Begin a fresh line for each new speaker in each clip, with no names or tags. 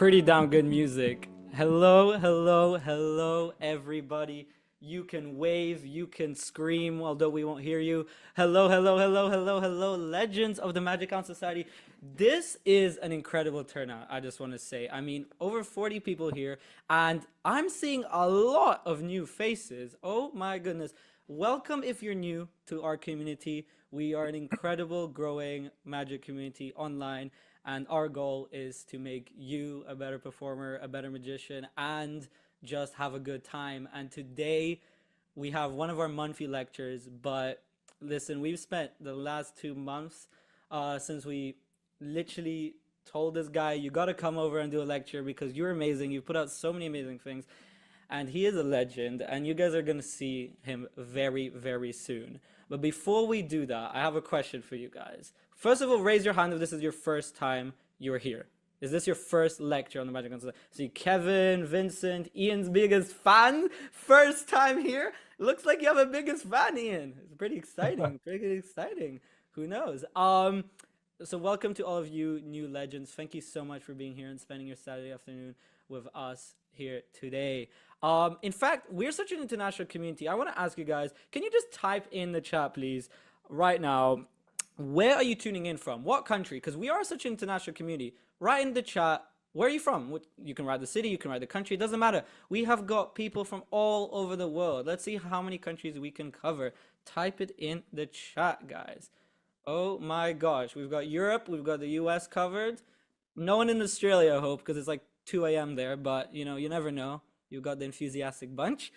pretty damn good music. Hello, hello, hello, everybody. You can wave, you can scream, although we won't hear you. Hello, hello, hello, hello, hello, legends of the Magic Count Society. This is an incredible turnout, I just want to say. I mean, over 40 people here, and I'm seeing a lot of new faces. Oh my goodness. Welcome if you're new to our community. We are an incredible, growing Magic community online, and our goal is to make you a better performer, a better magician, and just have a good time. And today we have one of our monthly lectures, but listen, we've spent the last 2 months since we literally told this guy, you got to come over and do a lecture because you're amazing. You've put out so many amazing things. And he is a legend, and you guys are going to see him very, very soon. But before we do that, I have a question for you guys. First of all, raise your hand if this is your first time you're here. Is this your first lecture on the Magic Council? See, Kevin, Vincent, Ian's biggest fan, first time here. Looks like you have a biggest fan, Ian. It's pretty exciting, pretty exciting. Who knows? So welcome to all of you new legends. Thank you so much for being here and spending your Saturday afternoon with us here today. In fact, we're such an international community. I want to ask you guys, can you just type in the chat, please, right now, where are you tuning in from? What country? Because we are such an international community. Write in the chat, where are you from? You can write the city, you can write the country, it doesn't matter. We have got people from all over the world. Let's see how many countries we can cover. Type it in the chat, guys. Oh my gosh, we've got Europe, we've got the US covered. No one in Australia, I hope, because it's like 2 a.m. there, but you know, you never know. You've got the enthusiastic bunch.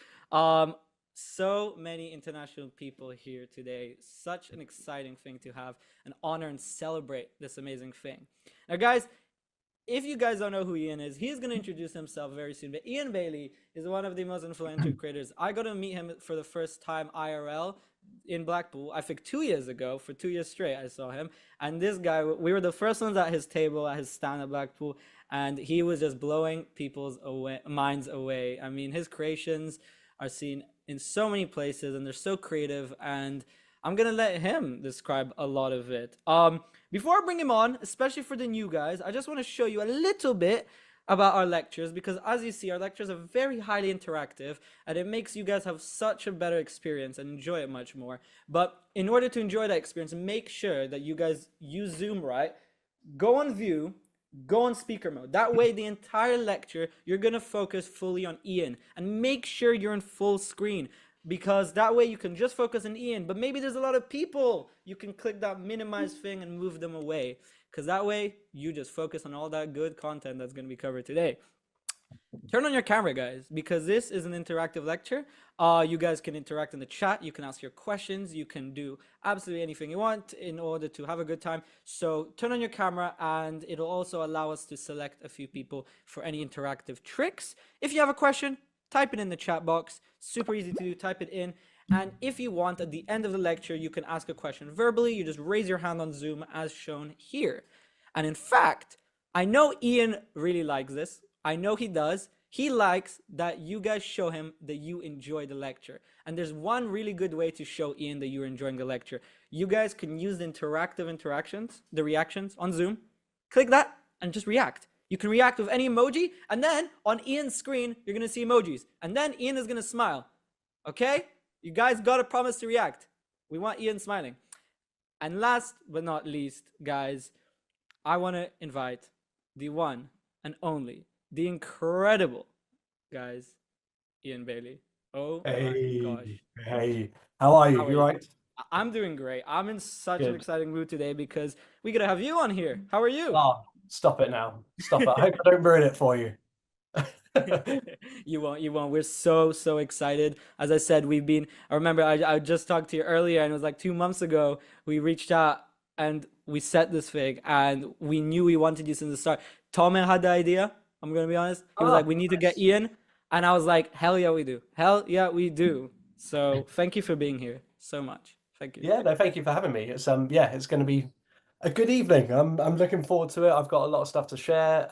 So many international people here today. Such an exciting thing to have an honor and celebrate this amazing thing. Now, guys, if you guys don't know who Iain is, he's going to introduce himself very soon. But Iain Bailey is one of the most influential creators. I got to meet him for the first time IRL in Blackpool. I think 2 years ago, for 2 years straight, I saw him. And this guy, we were the first ones at his table, at his stand at Blackpool. And he was just blowing people's minds away. I mean, his creations are seen in so many places and they're so creative. And I'm going to let him describe a lot of it. Before I bring him on, especially for the new guys, I just want to show you a little bit about our lectures, because as you see, our lectures are very highly interactive and it makes you guys have such a better experience and enjoy it much more. But in order to enjoy that experience, make sure that you guys use Zoom right. Go on view, go on speaker mode. That way, the entire lecture, you're going to focus fully on Iain, and make sure you're in full screen, because that way you can just focus on Iain. But maybe there's a lot of people. You can click that minimize thing and move them away, because that way you just focus on all that good content that's going to be covered today. Turn on your camera, guys, because this is an interactive lecture. You guys can interact in the chat. You can ask your questions. You can do absolutely anything you want in order to have a good time. So turn on your camera, and it'll also allow us to select a few people for any interactive tricks. If you have a question, type it in the chat box. Super easy to do. Type it in. And if you want, at the end of the lecture, you can ask a question verbally. You just raise your hand on Zoom as shown here. And in fact, I know Iain really likes this. I know he does. He likes that you guys show him that you enjoy the lecture. And there's one really good way to show Iain that you're enjoying the lecture. You guys can use the interactive interactions, the reactions on Zoom. Click that and just react. You can react with any emoji, and then on Iain's screen, you're going to see emojis. And then Iain is going to smile. Okay? You guys got to promise to react. We want Iain smiling. And last but not least, guys, I want to invite the one and only, the incredible, guys, Iain Bailey. Oh my gosh.
Hey, how are you?
How are
You
you?
right?
I'm doing great. I'm in such an
Good.
exciting mood today because we gotta have you on here. How are you?
Oh, stop it now. Stop it. I hope I don't ruin it for you.
You won't, you won't. We're so excited. As I said, I remember I just talked to you earlier, and it was like 2 months ago, we reached out and we set this thing, and we knew we wanted you since the start. Tom had the idea, I'm gonna be honest. He was like, we need to get
Nice.
Iain, and I was like, hell yeah, we do. Hell yeah, we do. So thank you for being here so much. Thank you.
Yeah, no, thank you for having me. It's going to be a good evening. I'm looking forward to it. I've got a lot of stuff to share.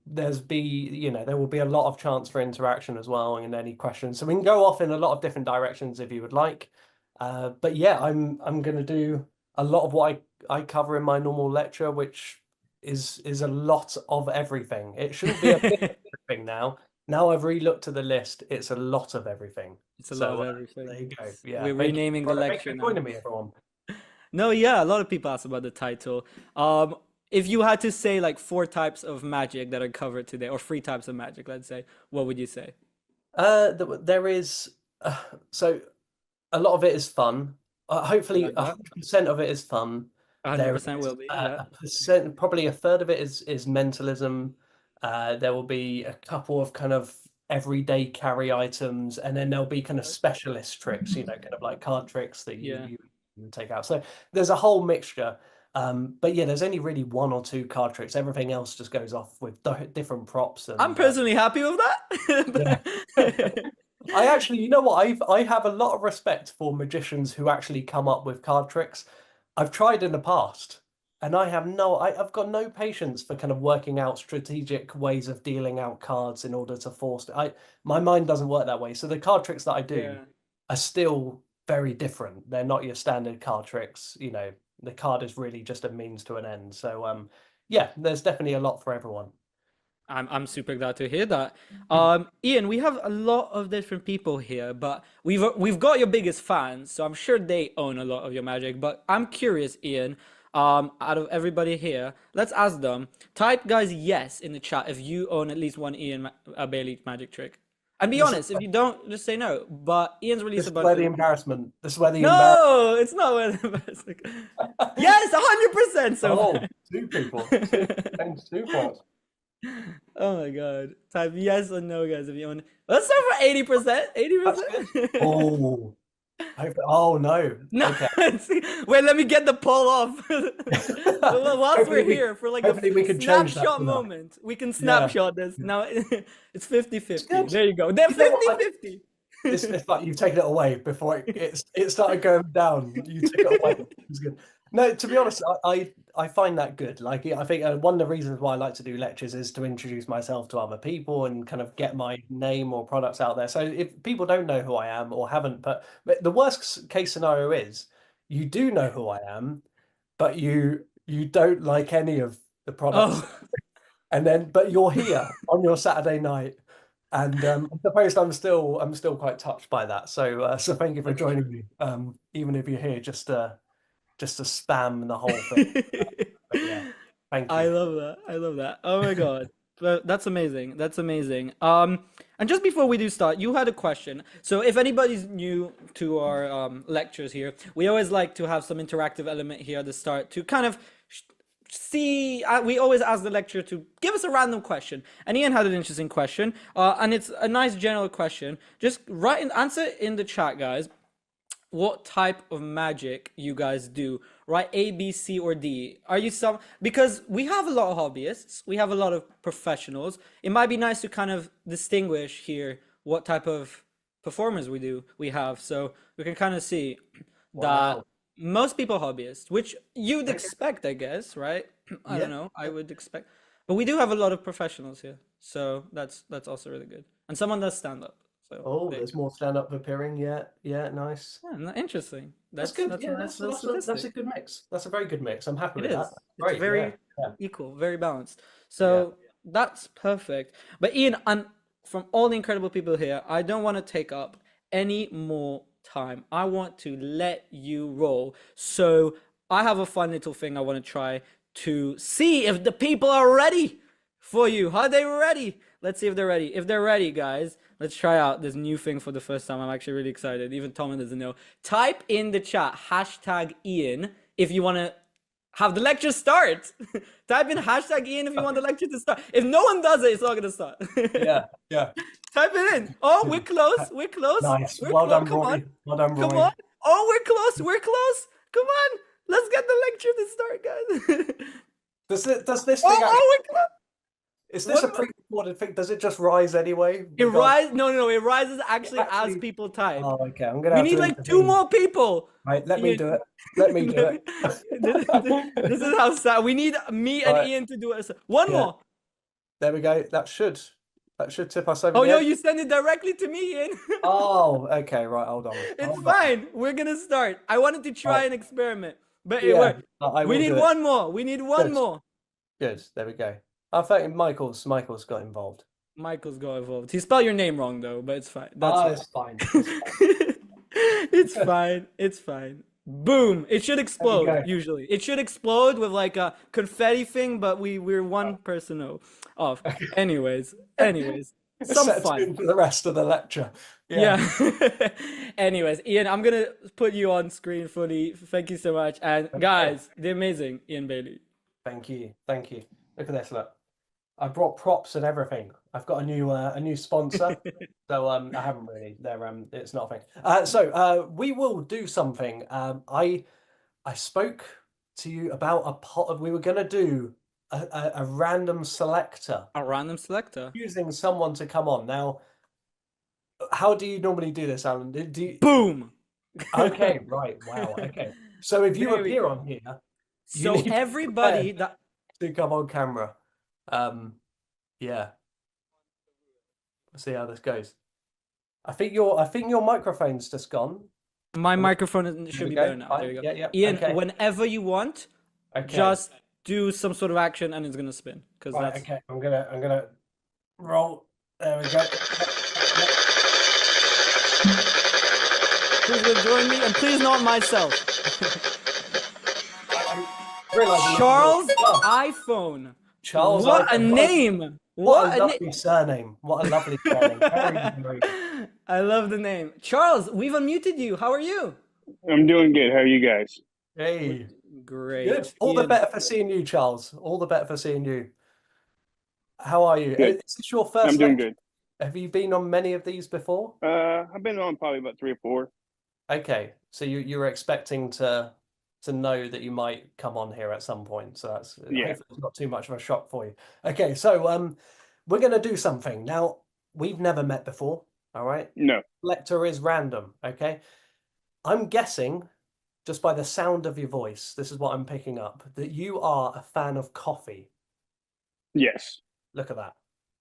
There will be a lot of chance for interaction as well and any questions. So we can go off in a lot of different directions if you would like. But yeah, I'm going to do a lot of what I cover in my normal lecture, which is a lot of everything. It shouldn't be a bit of everything now. Now I've re-looked at the list. It's a lot of everything.
It's a lot
So
of everything.
there you go. Yeah,
We're renaming the
thank you
lecture
for
now.
joining me, everyone.
No, yeah, a lot of people ask about the title. If you had to say like four types of magic that are covered today, or three types of magic, let's say, what would you say?
There is uh, so a lot of it is fun.
I
Hopefully,
like that.
100% of it is fun. There
100%
is
will be, yeah.
a percent, probably a third of it is mentalism. There will be a couple of kind of everyday carry items, and then there'll be kind of specialist tricks, kind of like card tricks that
Yeah.
you take out. So there's a whole mixture. But yeah, there's only really one or two card tricks. Everything else just goes off with different props
I'm
and
personally happy with
yeah.
that.
I actually, you know what? I have a lot of respect for magicians who actually come up with card tricks. I've tried in the past, and I've got no patience for kind of working out strategic ways of dealing out cards in order to force. My mind doesn't work that way. So the card tricks that I do
Yeah.
are still very different. They're not your standard card tricks. The card is really just a means to an end. So yeah, there's definitely a lot for everyone.
I'm super glad to hear that. Ian, we have a lot of different people here, but we've got your biggest fans, so I'm sure they own a lot of your magic. But I'm curious, Ian, out of everybody here, let's ask them. Type guys yes in the chat if you own at least one Bailey magic trick. And be
This is
honest, if you don't, just say no. But Ian's
this
released a
is
bunch
where the
of
embarrassment. This is where the embarrassment.
no, it's not worth it. Yes, 100% so
Oh,
far.
two people. Two things, 2 points.
Oh my God. Type yes or no, guys, if you want. Let's start for 80%.
That's good.
80%?
Oh, oh no.
No,
Okay.
wait, let me get the poll off. Well, whilst
Hopefully
we're here for like a
hopefully we can change that
snapshot
for now.
moment, we can
Yeah.
snapshot this. Now it's 50
It's
50.
good.
There you go. They're
You know what?
50
It's like you've taken it away before it started going down. You took it away. It was good. No, to be honest, I find that good. Like I think one of the reasons why I like to do lectures is to introduce myself to other people and kind of get my name or products out there. So if people don't know who I am or haven't, but the worst case scenario is you do know who I am, but you don't like any of the products,
Oh.
and then but you're here on your Saturday night. And I suppose I'm still quite touched by that. So thank you for
That's
joining
true.
me. Even if you're here just to spam the whole thing. But yeah, thank
I
you.
love that. I love that. Oh my God. But that's amazing. That's amazing. And just before we do start, you had a question. So if anybody's new to our lectures here, we always like to have some interactive element here at the start to kind of see. We always ask the lecturer to give us a random question. And Ian had an interesting question, and it's a nice general question. Just write and answer in the chat, guys, what type of magic you guys do, right? A, B, C, or D. Are you some, because we have a lot of hobbyists, we have a lot of professionals. It might be nice to kind of distinguish here what type of performers we have, so we can kind of see that
Wow.
most people are hobbyists, which you'd
Okay.
expect, I guess, right? I don't
Yeah.
know, I would expect, but we do have a lot of professionals here, so that's also really good. And someone does stand up, so
Oh,
there you
there's
go.
more stand-up appearing. Yeah. Yeah. Nice.
Yeah, interesting.
That's
That's
good.
that's a
Yeah.
nice
That's
little
that's a
statistic.
good mix. That's a very good mix. I'm happy
It
with that.
is. It's
Great. Yeah.
very
Yeah.
equal, very balanced.
Yeah.
So that's perfect. But Ian, and from all the incredible people here, I don't want to take up any more time. I want to let you roll. So I have a fun little thing I want to try to see if the people are ready for you. Are they ready? Let's see if they're ready. If they're ready, guys, let's try out this new thing for the first time. I'm actually really excited. Even Tom doesn't know. Type in the chat hashtag Ian if you want to have the lecture start. Type in hashtag Ian if you want the lecture to start. If no one does it, it's not gonna start.
Yeah. Yeah.
Type it in. Oh, we're close. We're close.
Nice.
We're
Well
close.
done,
Come on.
Roy. Well done,
Come
Roy.
on. Oh, we're close. We're close. Come on. Let's get the lecture to start, guys.
Does this thing
Oh,
actually?
oh, we're close.
Is this a
One more.
pre-recorded thing? Does it just rise anyway?
It
Regardless,
rises. No, no, no. It rises
it
actually as
actually.
people type.
Oh, okay. I'm gonna
We
have
need
to
like two
intervene.
more people.
Right, let me
Ian,
do it. Let me do it.
this is how sad. We need me and
Right,
Ian to do it. One
yeah.
more.
There we go. That should tip us over
Oh,
the
yo,
edge.
you send it directly to me, Ian.
Oh, okay. Right, hold on.
It's
Hold on.
fine. We're gonna start. I wanted to try
Right.
an experiment, but it
Yeah,
worked.
I
We
will
need
do it.
one more. We need one
Good.
more.
Good. There we go. I think Michael's got involved.
Michael's got involved. He spelled your name wrong though, but it's fine. That's
Ah,
fine.
it's fine. It's fine.
It's fine. It's fine. Boom. It should
There we
explode,
go.
usually. It should explode with like a confetti thing, but we're one person off. Anyways. Some
Set
fun.
tuned for the rest of the lecture. Yeah.
Yeah. Anyways, Ian, I'm gonna put you on screen fully. Thank you so much. And
Okay.
guys, the amazing Ian Bailey.
Thank you. Thank you. Look at this. Look. I brought props and everything. I've got a new sponsor. So I haven't really. It's not a thing. We will do something. I spoke to you about a pot of we were gonna do a random selector
A random selector.
using someone to come on. Now, how do you normally do this, Alan? Do you,
Boom.
okay, right, wow, okay. So if you
There we
appear
go.
on here, you
So
need to be
everybody
prepared
that
to come on camera. Um, yeah, let's see how this goes. I think your microphone's just gone.
my
Am I-
microphone
There
should
we
be
go.
better now. There
Fine.
we go.
Yeah, yeah.
Ian,
Okay.
whenever you want,
Okay.
just do some sort of action and it's gonna spin. Because
Right,
that's
okay. I'm gonna roll. There we go.
who's gonna join me, and please not myself.
I'm realizing this is all
Charles
oh,
iPhone.
Charles
What a
iPhone.
name!
What a
What a name!
lovely surname. What a lovely surname. Very, very good.
I love the name. Charles, we've unmuted you. How are you?
I'm doing good. How are you guys?
Hey, good.
Great.
All the
Ian,
better for seeing you, Charles. All the better for seeing you. How are you?
Good.
Is this your
I'm
first
doing
lecture?
good.
Have you been on many of these before?
I've been on probably about 3 or 4.
Okay, so you were expecting to know that you might come on here at some point, so that's
Yeah.
hopefully it's not too much of a shock for you. Okay, so we're gonna do something. Now, we've never met before, all right?
No.
Lecture is random, okay? I'm guessing, just by the sound of your voice, this is what I'm picking up, that you are a fan of coffee.
Yes.
Look at that.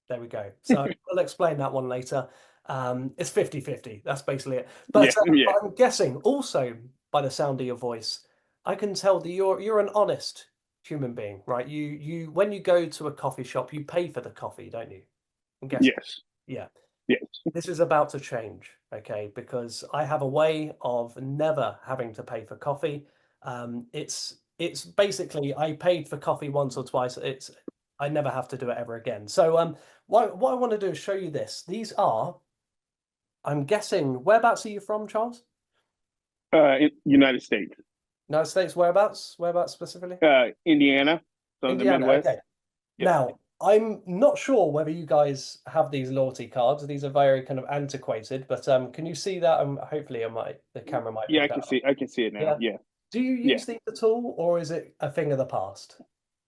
There we go. So I'll explain that one later. It's 50-50. That's basically it.
Yeah.
But
Yeah.
I'm guessing also by the sound of your voice, I can tell that you're an honest human being, right? You when you go to a coffee shop, you pay for the coffee, don't you? I'm guessing.
Yes.
Yeah.
Yes.
This is about to change, okay? Because I have a way of never having to pay for coffee. It's basically I paid for coffee once or twice. I never have to do it ever again. So what I want to do is show you this. These are, I'm guessing, whereabouts are you from, Charles?
United States.
United States, whereabouts? Whereabouts specifically?
Indiana. So the
Indiana.
Midwest.
Okay.
Yeah.
Now, I'm not sure whether you guys have these loyalty cards. These are very kind of antiquated, but can you see that? Hopefully, the camera might
Yeah,
pick
I
that
can
up.
see. I can see it now.
Yeah.
Yeah.
Do you
Yeah.
use these at all, or is it a thing of the past?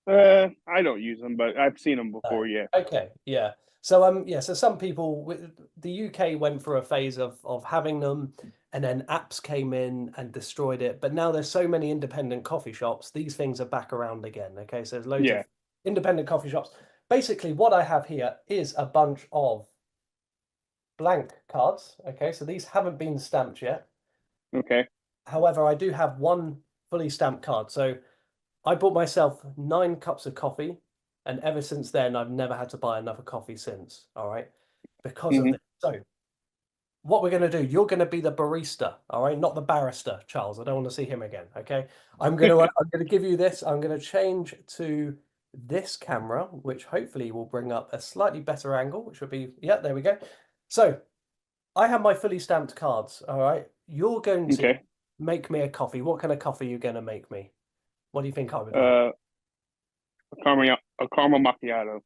I don't use them, but I've seen them
No.
before. Yeah.
Okay, yeah. So yeah, so some people the UK went through a phase of having them, and then apps came in and destroyed it. But now there's so many independent coffee shops, these things are back around again. Okay, so there's loads
Yeah.
of independent coffee shops. Basically, what I have here is a bunch of blank cards. Okay, so these haven't been stamped yet.
Okay.
However, I do have one fully stamped card. So I bought myself 9 cups of coffee, and ever since then, I've never had to buy another coffee since. All right, because of
Hmm.
this. So, what we're going to do, you're going to be the barista. All right, not the barrister, Charles. I don't want to see him again. Okay, I'm going to give you this. I'm going to change to this camera, which hopefully will bring up a slightly better angle, which would be, yeah, there we go. So, I have my fully stamped cards. All right, you're going to
Okay.
make me a coffee. What kind of coffee are you going to make me? What do you think I would like?
A caramel macchiato.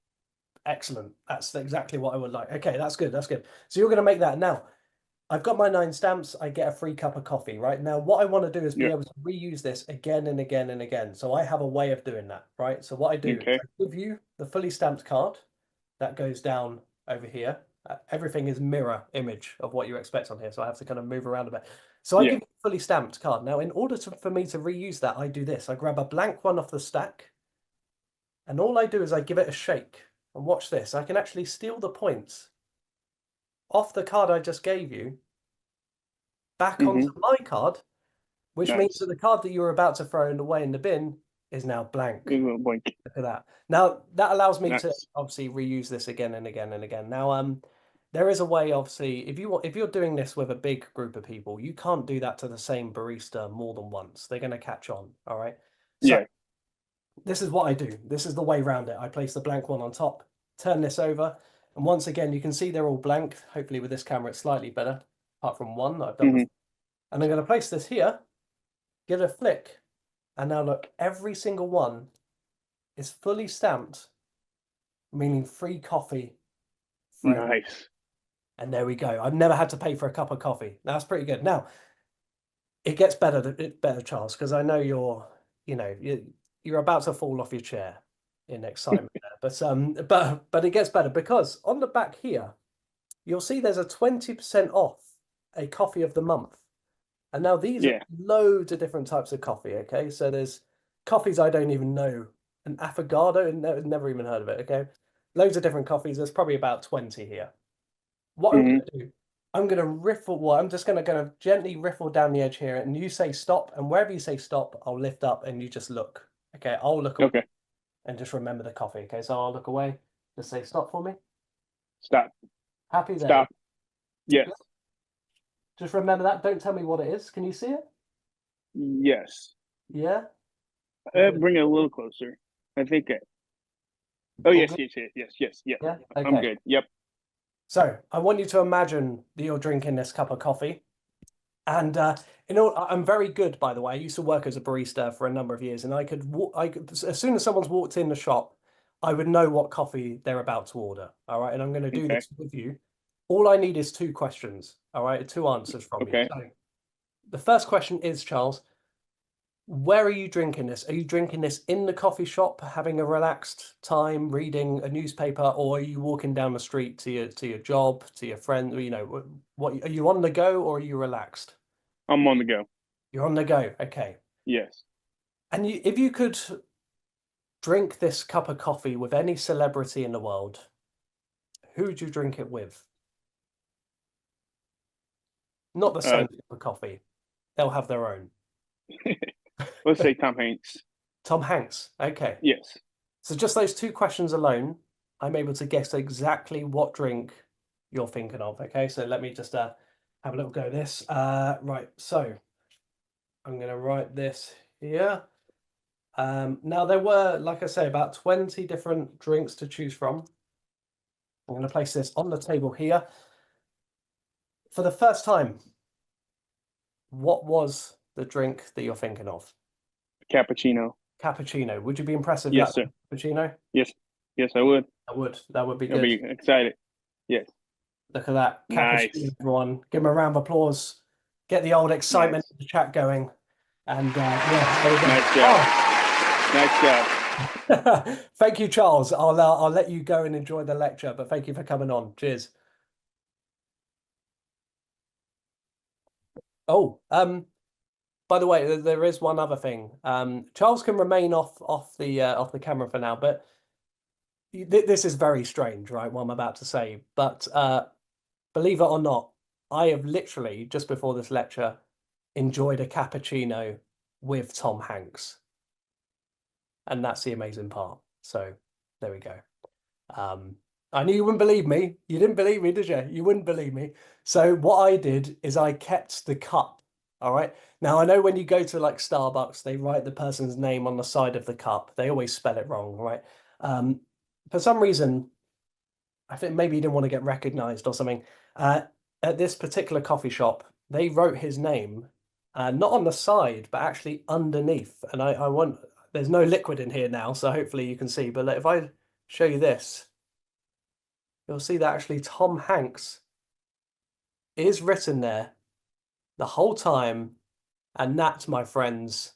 Excellent. That's exactly what I would like. Okay, that's good. That's good. So you're going to make that now. I've got my 9 stamps. I get a free cup of coffee, right? Now, what I want to do is be
Yeah.
able to reuse this again and again and again. So I have a way of doing that, right? So what I do is
Okay.
I give you the fully stamped card that goes down over here. Everything is mirror image of what you expect on here. So I have to kind of move around a bit. So I
Yeah.
give you a fully stamped card. Now, in order for me to reuse that, I do this. I grab a blank one off the stack. And all I do is I give it a shake. And watch this. I can actually steal the points off the card I just gave you back
Hmm.
onto my card, which means
Nice.
that the card that you were about to throw away in the bin is now blank.
Boink.
Look at that. Now that allows me to
Nice.
obviously reuse this again and again and again. Now, there is a way, obviously, if you're doing this with a big group of people, you can't do that to the same barista more than once. They're going to catch on. All right. So
Yeah.
this is what I do. This is the way around it. I place the blank one on top, turn this over, and once again, you can see they're all blank. Hopefully with this camera, it's slightly better, apart from one that I've done before. And I'm going to place this here, give it a flick, and now look, every single one is fully stamped, meaning free coffee.
Nice.
And there we go. I've never had to pay for a cup of coffee. That's pretty good. Now, it gets better, Charles, because I know you're about to fall off your chair in excitement there. But it gets better because on the back here, you'll see there's a 20% off a coffee of the month. And now these are loads of different types of coffee, okay? So there's coffees I don't even know. An affogato, never even heard of it, okay? Loads of different coffees. There's probably about 20 here. What I'm going to do, I'm going to riffle, well, I'm just going to gently riffle down the edge here, and you say stop, and wherever you say stop, I'll lift up, and you just look. Okay, I'll look away and just remember the coffee. Okay, so I'll look away. Just say stop for me.
Stop.
Happy there.
Stop. Yes.
Just remember that. Don't tell me what it is. Can you see it?
Yes.
Yeah?
Bring it a little closer. I think it. Oh, yes.
Yeah? Okay.
I'm good. Yep.
So I want you to imagine that you're drinking this cup of coffee. And I'm very good, by the way. I used to work as a barista for a number of years, and I could, as soon as someone's walked in the shop, I would know what coffee they're about to order. All right, and I'm going to do this with you. All I need is 2 questions. All right, 2 answers from you. So the first question is, Charles, where are you drinking this? Are you drinking this in the coffee shop, having a relaxed time, reading a newspaper, or are you walking down the street to your job, to your friend? What are you on the go, or are you relaxed?
I'm on the go.
You're on the go. Okay.
Yes.
And if you could drink this cup of coffee with any celebrity in the world, who would you drink it with? Not the same cup of coffee. They'll have their own.
Let's say Tom Hanks.
Tom Hanks. Okay.
Yes.
So just those 2 questions alone, I'm able to guess exactly what drink you're thinking of. Okay. So let me just have a little go at this. Right. So I'm going to write this here. Now there were, like I say, about 20 different drinks to choose from. I'm going to place this on the table here. For the first time, what was the drink that you're thinking of?
Cappuccino.
Cappuccino. Would you be impressed if
Yes,
that
sir.
cappuccino?
Yes. Yes, I would.
That would be
I'll
good.
be excited. Yes.
Look at that.
Nice.
Cappuccino, everyone. Give him a round of applause. Get the old excitement in the chat going. And yeah, there we go.
Nice job. Nice job.
Thank you, Charles. I'll let you go and enjoy the lecture, but thank you for coming on. Cheers. Oh, by the way, there is one other thing. Charles can remain off the camera for now, but this is very strange, right? What I'm about to say, but believe it or not, I have literally just before this lecture enjoyed a cappuccino with Tom Hanks, and that's the amazing part. So there we go. I knew you wouldn't believe me. You didn't believe me, did you? You wouldn't believe me. So what I did is I kept the cup. All right. Now I know when you go to like Starbucks, they write the person's name on the side of the cup. They always spell it wrong, right? For some reason, I think maybe he didn't want to get recognized or something. At this particular coffee shop, they wrote his name, not on the side, but actually underneath. And I want, there's no liquid in here now, so hopefully you can see. But if I show you this, you'll see that actually Tom Hanks is written there the whole time. And that, my friends,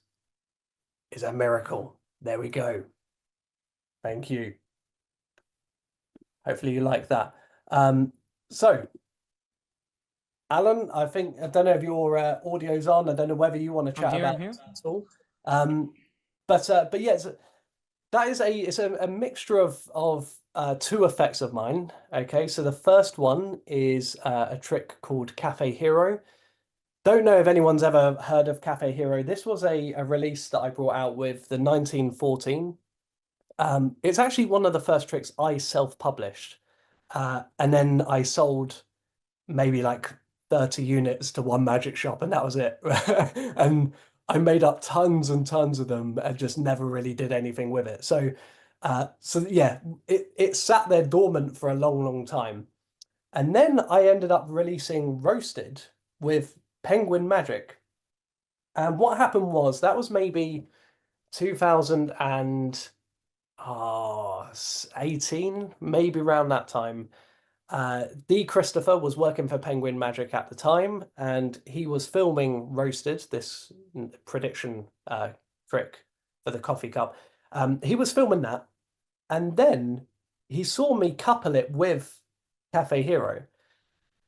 is a miracle. There we go. Thank you. Hopefully you like that. So, Alan, I don't know if your audio's on. I don't know whether you want to chat about it at all. But yeah, it's a mixture of 2 effects of mine. Okay, so the first one is a trick called Cafe Hero. don't know if anyone's ever heard of Cafe Hero. This was a release that I brought out with the 1914. It's actually one of the first tricks I self-published. And then I sold maybe like 30 units to one magic shop, and that was it. And I made up tons and tons of them and just never really did anything with it. So yeah, it sat there dormant for a long, long time. And then I ended up releasing Roasted with Penguin Magic. And what happened was that was maybe 2018, maybe around that time. D. Christopher was working for Penguin Magic at the time, and he was filming Roasted, this prediction trick for the coffee cup. He was filming that, and then he saw me couple it with Cafe Hero.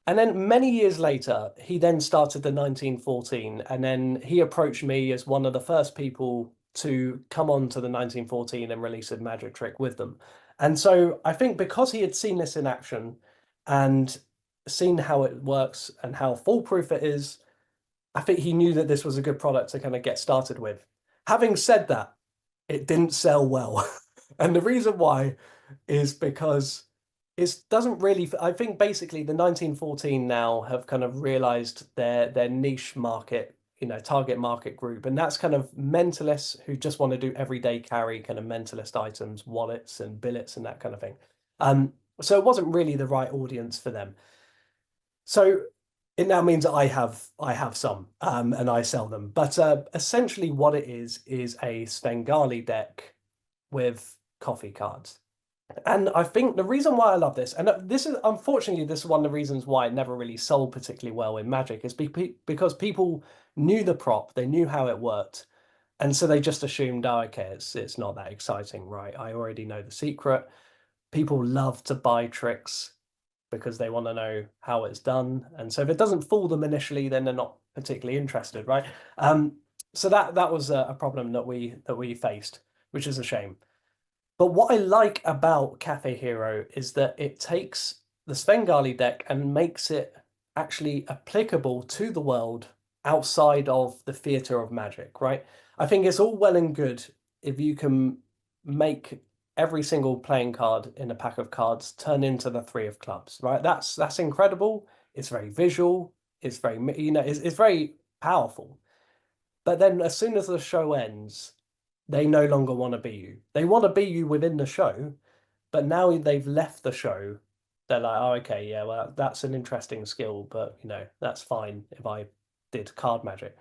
And then many years later, he then started the 1914, and then he approached me as one of the first people to come on to the 1914 and release a magic trick with them. And so I think because he had seen this in action and seen how it works and how foolproof it is, I think he knew that this was a good product to kind of get started with. Having said that, it didn't sell well. And the reason why is because it doesn't really, I think basically the 1914 now have kind of realized their niche market, target market group. And that's kind of mentalists who just want to do everyday carry kind of mentalist items, wallets and billets and that kind of thing. So it wasn't really the right audience for them. So it now means that I have some and I sell them. But essentially what it is a Svengali deck with coffee cards. And I think the reason why I love this, and this is unfortunately this is one of the reasons why it never really sold particularly well in Magic, is because people knew the prop, they knew how it worked, and so they just assumed, oh, okay, it's not that exciting, right? I already know the secret. People love to buy tricks because they want to know how it's done, and so if it doesn't fool them initially, then they're not particularly interested, right? So that was a problem that we faced, which is a shame. But what I like about Cafe Hero is that it takes the Svengali deck and makes it actually applicable to the world outside of the theatre of magic, right? I think it's all well and good if you can make every single playing card in a pack of cards turn into the three of clubs, right? That's incredible. It's very visual. It's very, it's very powerful. But then as soon as the show ends, they no longer want to be you. They want to be you within the show, but now they've left the show. They're like, oh, okay, yeah, well, that's an interesting skill, but that's fine if I did card magic.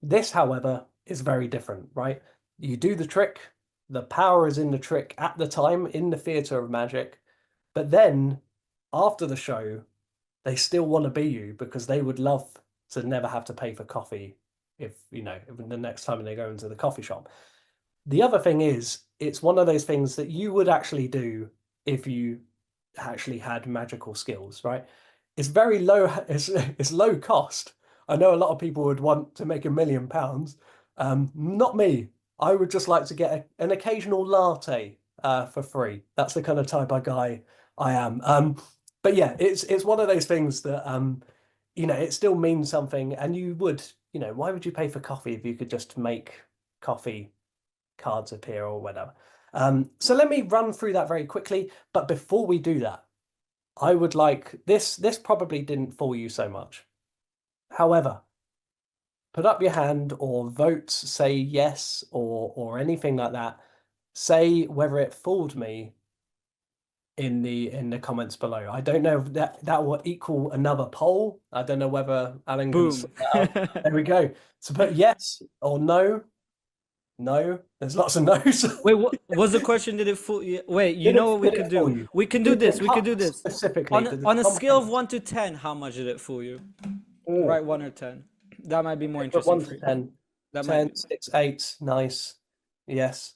This, however, is very different, right? You do the trick, the power is in the trick at the time in the theatre of magic, but then after the show, they still want to be you because they would love to never have to pay for coffee if the next time they go into the coffee shop. The other thing is, it's one of those things that you would actually do if you actually had magical skills, right? It's very low, it's low cost. I know a lot of people would want to make £1 million. Not me. I would just like to get an occasional latte for free. That's the kind of type of guy I am. But yeah, it's one of those things that it still means something, and you would, why would you pay for coffee if you could just make coffee cards appear or whatever? So let me run through that very quickly. But before we do that, I would like this probably didn't fool you so much. However, put up your hand or vote, say yes or anything like that. Say whether it fooled me in the comments below. I don't know if that will equal another poll. I don't know whether Alan can
Boom.
sort that out. There we go. So put yes or no. No, there's lots of no's.
Wait, what was the question? Did it fool you? Wait,
Did
what we
it
could
fool
do?
you?
We can do
Did the
this. We could do
cup
this.
specifically.
On a scale of 1 to 10, how much did it fool you? Right, 1 or 10. That might be more interesting
1
for
to
you.
10.
That
10,
might be...
6, 8. Nice. Yes.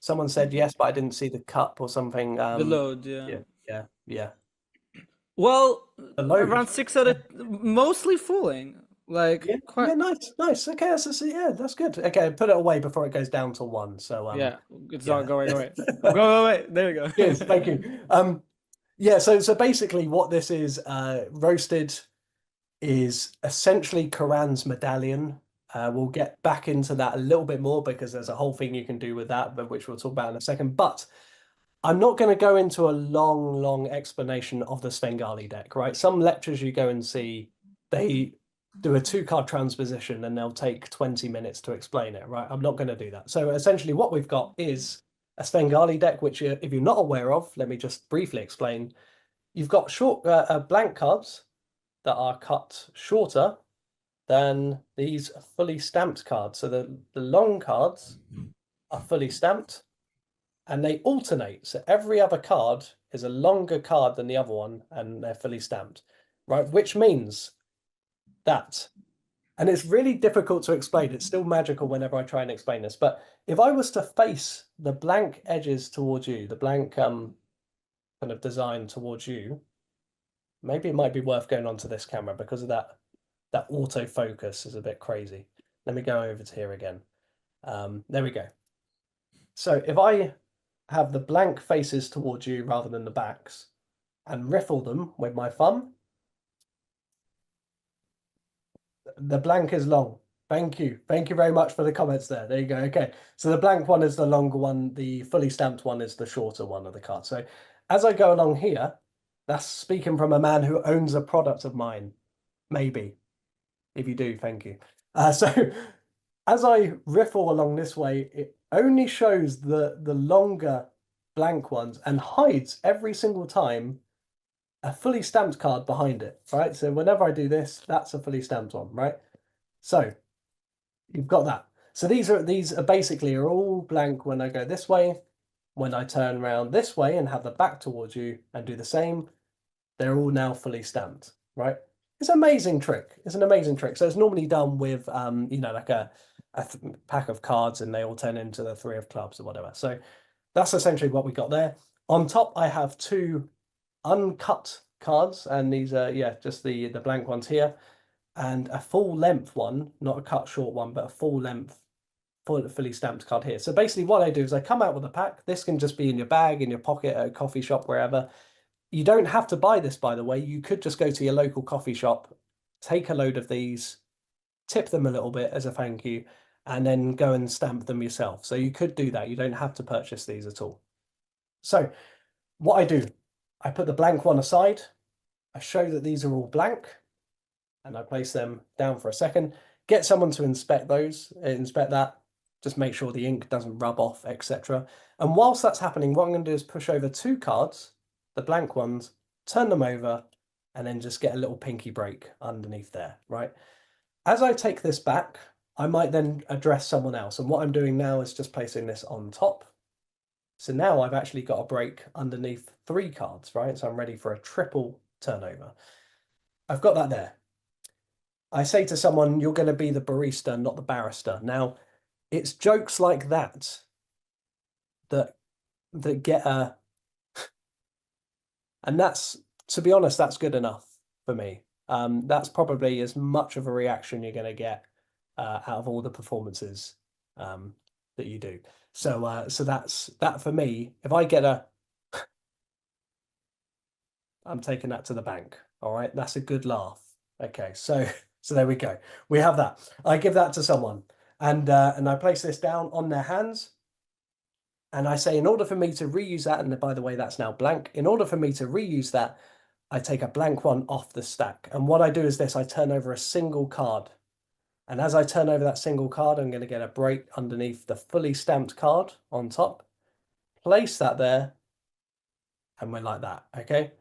Someone said yes, but I didn't see the cup or something.
The load, yeah.
Yeah.
Well,
The load.
around 6 out of mostly fooling. Like
Yeah, nice. Okay, that's good. Okay, put it away before it goes down to 1. So
yeah, it's
yeah.
all go away. Go away. There you go.
Cheers, thank you. Yeah, so basically what this is, Roasted is essentially Quran's medallion. We'll get back into that a little bit more because there's a whole thing you can do with that, but which we'll talk about in a second. But I'm not going to go into a long explanation of the Svengali deck, right? Some lectures you go and see, they do a 2-card transposition and they'll take 20 minutes to explain it, right? I'm not going to do that. So essentially what we've got is a Svengali deck, which if you're not aware of, let me just briefly explain. You've got short blank cards that are cut shorter than these fully stamped cards. So the long cards are fully stamped and they alternate. So every other card is a longer card than the other one and they're fully stamped, right? Which means that, and it's really difficult to explain. It's still magical whenever I try and explain this. But if I was to face the blank edges towards you, the blank kind of design towards you, maybe it might be worth going onto this camera because of that autofocus is a bit crazy. Let me go over to here again. There we go. So if I have the blank faces towards you rather than the backs and riffle them with my thumb, the blank is long. Thank you. Thank you very much for the comments there. There you go. Okay. So the blank one is the longer one. The fully stamped one is the shorter one of the card. So as I go along here, that's speaking from a man who owns a product of mine. Maybe. If you do, thank you. So as I riffle along this way, it only shows the longer blank ones and hides every single time a fully stamped card behind it, right? So whenever I do this, that's a fully stamped one, right? So you've got that. So these are basically are all blank when I go this way. When I turn around this way and have the back towards you and do the same, they're all now fully stamped, right? It's an amazing trick. It's an amazing trick. So it's normally done with, like a pack of cards and they all turn into the 3 of clubs or whatever. So that's essentially what we got there. On top, I have 2 uncut cards, and these are, just the blank ones here, and a full length one, not a cut short one, but a full length, fully stamped card here. So basically what I do is I come out with a pack. This can just be in your bag, in your pocket, at a coffee shop, wherever. You don't have to buy this, by the way. You could just go to your local coffee shop, take a load of these, tip them a little bit as a thank you, and then go and stamp them yourself. So you could do that. You don't have to purchase these at all. So what I do, I put the blank one aside. I show that these are all blank, and I place them down for a second. Get someone to inspect that. Just make sure the ink doesn't rub off, etc. And whilst that's happening, what I'm going to do is push over 2 cards, the blank ones, turn them over, and then just get a little pinky break underneath there, right? As I take this back, I might then address someone else. And what I'm doing now is just placing this on top. So now I've actually got a break underneath 3 cards, right? So I'm ready for a triple turnover. I've got that there. I say to someone, you're going to be the barista, not the barrister. Now, it's jokes like that get a... And that's, to be honest, that's good enough for me. That's probably as much of a reaction you're going to get out of all the performances that you do. So that's that for me. If I get a, I'm taking that to the bank. All right, that's a good laugh. Okay, so there we go. We have that. I give that to someone, and I place this down on their hands, and I say, in order for me to reuse that, and by the way, that's now blank. In order for me to reuse that, I take a blank one off the stack, and what I do is this: I turn over a single card. And as I turn over that single card, I'm going to get a break underneath the fully stamped card on top. Place that there, and we're like that, okay?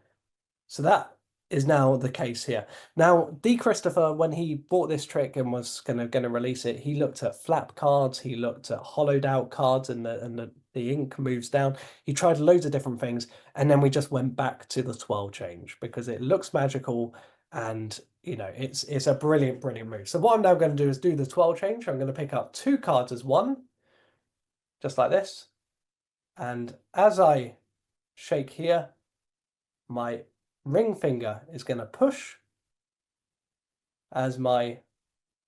So that is now the case here. Now, D. Christopher, when he bought this trick and was gonna release it, he looked at flap cards, he looked at hollowed out cards, and the ink moves down. He tried loads of different things, and then we just went back to the 12 change because it looks magical, and it's a brilliant move. So what I'm now going to do is do the 12 change. I'm going to pick up 2 cards as one, just like this, and as I shake here, my ring finger is going to push as my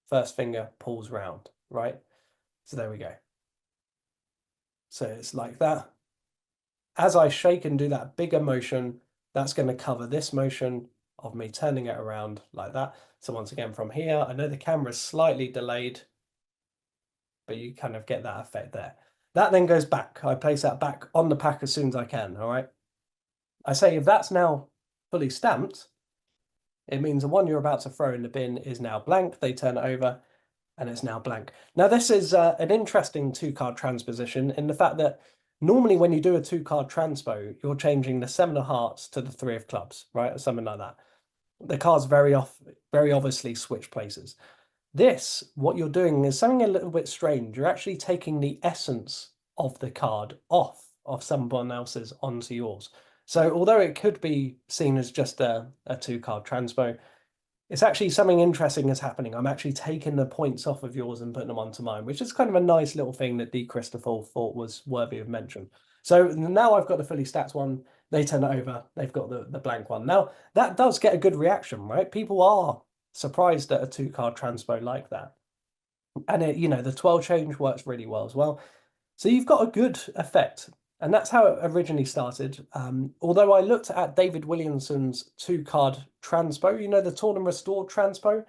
first finger pulls round, right? So there we go. So it's like that. As I shake and do that bigger motion, that's going to cover this motion of me turning it around like that. So once again, from here, I know the camera's slightly delayed, but you kind of get that effect there. That then goes back. I place that back on the pack as soon as I can, all right? I say if that's now fully stamped, it means the one you're about to throw in the bin is now blank. They turn it over and it's now blank. Now, this is an interesting two-card transposition in the fact that normally when you do a two-card transpo, you're changing the 7 of hearts to the 3 of clubs, right? Or something like that. The cards very obviously switch places. This, what you're doing is something a little bit strange. You're actually taking the essence of the card off of someone else's onto yours. So although it could be seen as just a two-card transpo, it's actually something interesting is happening. I'm actually taking the points off of yours and putting them onto mine, which is kind of a nice little thing that D. Christopher thought was worthy of mention. So now I've got the fully stacked one. They turn it over. They've got the blank one. Now, that does get a good reaction, right? People are surprised at a two-card transpo like that. And it, the 12 change works really well as well. So you've got a good effect. And that's how it originally started. Although I looked at David Williamson's two-card transpo, the torn and restored transpo.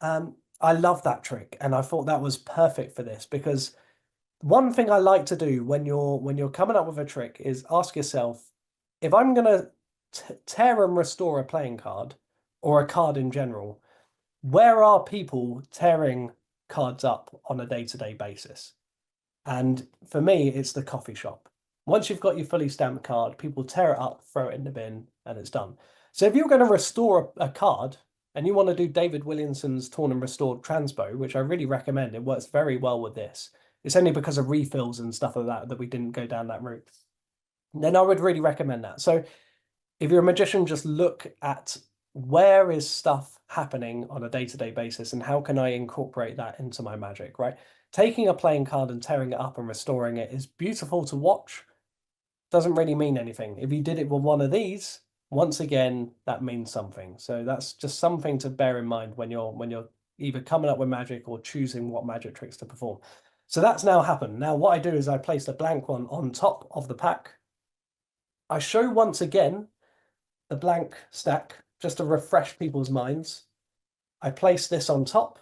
I love that trick, and I thought that was perfect for this because one thing I like to do when you're coming up with a trick is ask yourself, if I'm gonna tear and restore a playing card or a card in general, where are people tearing cards up on a day-to-day basis? And for me, it's the coffee shop. Once you've got your fully stamped card, people tear it up, throw it in the bin, and it's done. So if you're going to restore a card and you want to do David Williamson's Torn and Restored Transpo, which I really recommend, it works very well with this. It's only because of refills and stuff like that that we didn't go down that route. Then I would really recommend that. So if you're a magician, just look at where is stuff happening on a day-to-day basis and how can I incorporate that into my magic, right? Taking a playing card and tearing it up and restoring it is beautiful to watch. Doesn't really mean anything. If you did it with one of these, once again, that means something. So that's just something to bear in mind when you're either coming up with magic or choosing what magic tricks to perform. So that's now happened. Now what I do is I place a blank one on top of the pack. I show once again the blank stack just to refresh people's minds. I place this on top.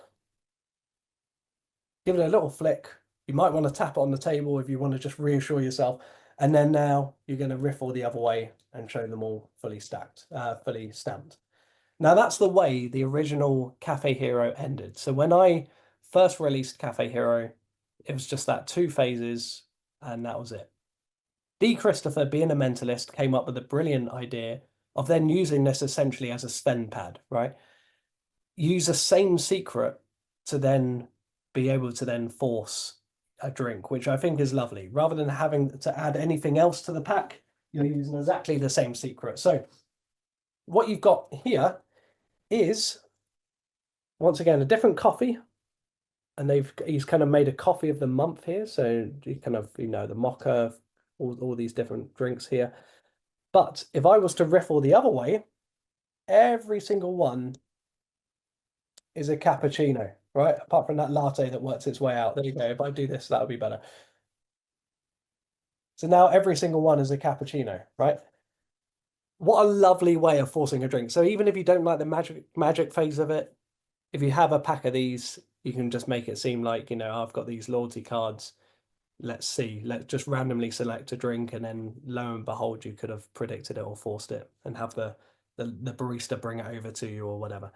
Give it a little flick. You might want to tap it on the table if you want to just reassure yourself. And then now you're going to riffle the other way and show them all fully stacked, fully stamped. Now that's the way the original Cafe Hero ended. So when I first released Cafe Hero, it was just that 2 phases and that was it. D. Christopher, being a mentalist, came up with a brilliant idea of then using this essentially as a sten pad, right? Use the same secret to then be able to then force a drink, which I think is lovely. Rather than having to add anything else to the pack, you're using exactly the same secret. So what you've got here is, once again, a different coffee. And he's kind of made a coffee of the month here. So you kind of, the mocha, all these different drinks here. But if I was to riffle the other way, every single one is a cappuccino, right? Apart from that latte that works its way out. There you go. If I do this, that'll be better. So now every single one is a cappuccino, right? What a lovely way of forcing a drink. So even if you don't like the magic phase of it, if you have a pack of these, you can just make it seem like, I've got these loyalty cards. Let's see, let's just randomly select a drink, and then lo and behold, you could have predicted it or forced it and have the barista bring it over to you or whatever.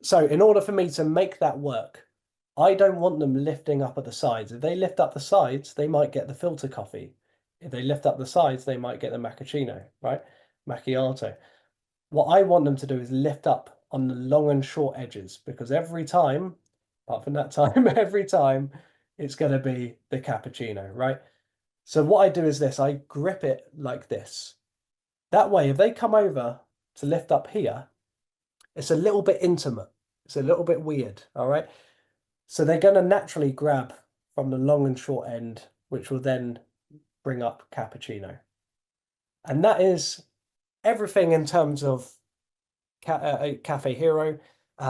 So in order for me to make that work, I don't want them lifting up at the sides. If they lift up the sides, they might get the filter coffee. If they lift up the sides, they might get the macchiato, right? Macchiato. What I want them to do is lift up on the long and short edges, because every time, apart from that time, every time it's going to be the cappuccino, right? So what I do is this, I grip it like this. That way, if they come over to lift up here, it's a little bit intimate. It's a little bit weird, all right? So they're going to naturally grab from the long and short end, which will then bring up cappuccino. And that is everything in terms of Cafe Hero.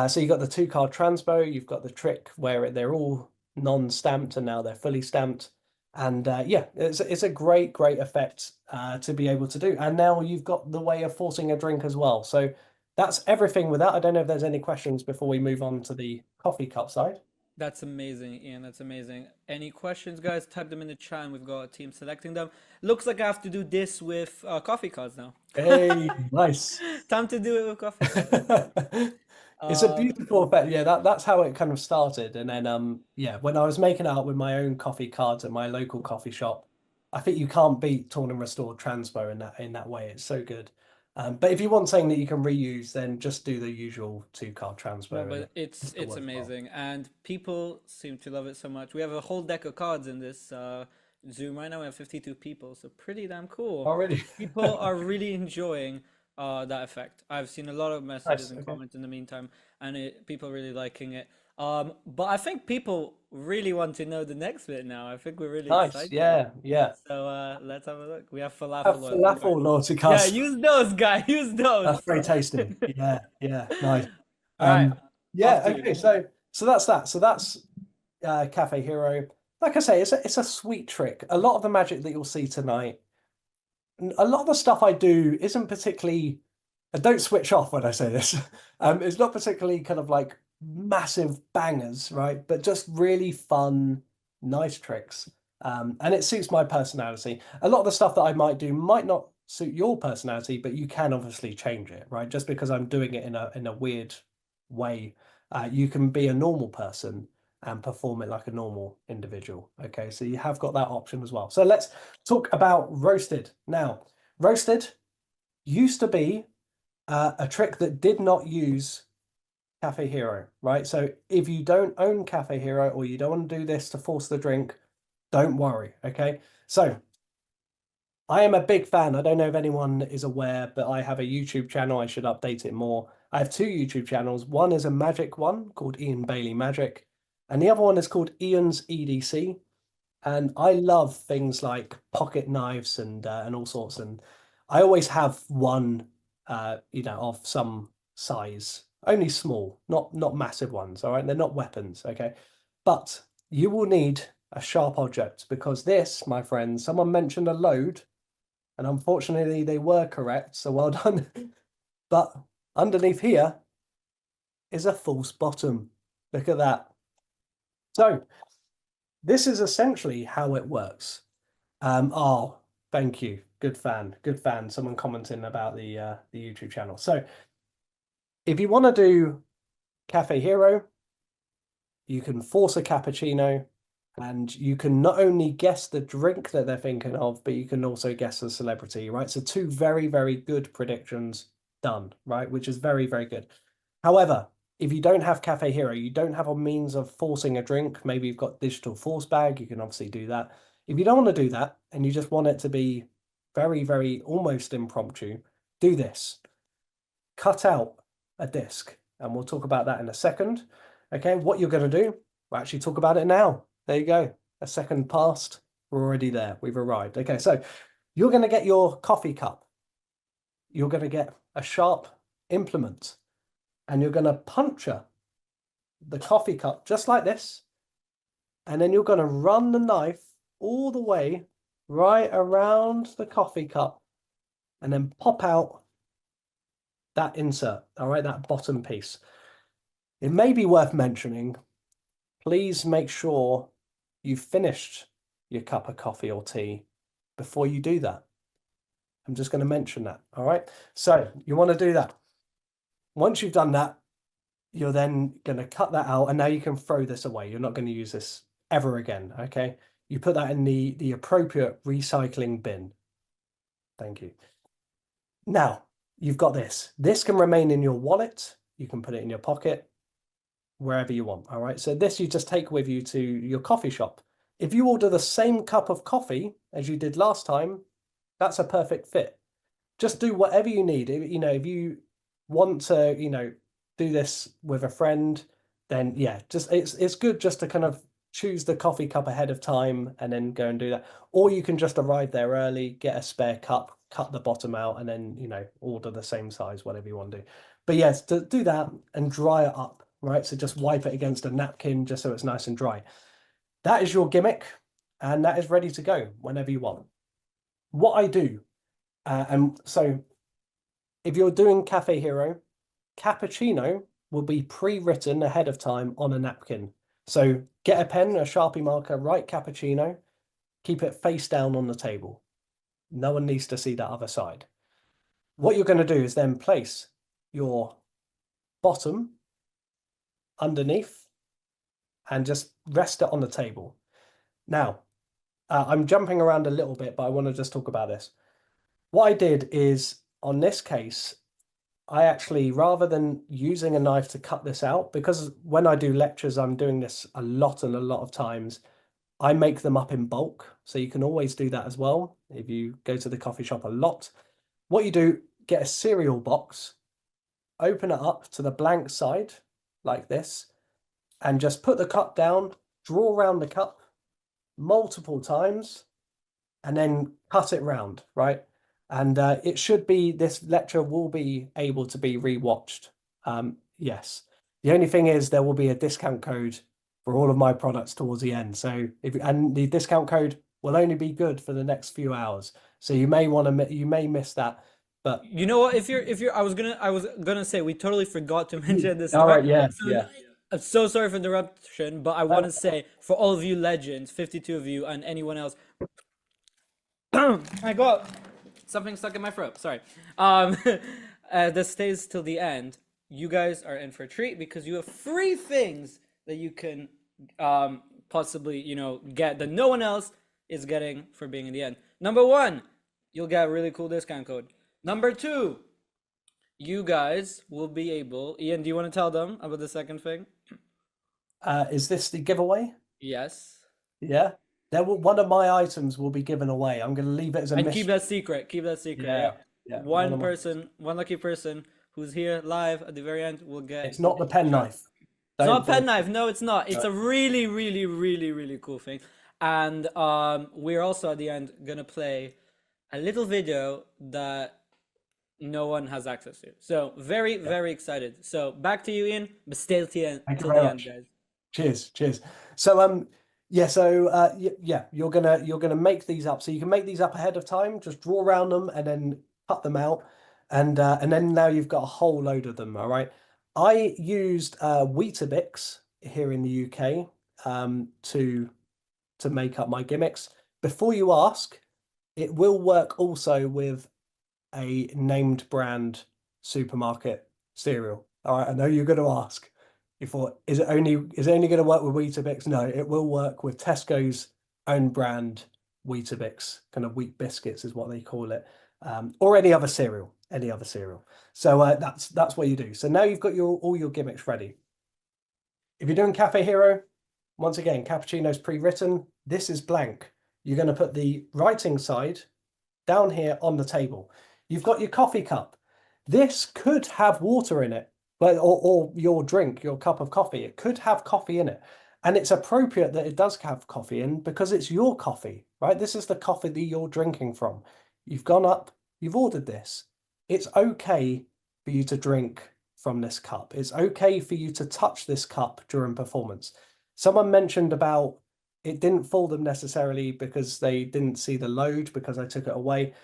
So you've got the 2-card transpo, you've got the trick where they're all non-stamped and now they're fully stamped. And yeah, it's a great effect to be able to do. And now you've got the way of forcing a drink as well. So that's everything with that. I don't know if there's any questions before we move on to the coffee cup side.
That's amazing, Ian. That's amazing. Any questions, guys? Type them in the chat and we've got a team selecting them. Looks like I have to do this with coffee cards now.
Hey, nice.
Time to do it with coffee cards.
It's a
Um,
beautiful effect. Yeah, that's how it kind of started. And then yeah, when I was making out with my own coffee cards at my local coffee shop, I think you can't beat torn and restored transpo in that way. It's so good. But if you want something that you can reuse, then just do the usual two card
no,
transpo and
but
it's still
it's
worthwhile.
amazing, and people seem to love it so much. We have a whole deck of cards in this Zoom right now. We have 52 people, so pretty damn cool.
Already.
People are really enjoying that effect. I've seen a lot of messages
Nice.
and
Okay.
comments in the meantime, and people really liking it. But I think people really want to know the next bit now. I think we're really
Nice.
excited.
Yeah. Yeah.
So let's have a look. We have falafel
Have
loyalty card.
falafel loyalty
Yeah,
cards.
use those, guy. Use those.
That's very tasty. Yeah. Yeah. Nice.
All right, off
Yeah.
to you.
Okay. So that's that. So that's Cafe Hero. Like I say, it's a sweet trick. A lot of the magic that you'll see tonight, a lot of the stuff I do isn't particularly. Don't switch off when I say this. It's not particularly kind of like massive bangers, right? But just really fun, nice tricks. And it suits my personality. A lot of the stuff that I might do might not suit your personality, but you can obviously change it, right? Just because I'm doing it in a weird way, you can be a normal person and perform it like a normal individual. Okay, so you have got that option as well. So let's talk about roasted. Now, roasted used to be a trick that did not use Cafe Hero, right? So if you don't own Cafe Hero or you don't want to do this to force the drink, don't worry, okay? So I am a big fan. I don't know if anyone is aware, but I have a YouTube channel. I should update it more. I have two YouTube channels. One is a magic one called Ian Bailey Magic, and the other one is called Ian's EDC. And I love things like pocket knives and all sorts. And I always have one, of some size, only small, not massive ones. All right, they're not weapons. Okay, but you will need a sharp object because this, my friends, someone mentioned a load, and unfortunately they were correct. So well done. But underneath here is a false bottom. Look at that. So this is essentially how it works. Oh, thank you. Good fan. Good fan. Someone commenting about the YouTube channel. So if you want to do Cafe Hero, you can force a cappuccino and you can not only guess the drink that they're thinking of, but you can also guess the celebrity, right? So two very, very good predictions done, right? Which is very, very good. However, if you don't have Cafe Hero, you don't have a means of forcing a drink. Maybe you've got digital force bag. You can obviously do that. If you don't want to do that and you just want it to be very, very almost impromptu, do this. Cut out a disc, and we'll talk about that in a second. Okay, what you're going to do, we'll actually talk about it now. There you go. A second passed. We're already there. We've arrived. Okay, so you're going to get your coffee cup. You're going to get a sharp implement and you're going to puncture the coffee cup just like this. And then you're going to run the knife all the way right around the coffee cup and then pop out that insert, all right, that bottom piece. It may be worth mentioning, please make sure you've finished your cup of coffee or tea before you do that. I'm just going to mention that, all right? So you want to do that. Once you've done that, you're then going to cut that out and now you can throw this away. You're not going to use this ever again, okay? You put that in the appropriate recycling bin. Thank you. Now, you've got this. This can remain in your wallet. You can put it in your pocket, wherever you want, all right? So this you just take with you to your coffee shop. If you order the same cup of coffee as you did last time, that's a perfect fit. Just do whatever you need. If you want to, do this with a friend, then yeah, just it's good just to kind of choose the coffee cup ahead of time and then go and do that. Or you can just arrive there early, get a spare cup, cut the bottom out, and then order the same size, whatever you want to do. But yes, to do that and dry it up, right? So just wipe it against a napkin just so it's nice and dry. That is your gimmick, and that is ready to go whenever you want. What I do, and so if you're doing Cafe Hero, Cappuccino will be pre-written ahead of time on a napkin. So get a pen, a Sharpie marker, write cappuccino, keep it face down on the table. No one needs to see that other side. What you're going to do is then place your bottom underneath and just rest it on the table. Now, I'm jumping around a little bit, but I want to just talk about this. What I did is, on this case, I actually, rather than using a knife to cut this out, because when I do lectures, I'm doing this a lot and a lot of times, I make them up in bulk. So you can always do that as well if you go to the coffee shop a lot. What you do, get a cereal box, open it up to the blank side like this, and just put the cup down, draw around the cup multiple times, and then cut it round, right? And it should be, this lecture will be able to be rewatched. Yes. The only thing is there will be a discount code for all of my products towards the end. So and the discount code will only be good for the next few hours. So you may miss that. But
You know what? If you're, I was gonna say we totally forgot to mention this
all
part.
right, yeah,
So
yeah.
I'm so sorry for the interruption, but I want to say for all of you legends, 52 of you, and anyone else, I got something stuck in my throat. Sorry. Um, this stays till the end. You guys are in for a treat because you have three things that you can possibly, get that no one else is getting for being in the end. Number one, you'll get a really cool discount code. Number two, you guys will be able. Ian, do you want to tell them about the second thing?
Is this the giveaway?
Yes.
Yeah. One of my items will be given away. I'm going to leave it as a
And
mystery.
keep that secret. Keep that secret.
Yeah, yeah.
One person, one lucky person who's here live at the very end will get.
It's not the penknife.
It's not a penknife. No, it's not. It's a really, really, really, really cool thing. And we're also at the end gonna play a little video that no one has access to. So very, very excited. So back to you, Ian. But stay till the end,
Thank you
till
very
the end,
much.
guys.
Cheers. So yeah, so yeah, you're gonna make these up. So you can make these up ahead of time, just draw around them and then cut them out. And then now you've got a whole load of them, all right? I used Weetabix here in the UK to make up my gimmicks. Before you ask, it will work also with a named brand supermarket cereal. All right, I know you're going to ask. You thought, is it only going to work with Weetabix? No, it will work with Tesco's own brand Weetabix, kind of wheat biscuits is what they call it, or any other cereal, So that's what you do. So now you've got all your gimmicks ready. If you're doing Cafe Hero, once again, cappuccino's pre-written. This is blank. You're going to put the writing side down here on the table. You've got your coffee cup. This could have water in it, but or your drink, your cup of coffee. It could have coffee in it. And it's appropriate that it does have coffee in because it's your coffee, right? This is the coffee that you're drinking from. You've gone up, you've ordered this. It's okay for you to drink from this cup. It's okay for you to touch this cup during performance. Someone mentioned about it didn't fool them necessarily because they didn't see the load because I took it away.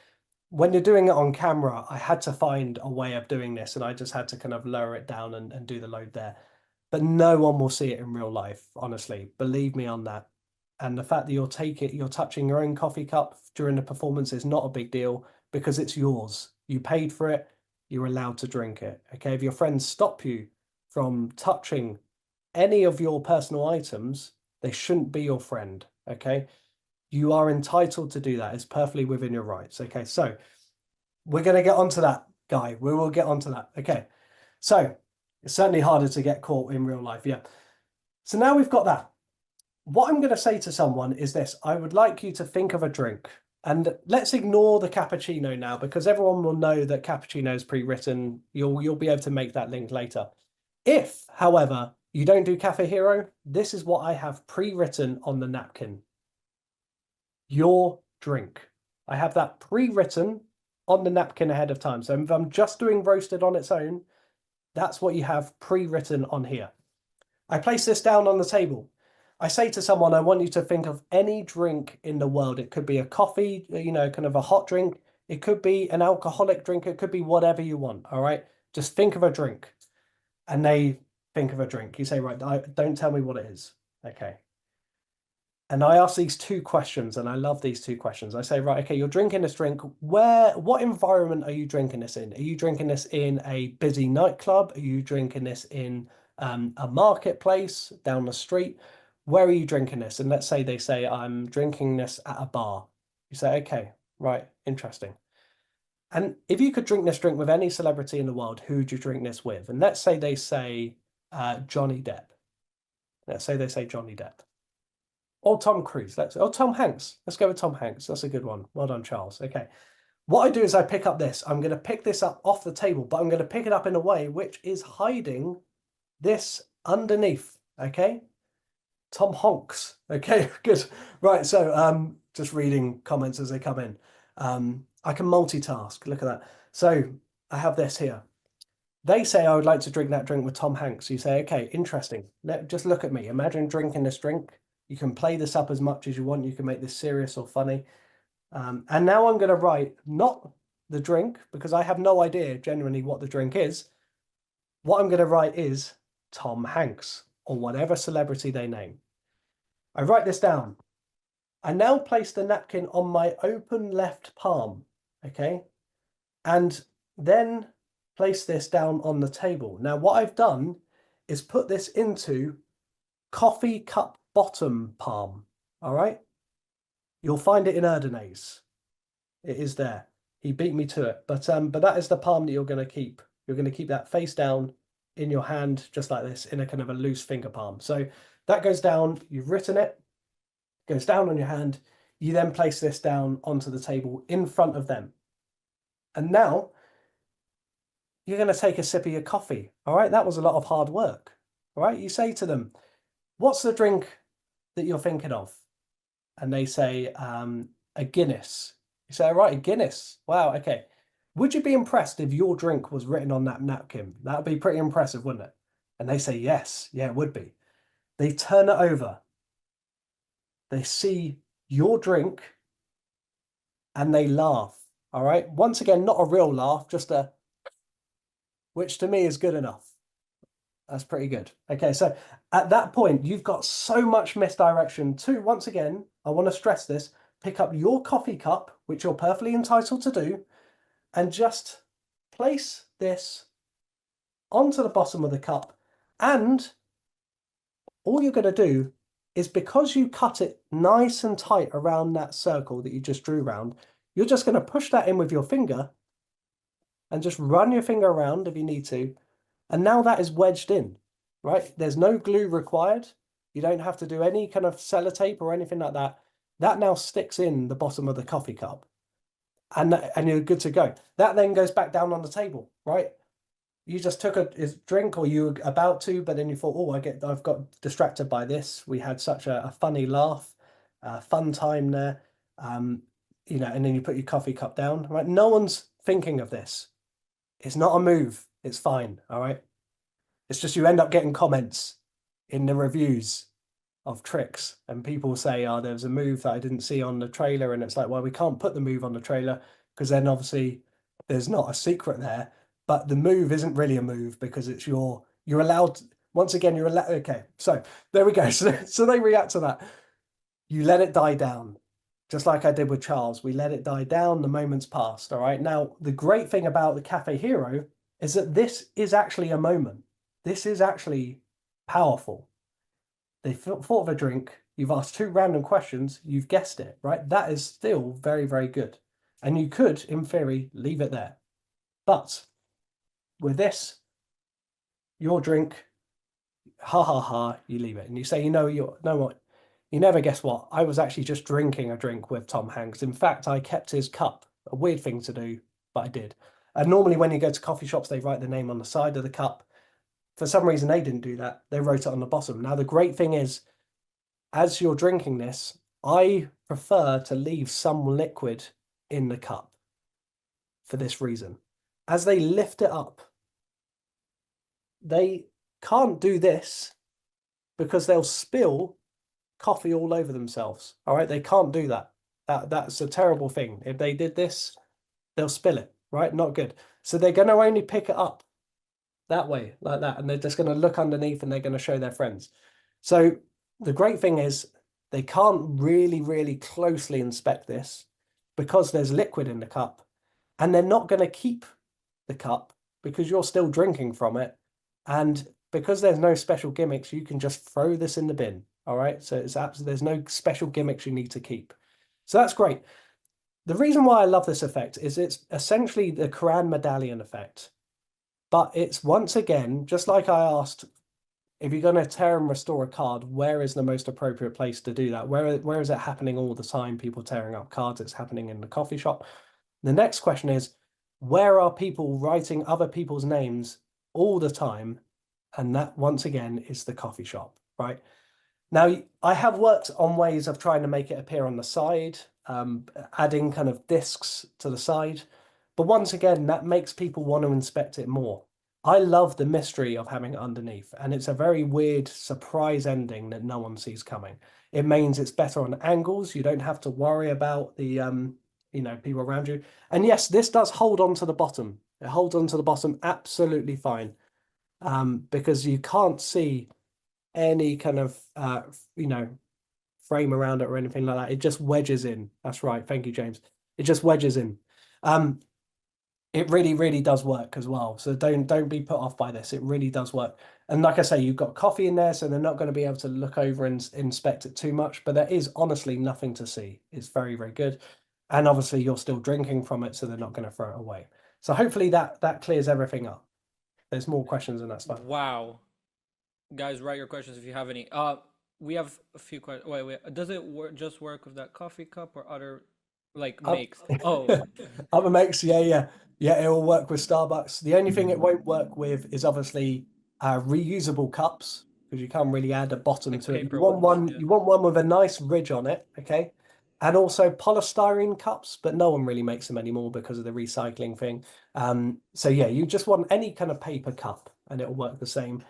When you're doing it on camera, I had to find a way of doing this and I just had to kind of lower it down and do the load there. But no one will see it in real life, honestly. Believe me on that. And the fact that you're touching your own coffee cup during the performance is not a big deal because it's yours. You paid for it, you're allowed to drink it. Okay, if your friends stop you from touching any of your personal items, they shouldn't be your friend. Okay, you are entitled to do that. It's perfectly within your rights. Okay, so we're going to get onto that, guy. We will get onto that. Okay, so it's certainly harder to get caught in real life. Yeah. So now we've got that. What I'm going to say to someone is this. I would like you to think of a drink. And let's ignore the cappuccino now because everyone will know that cappuccino is pre-written. You'll be able to make that link later. If, however, you don't do Cafe Hero, this is what I have pre-written on the napkin. Your drink. I have that pre-written on the napkin ahead of time. So if I'm just doing roasted on its own, that's what you have pre-written on here. I place this down on the table. I say to someone, I want you to think of any drink in the world. It could be a coffee, kind of a hot drink. It could be an alcoholic drink. It could be whatever you want. All right. Just think of a drink. and they think of a drink. You say, right, don't tell me what it is. Okay. And I ask these two questions, and I love these two questions. I say, right, okay, you're drinking this drink. What environment are you drinking this in? Are you drinking this in a busy nightclub? Are you drinking this in a marketplace down the street? Where are you drinking this? And let's say they say, I'm drinking this at a bar. You say, okay, right, interesting. And if you could drink this drink with any celebrity in the world, who would you drink this with? And let's say they say Johnny Depp. Let's say they say Johnny Depp. Or Tom Cruise. Or Tom Hanks. Let's go with Tom Hanks. That's a good one. Well done, Charles. Okay. What I do is I pick up this. I'm going to pick this up off the table, but I'm going to pick it up in a way which is hiding this underneath. Okay. Tom Honks. Okay, good. Right. So just reading comments as they come in. I can multitask. Look at that. So I have this here. They say I would like to drink that drink with Tom Hanks. You say, okay, interesting. Just look at me. Imagine drinking this drink. You can play this up as much as you want. You can make this serious or funny. And now I'm going to write not the drink, because I have no idea genuinely what the drink is. What I'm going to write is Tom Hanks, or whatever celebrity they name. I write this down. I now place the napkin on my open left palm, okay? And then place this down on the table. Now, what I've done is put this into coffee cup bottom palm, all right? You'll find it in Erdonase. It is there. He beat me to it. But that is the palm that you're going to keep. You're going to keep that face down in your hand, just like this, in a kind of a loose finger palm. So that goes down. You've written it. Goes down on your hand. You then place this down onto the table in front of them. And now you're going to take a sip of your coffee. All right. That was a lot of hard work. All right. You say to them, what's the drink that you're thinking of? And they say, a Guinness. You say, all right, a Guinness. Wow. Okay. Would you be impressed if your drink was written on that napkin? That would be pretty impressive, wouldn't it? And they say, yes. Yeah, it would be. They turn it over. They see your drink and they laugh. All right. Once again, not a real laugh, just a, which to me is good enough. That's pretty good. Okay. So at that point, you've got so much misdirection to, once again, I want to stress this, pick up your coffee cup, which you're perfectly entitled to do, and just place this onto the bottom of the cup. And all you're going to do is, because you cut it nice and tight around that circle that you just drew around, you're just going to push that in with your finger and just run your finger around if you need to. And now that is wedged in, right? There's no glue required. You don't have to do any kind of sellotape or anything like that. That now sticks in the bottom of the coffee cup. And you're good to go. That then goes back down on the table, right? You just took a drink, or you were about to, but then you thought, oh, I've got distracted by this. We had such a funny laugh, fun time there, and then you put your coffee cup down, right? No one's thinking of this. It's not a move. It's fine, all right? It's just you end up getting comments in the reviews of tricks, and people say, oh, there's a move that I didn't see on the trailer, and it's like, well, we can't put the move on the trailer because then obviously there's not a secret there. But the move isn't really a move because it's you're allowed, once again, you're allowed. Okay, so there we go. So they react to that. You let it die down, just like I did with Charles. We let it die down. The moment's passed. All right. Now, the great thing about the Cafe Hero is that this is actually a moment. This is actually powerful. They thought of a drink. You've asked two random questions. You've guessed it, right? That is still very, very good. And you could, in theory, leave it there. But with this, your drink, ha ha ha, you leave it. And you say, you know what? You never guess what? I was actually just drinking a drink with Tom Hanks. In fact, I kept his cup. A weird thing to do, but I did. And normally when you go to coffee shops, they write the name on the side of the cup. For some reason, they didn't do that. They wrote it on the bottom. Now, the great thing is, as you're drinking this, I prefer to leave some liquid in the cup for this reason. As they lift it up, they can't do this because they'll spill coffee all over themselves. All right, they can't do that. That's a terrible thing. If they did this, they'll spill it, right? Not good. So they're going to only pick it up that way, like that, and they're just going to look underneath and they're going to show their friends. So the great thing is they can't really, really closely inspect this because there's liquid in the cup, and they're not going to keep the cup because you're still drinking from it. And because there's no special gimmicks, you can just throw this in the bin. All right. So it's absolutely, there's no special gimmicks you need to keep. So that's great. The reason why I love this effect is it's essentially the Quran medallion effect. But it's once again, just like I asked, if you're going to tear and restore a card, where is the most appropriate place to do that? Where is it happening all the time? People tearing up cards, it's happening in the coffee shop. The next question is, where are people writing other people's names all the time? And that, once again, is the coffee shop, right? Now, I have worked on ways of trying to make it appear on the side, adding kind of discs to the side. But once again, that makes people want to inspect it more. I love the mystery of having it underneath, and it's a very weird surprise ending that no one sees coming. It means it's better on angles. You don't have to worry about the people around you. And yes, this does hold on to the bottom. It holds on to the bottom absolutely fine, because you can't see any kind of frame around it or anything like that. It just wedges in. That's right. Thank you, James. It just wedges in. It really, really does work as well. So don't be put off by this. It really does work. And like I say, you've got coffee in there, so they're not going to be able to look over and inspect it too much. But there is honestly nothing to see. It's very, very good. And obviously, you're still drinking from it, so they're not going to throw it away. So hopefully that clears everything up. There's more questions and that's fine.
Wow. Guys, write your questions if you have any. We have a few questions. Wait. Does it just work with that coffee cup or other like makes? Oh,
Other makes, yeah. It will work with Starbucks. The only thing it won't work with is obviously reusable cups because you can't really add a bottom
like
to it.
paper ones. Yeah.
You want one with a nice ridge on it, okay? And also polystyrene cups, but no one really makes them anymore because of the recycling thing. So yeah, you just want any kind of paper cup, and it'll work the same.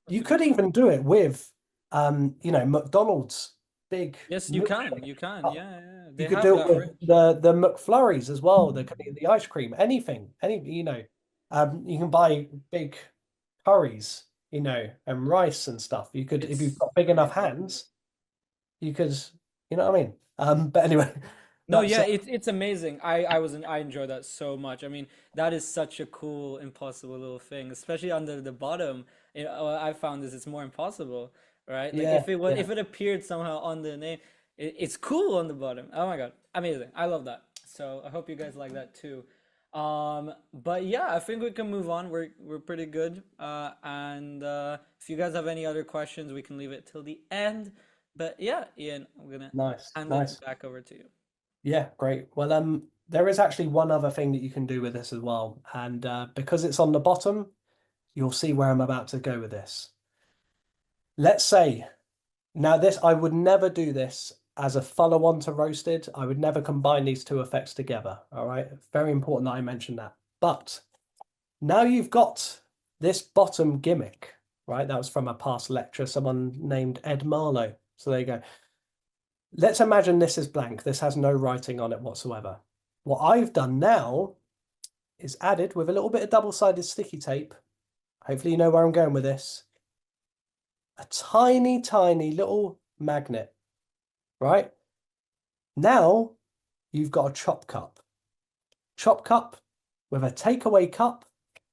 You could even do it with, McDonald's big.
Yes, you can. You can.
Cup.
Yeah.
You
They
could
have
do it
that
with
range.
the McFlurries as well, the ice cream, anything, you can buy big curries, and rice and stuff. You could, if you've
It's
got big enough
amazing.
hands, you could, you know what I mean? But anyway,
No,
that's
yeah, it's amazing. I enjoy that so much. I mean, that is such a cool, impossible little thing, especially under the bottom. I found this it's more impossible, right? Like
yeah, yeah,
if it appeared somehow on the name, it's cool on the bottom. Oh my God, amazing. I love that. So I hope you guys like that too. But yeah, I think we can move on. We're pretty good. And if you guys have any other questions, we can leave it till the end. But yeah, Ian, I'm gonna
nice,
hand
nice.
it back over to you.
Yeah, great. Well, there is actually one other thing that you can do with this as well, and because it's on the bottom, you'll see where I'm about to go with this. Let's say now this, I would never do this as a follow-on to roasted. I would never combine these two effects together. All right. Very important that I mention that. But now you've got this bottom gimmick, right? That was from a past lecture, someone named Ed Marlowe. So there you go. Let's imagine this is blank. This has no writing on it whatsoever. What I've done now is added with a little bit of double-sided sticky tape. Hopefully you know where I'm going with this. A tiny, tiny little magnet, right? Now you've got a chop cup. Chop cup with a takeaway cup.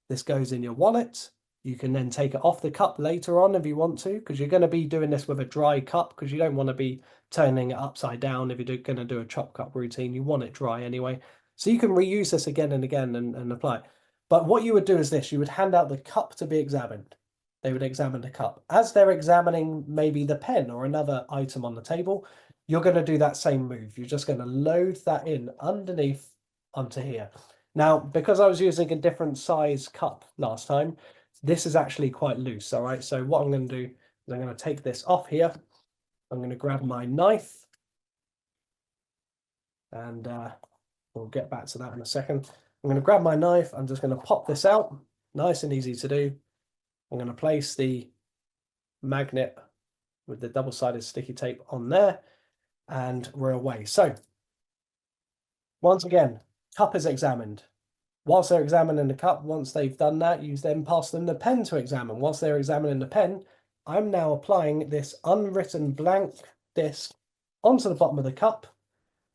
This goes in your wallet. You can then take it off the cup later on if you want to, because you're going to be doing this with a dry cup because you don't want to be turning it upside down if you're going to do a chop cup routine. You want it dry anyway. So you can reuse this again and again and apply it. But what you would do is this, you would hand out the cup to be examined. They would examine the cup. As they're examining maybe the pen or another item on the table, you're going to do that same move. You're just going to load that in underneath onto here. Now, because I was using a different size cup last time, this is actually quite loose, all right? So what I'm going to do is I'm going to take this off here. I'm going to grab my knife, and we'll get back to that in a second. I'm going to grab my knife. I'm just going to pop this out. Nice and easy to do. I'm going to place the magnet with the double-sided sticky tape on there, and we're away. So once again, cup is examined. Whilst they're examining the cup, once they've done that, you then pass them the pen to examine. Whilst they're examining the pen, I'm now applying this unwritten blank disc onto the bottom of the cup.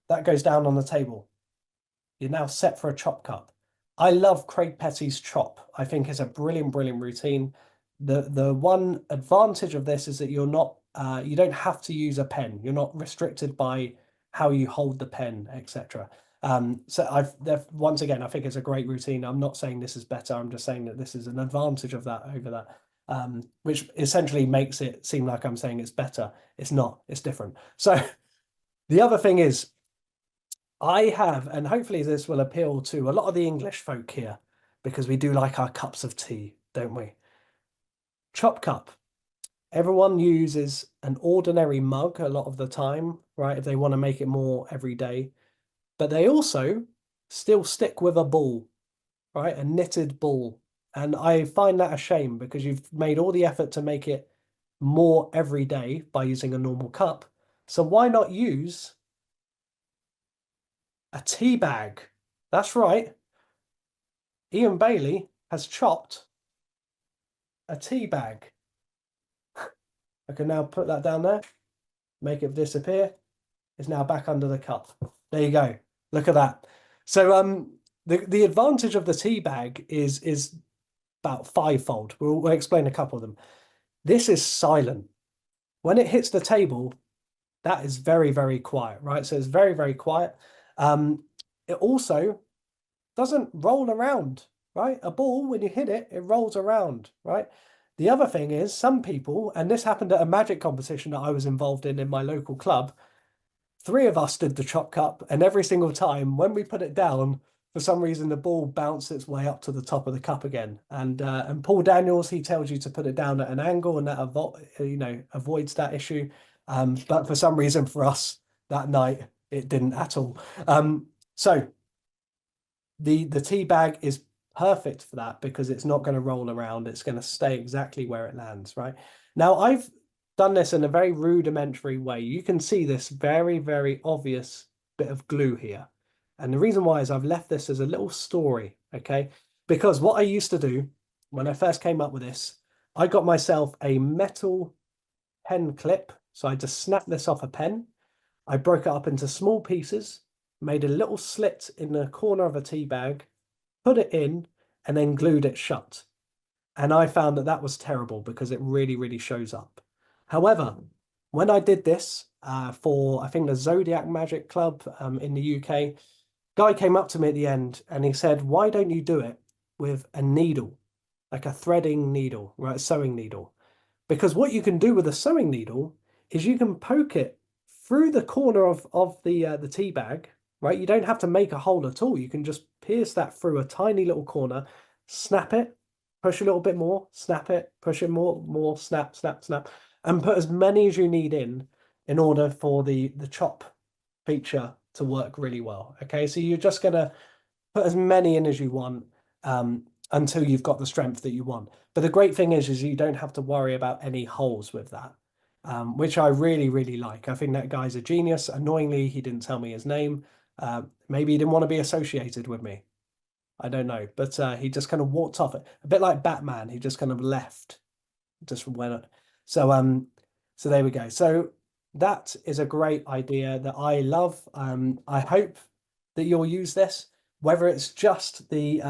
That goes down on the table. You're now set for a chop cup. I love Craig Petty's chop. I think it's a brilliant, brilliant routine. The one advantage of this is that you're not you don't have to use a pen. You're not restricted by how you hold the pen, etc. So once again, I think it's a great routine. I'm not saying this is better. I'm just saying that this is an advantage of that over that, which essentially makes it seem like I'm saying it's better. It's not. It's different. So the other thing is, I have, and hopefully this will appeal to a lot of the English folk here, because we do like our cups of tea, don't we? Chop cup. Everyone uses an ordinary mug a lot of the time, right? If they want to make it more everyday. But they also still stick with a ball, right? A knitted ball. And I find that a shame because you've made all the effort to make it more everyday by using a normal cup. So why not use a tea bag? That's right. Iain Bailey has chopped a tea bag. I can now put that down there, make it disappear. It's now back under the cup. There you go. Look at that. So the advantage of the tea bag is about fivefold. We'll explain a couple of them. This is silent. When it hits the table, that is very, very quiet, right? So it's very, very quiet. It also doesn't roll around, right? A ball, when you hit it, it rolls around, right? The other thing is some people, and this happened at a magic competition that I was involved in my local club, 3 of us did the chop cup, and every single time when we put it down, for some reason the ball bounced its way up to the top of the cup again. And Paul Daniels, he tells you to put it down at an angle, and that avoids that issue. But for some reason for us that night, it didn't at all. So the tea bag is perfect for that because it's not going to roll around. It's going to stay exactly where it lands, right? Now, I've done this in a very rudimentary way. You can see this very, very obvious bit of glue here. And the reason why is I've left this as a little story, okay? Because what I used to do when I first came up with this, I got myself a metal pen clip. So I just snapped this off a pen. I broke it up into small pieces, made a little slit in the corner of a tea bag, put it in, and then glued it shut. And I found that that was terrible because it really, really shows up. However, when I did this for, I think, the Zodiac Magic Club in the UK, guy came up to me at the end and he said, why don't you do it with a needle, like a threading needle, right? A sewing needle. Because what you can do with a sewing needle is you can poke it through the corner of the tea bag, right? You don't have to make a hole at all. You can just pierce that through a tiny little corner, snap it, push a little bit more, snap it, push it more, snap, snap, snap, and put as many as you need in order for the chop feature to work really well. Okay, so you're just gonna put as many in as you want until you've got the strength that you want. But the great thing is you don't have to worry about any holes with that, which I really, really like. I think that guy's a genius. Annoyingly, he didn't tell me his name. Maybe he didn't want to be associated with me. I don't know, but he just kind of walked off it, a bit like Batman. He just kind of left, just went. So there we go. So that is a great idea that I love. I hope that you'll use this, whether it's just the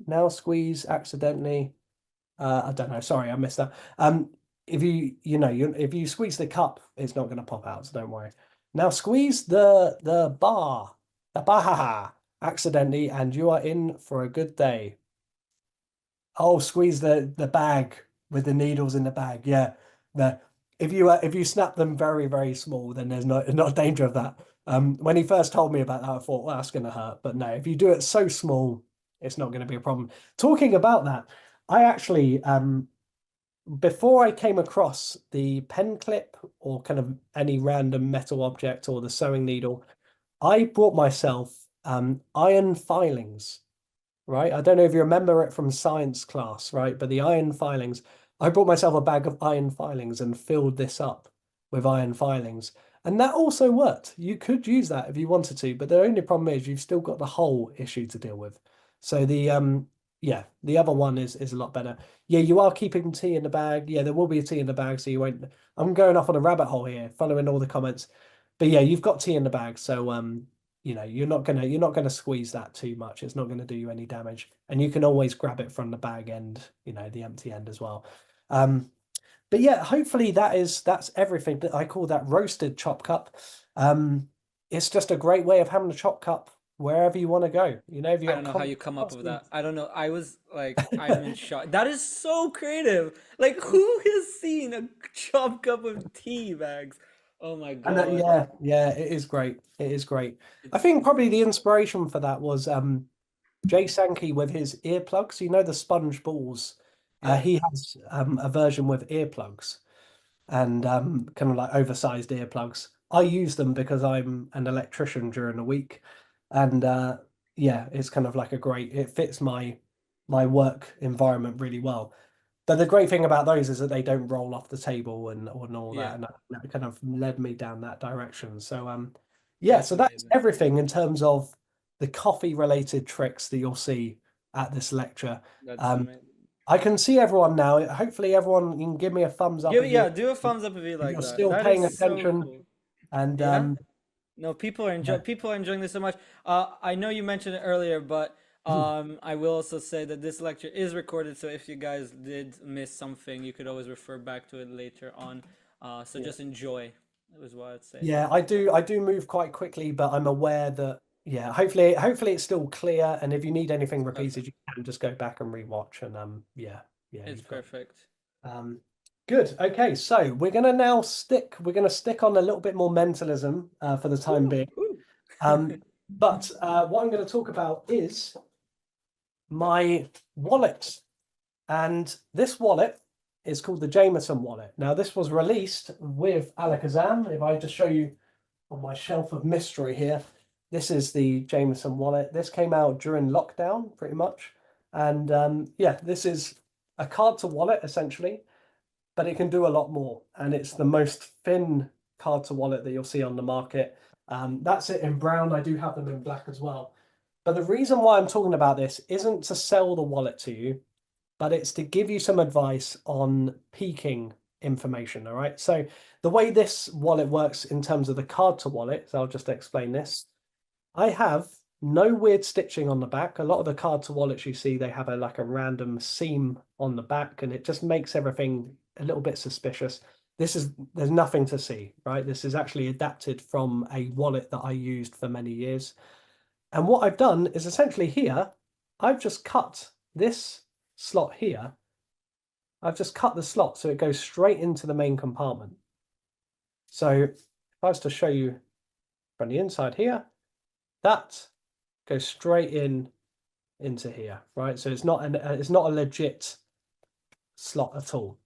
now squeeze accidentally. I don't know. Sorry, I missed that. If if you squeeze the cup, it's not going to pop out, so don't worry. Now squeeze the bar accidentally, and you are in for a good day. Oh, squeeze the bag with the needles in the bag. Yeah, if you snap them very, very small, then there's not a danger of that. When he first told me about that, I thought, well, that's going to hurt. But no, if you do it so small, it's not going to be a problem. Talking about that, I actually before I came across the pen clip or kind of any random metal object or the sewing needle, I bought myself iron filings, right? I don't know if you remember it from science class, right? But the iron filings, I bought myself a bag of iron filings and filled this up with iron filings. And that also worked. You could use that if you wanted to, but the only problem is you've still got the hole issue to deal with. So yeah, the other one is a lot better. Yeah, you are keeping tea in the bag. Yeah, there will be a tea in the bag, so you won't. I'm going off on a rabbit hole here, following all the comments. But yeah, you've got tea in the bag, so you're not gonna squeeze that too much. It's not gonna do you any damage. And you can always grab it from the bag end, the empty end as well. But yeah, hopefully that's everything. I call that roasted chop cup. It's just a great way of having a chop cup wherever you want to go. If you
I
got
don't know how you come up with
constantly,
that. I don't know. I was like, I'm in shock. That is so creative. Like, who has seen a chop cup of tea bags? Oh my
and
God.
yeah, it is great. It is great. I
It's
think probably the inspiration for that was Jay Sankey with his earplugs. The sponge balls.
yeah,
He has a version with earplugs and kind of like oversized earplugs. I use them because I'm an electrician during the week, and yeah, it's kind of like it fits my work environment really well. But the great thing about those is that they don't roll off the table and all that,
yeah.
and that kind of led me down that direction. So yeah,
That's
so that's
amazing.
everything in terms of the coffee related tricks that you'll see at this lecture.
That's
Um,
amazing.
I can see everyone now. Hopefully, everyone can give me a thumbs up
Yeah, do a thumbs up if you
if
like
you're
that.
still
That
paying
is so
attention.
cool.
And
Yeah.
um,
No,
yeah,
people are enjoying this so much. I know you mentioned it earlier, but I will also say that this lecture is recorded, so if you guys did miss something, you could always refer back to it later on. So
yeah,
just enjoy. That was what I'd say.
yeah. I do move quite quickly, but I'm aware that yeah. Hopefully it's still clear. And if you need anything
It's perfect.
repeated, you can just go back and rewatch. And yeah,
It's
you've got
perfect.
um. Good. Okay, so we're gonna stick on a little bit more mentalism for the time
Woo,
being.
woo.
But what I'm going to talk about is my wallet. And this wallet is called the Jameson wallet. Now, this was released with Alakazam. If I just show you on my shelf of mystery here, this is the Jameson wallet. This came out during lockdown, pretty much. And yeah, this is a card to wallet essentially, but it can do a lot more. And it's the most thin card to wallet that you'll see on the market. That's it in brown. I do have them in black as well. But the reason why I'm talking about this isn't to sell the wallet to you, but it's to give you some advice on peaking information. All right. So the way this wallet works in terms of the card to wallet, so I'll just explain this. I have no weird stitching on the back. A lot of the card to wallets you see, they have like a random seam on the back, and it just makes everything a little bit suspicious. There's nothing to see, right? This is actually adapted from a wallet that I used for many years. And what I've done is essentially here, I've just cut this slot here. I've just cut the slot so it goes straight into the main compartment. So if I was to show you from the inside here, that goes straight into here, right? So it's not a legit slot at all.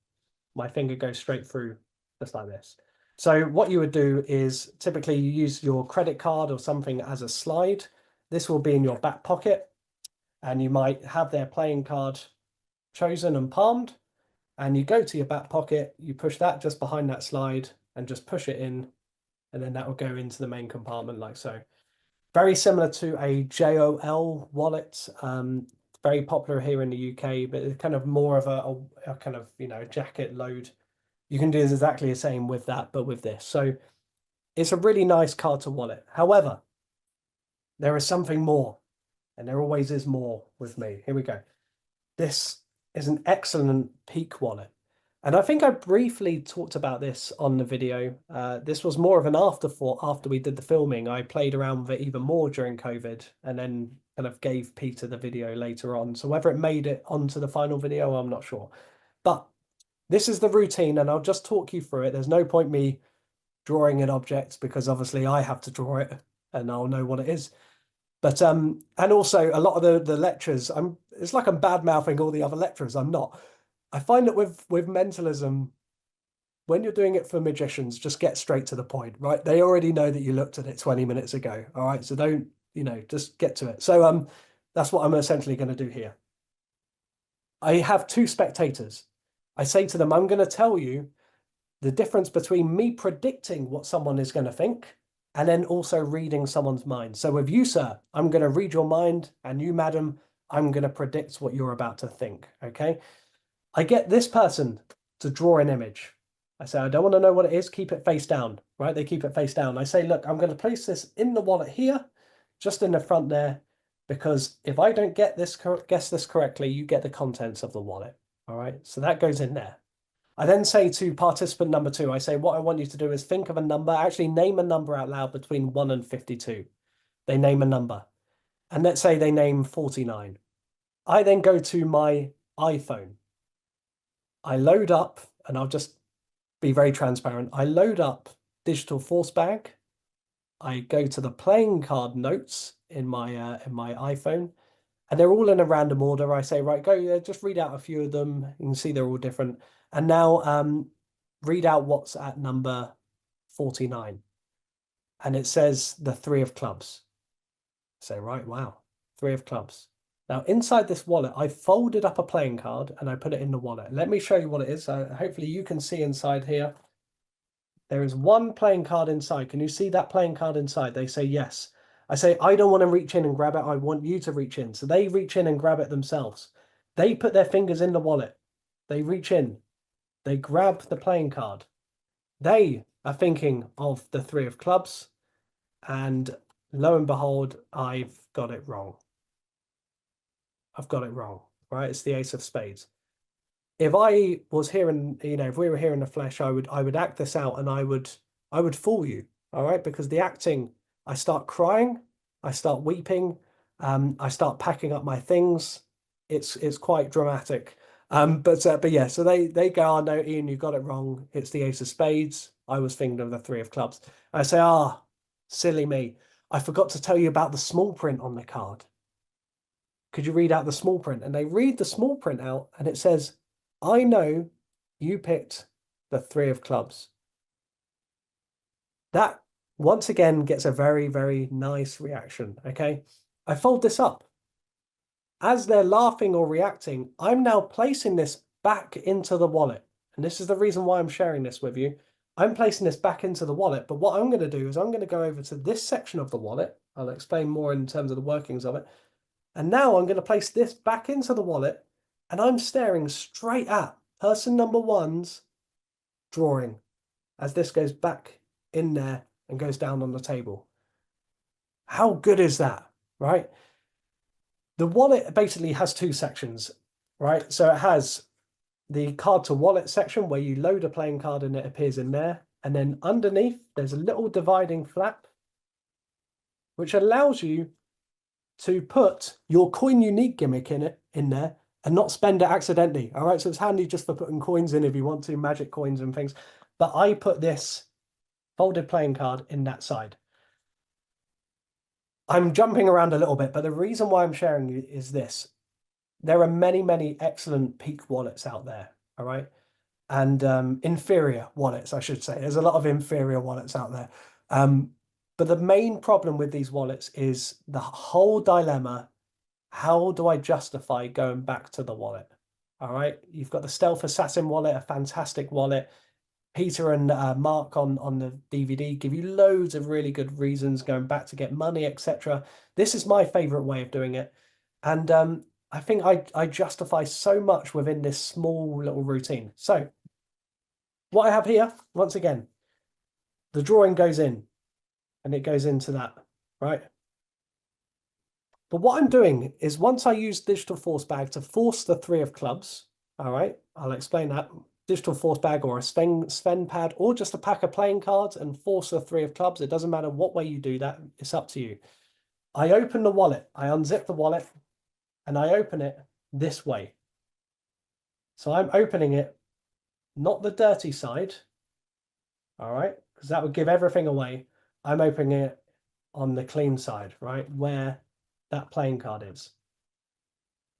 My finger goes straight through just like this. So what you would do is typically you use your credit card or something as a slide. This will be in your back pocket, and you might have their playing card chosen and palmed, and you go to your back pocket, you push that just behind that slide and just push it in, and then that will go into the main compartment like so. Very similar to a JOL wallet. Very popular here in the UK, but it's kind of more of a kind of jacket load. You can do exactly the same with that, but with this. So it's a really nice card to wallet. However, there is something more, and there always is more with me. Here we go. This is an excellent peak wallet. And I think I briefly talked about this on the video. This was more of an afterthought after we did the filming. I played around with it even more during COVID and then kind of gave Peter the video later on. So whether it made it onto the final video, I'm not sure. But this is the routine, and I'll just talk you through it. There's no point me drawing an object because obviously I have to draw it and I'll know what it is. But and also a lot of the lectures, it's like I'm bad mouthing all the other lecturers. I'm not. I find that with mentalism, when you're doing it for magicians, just get straight to the point, right? They already know that you looked at it 20 minutes ago. All right. So don't, just get to it. So that's what I'm essentially going to do here. I have two spectators. I say to them, I'm going to tell you the difference between me predicting what someone is going to think and then also reading someone's mind. So with you, sir, I'm going to read your mind, and you, madam, I'm going to predict what you're about to think. Okay. I get this person to draw an image. I say, I don't want to know what it is. Keep it face down, right? They keep it face down. I say, look, I'm going to place this in the wallet here, just in the front there, because if I don't guess this correctly, you get the contents of the wallet. All right. So that goes in there. I then say to participant number 2, I say, what I want you to do is think of a number, actually name a number out loud between 1 and 52. They name a number. And let's say they name 49. I then go to my iPhone. I load up, and I'll just be very transparent. I load up Digital Force Bag. I go to the playing card notes in my iPhone, and they're all in a random order. I say, right, go, just read out a few of them. You can see they're all different. And now read out what's at number 49. And it says the 3 of clubs. I say, right, wow, 3 of clubs. Now, inside this wallet, I folded up a playing card and I put it in the wallet. Let me show you what it is. Hopefully you can see inside here. There is one playing card inside. Can you see that playing card inside? They say yes. I say, I don't want to reach in and grab it. I want you to reach in. So they reach in and grab it themselves. They put their fingers in the wallet. They reach in. They grab the playing card. They are thinking of the 3 of clubs. And lo and behold, I've got it wrong. I've got it wrong, right? It's the ace of spades. If I was here if we were here in the flesh, I would act this out, and I would fool you, all right? Because the acting, I start crying, I start weeping, I start packing up my things. It's quite dramatic. But yeah, so they go, oh no, Ian, you got it wrong. It's the ace of spades. I was thinking of the 3 of clubs. I say, silly me. I forgot to tell you about the small print on the card. Could you read out the small print? And they read the small print out, and it says, I know you picked the 3 of clubs. That, once again, gets a very, very nice reaction, okay? I fold this up. As they're laughing or reacting, I'm now placing this back into the wallet. And this is the reason why I'm sharing this with you. I'm placing this back into the wallet, but what I'm going to do is I'm going to go over to this section of the wallet. I'll explain more in terms of the workings of it. And now I'm going to place this back into the wallet, and I'm staring straight at person number 1's drawing as this goes back in there and goes down on the table. How good is that, right? The wallet basically has 2 sections, right? So it has the card to wallet section where you load a playing card and it appears in there. And then underneath, there's a little dividing flap, which allows you to put your coin unique gimmick in there and not spend it accidentally. All right, so it's handy just for putting coins in if you want to, magic coins and things. But I put this folded playing card in that side. I'm jumping around a little bit, but the reason why I'm sharing you is this. There are many, many excellent peak wallets out there, all right? And inferior wallets, I should say. There's a lot of inferior wallets out there. But the main problem with these wallets is the whole dilemma. How do I justify going back to the wallet? All right. You've got the Stealth Assassin wallet, a fantastic wallet. Peter and Mark on the DVD give you loads of really good reasons going back to get money, etc. This is my favorite way of doing it. And I think I justify so much within this small little routine. So what I have here, once again, the drawing goes in. And it goes into that, right? But what I'm doing is once I use Digital Force Bag to force the 3 of clubs, all right, I'll explain that. Digital Force Bag or a Sven pad or just a pack of playing cards and force the 3 of clubs. It doesn't matter what way you do that. It's up to you. I open the wallet. I unzip the wallet and I open it this way. So I'm opening it, not the dirty side, all right, because that would give everything away. I'm opening it on the clean side, right, where that playing card is.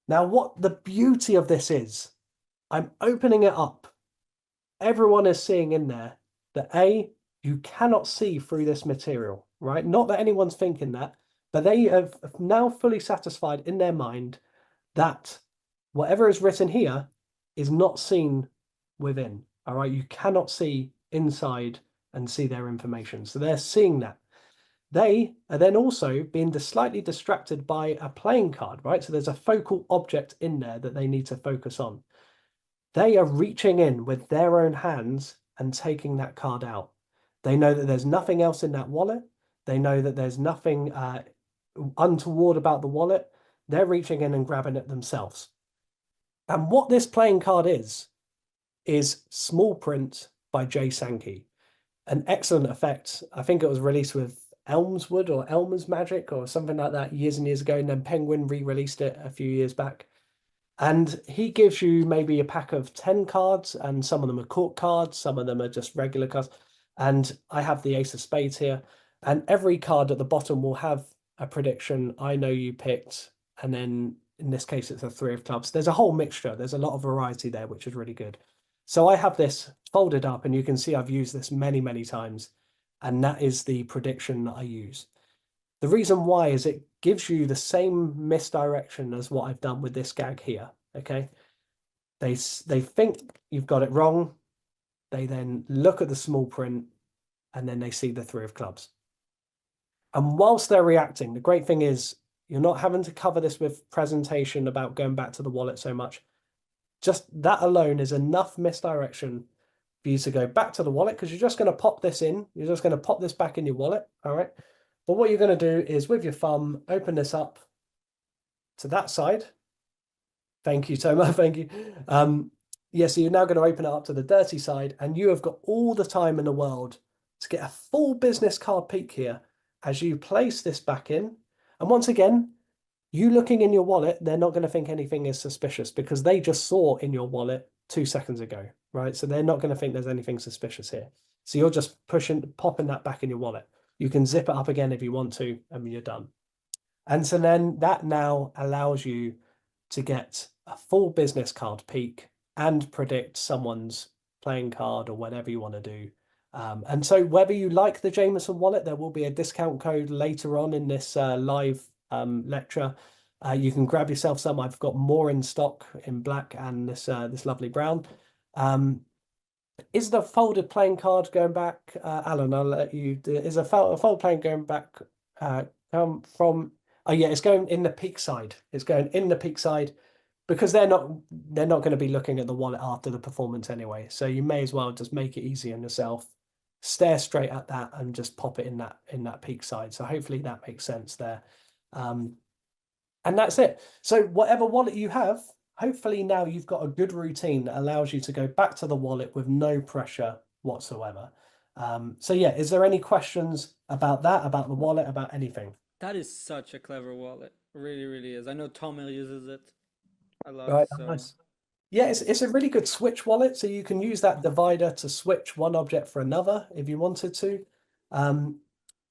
Now, what the beauty of this is, I'm opening it up. Everyone is seeing in there that you cannot see through this material, right? Not that anyone's thinking that, but they have now fully satisfied in their mind that whatever is written here is not seen within. All right, you cannot see inside and see their information. So they're seeing that. They are then also being slightly distracted by a playing card, right? So there's a focal object in there that they need to focus on. They are reaching in with their own hands and taking that card out. They know that there's nothing else in that wallet. They know that there's nothing untoward about the wallet. They're reaching in and grabbing it themselves. And what this playing card is Small Print by Jay Sankey. An excellent effect. I think it was released with Elmswood or Elmer's Magic or something like that years and years ago. And then Penguin re-released it a few years back. And he gives you maybe a pack of 10 cards, and some of them are court cards, some of them are just regular cards. And I have the Ace of Spades here. And every card at the bottom will have a prediction. I know you picked, and then in this case, it's a 3 of clubs. There's a whole mixture. There's a lot of variety there, which is really good. So I have this folded up, and you can see I've used this many, many times. And that is the prediction that I use. The reason why is it gives you the same misdirection as what I've done with this gag here, okay? They think you've got it wrong. They then look at the small print, and then they see the 3 of clubs. And whilst they're reacting, the great thing is you're not having to cover this with presentation about going back to the wallet so much. Just that alone is enough misdirection for you to go back to the wallet, because you're just going to pop this in. You're just going to pop this back in your wallet, all right? But what you're going to do is with your thumb, open this up to that side. Thank you, Toma. Thank you. Yeah, so you're now going to open it up to the dirty side, and you have got all the time in the world to get a full business card peek here as you place this back in. And once again, you looking in your wallet, they're not going to think anything is suspicious because they just saw in your wallet 2 seconds ago, right? So they're not going to think there's anything suspicious here. So you're just popping that back in your wallet. You can zip it up again if you want to, and you're done. And so then that now allows you to get a full business card peek and predict someone's playing card or whatever you want to do. And so whether you like the Jameson wallet, there will be a discount code later on in this live lecture. You can grab yourself some. I've got more in stock in black and this lovely brown. Is the folded playing card going back? Alan, I'll let you do. Is a fold playing going back come from? Oh yeah, it's going in the peak side. It's going in the peak side because they're not going to be looking at the wallet after the performance anyway. So you may as well just make it easy on yourself. Stare straight at that and just pop it in that peak side. So hopefully that makes sense there. And that's it. So whatever wallet you have, hopefully now you've got a good routine that allows you to go back to the wallet with no pressure whatsoever. So yeah, is there any questions about that, about the wallet, about anything?
That is such a clever wallet. Really, really is. I know Tommy uses it a lot,
Right,
so
nice. Yeah, it's a really good switch wallet. So you can use that divider to switch one object for another if you wanted to.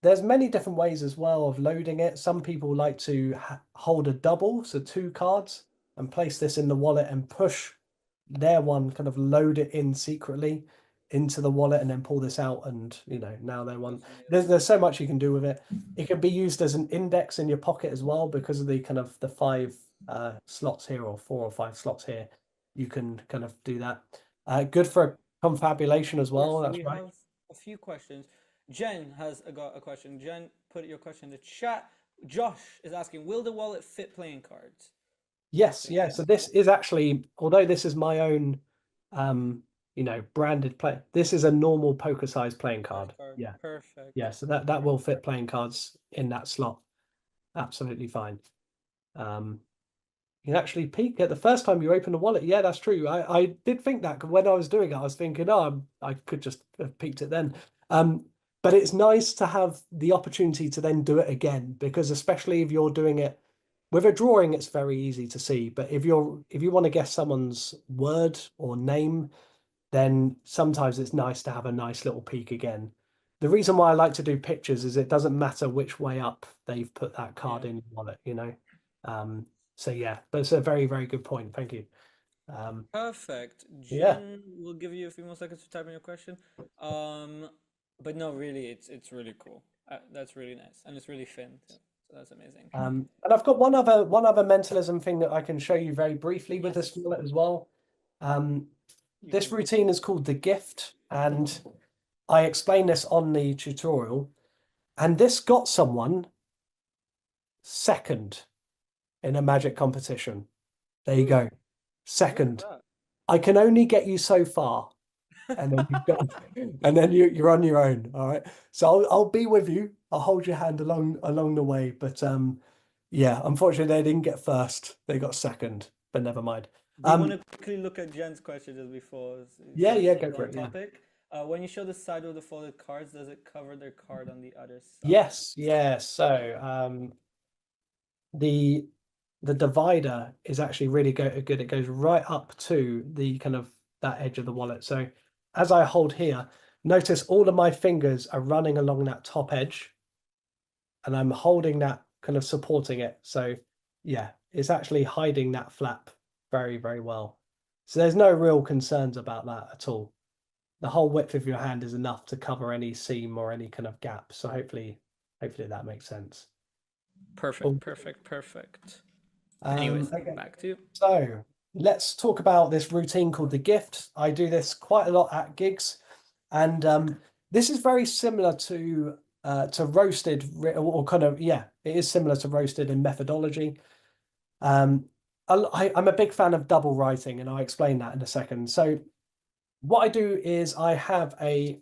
There's many different ways as well of loading it. Some people like to hold a double, so 2 cards, and place this in the wallet and push their one, kind of load it in secretly into the wallet and then pull this out, and now they're one. There's so much you can do with it. It can be used as an index in your pocket as well because of the kind of the 5 slots here, or 4 or 5 slots here. You can kind of do that. Good for confabulation as well.
Yes,
That's
we
right.
have a few questions. Jen has got a question. Jen, put your question in the chat. Josh is asking, will the wallet fit playing cards?
Yes, yeah. So this is actually, although this is my own, branded play. This is a normal poker size playing card. Yeah,
Perfect.
yeah. So that will fit playing cards in that slot. Absolutely fine. You can actually peek at the first time you open the wallet. Yeah, that's true. I did think that when I was doing it, I was thinking, oh, I could just have peeked it then. But it's nice to have the opportunity to then do it again, because especially if you're doing it with a drawing, it's very easy to see. But if you want to guess someone's word or name, then sometimes it's nice to have a nice little peek again. The reason why I like to do pictures is it doesn't matter which way up they've put that card in your wallet. So yeah, that's a very, very good point. Thank you.
Perfect.
Yeah.
Jen will give you a few more seconds to type in your question. But no, really, it's really cool. That's really nice, and it's really thin. So that's amazing.
And I've got one other mentalism thing that I can show you very briefly with this wallet as well. This routine is called the gift, and I explain this on the tutorial. And this got someone second in a magic competition. There you go. Second. I can only get you so far, and then you've got, and then you're on your own. All right. So I'll be with you. I'll hold your hand along the way. But yeah, unfortunately they didn't get first. They got second. But never mind.
Do you want to quickly look at Jen's question just before,
Yeah,
since
yeah,
she's
go for
on
it. Yeah.
topic? When you show the side of the folded cards, does it cover their card on the other side?
Yes, yeah. So the divider is actually really good. It goes right up to the kind of that edge of the wallet. So as I hold here, notice all of my fingers are running along that top edge, and I'm holding that, kind of supporting it. So yeah, it's actually hiding that flap very, very well. So there's no real concerns about that at all. The whole width of your hand is enough to cover any seam or any kind of gap. So hopefully that makes sense.
Perfect, perfect, perfect. Anyways,
Okay.
back to you.
So let's talk about this routine called the gift. I do this quite a lot at gigs, and this is very similar to roasted, or kind of, yeah, it is similar to roasted in methodology. I'm a big fan of double writing, and I'll explain that in a second. So what I do is I have a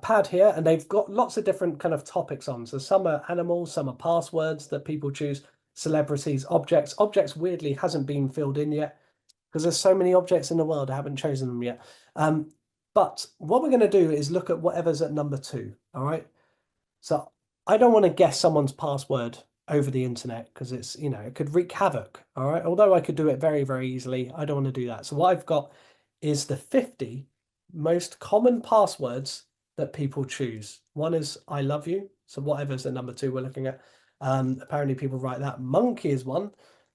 pad here, and they've got lots of different kind of topics on. So some are animals, some are passwords that people choose, celebrities, objects. Objects weirdly hasn't been filled in yet because there's so many objects in the world. I haven't chosen them yet. But what we're going to do is look at whatever's at number 2. All right. So I don't want to guess someone's password over the internet because it's, it could wreak havoc. All right. Although I could do it very, very easily. I don't want to do that. So what I've got is the 50 most common passwords that people choose. One is I love you. So whatever's the number 2 we're looking at. Apparently people write that. Monkey is one.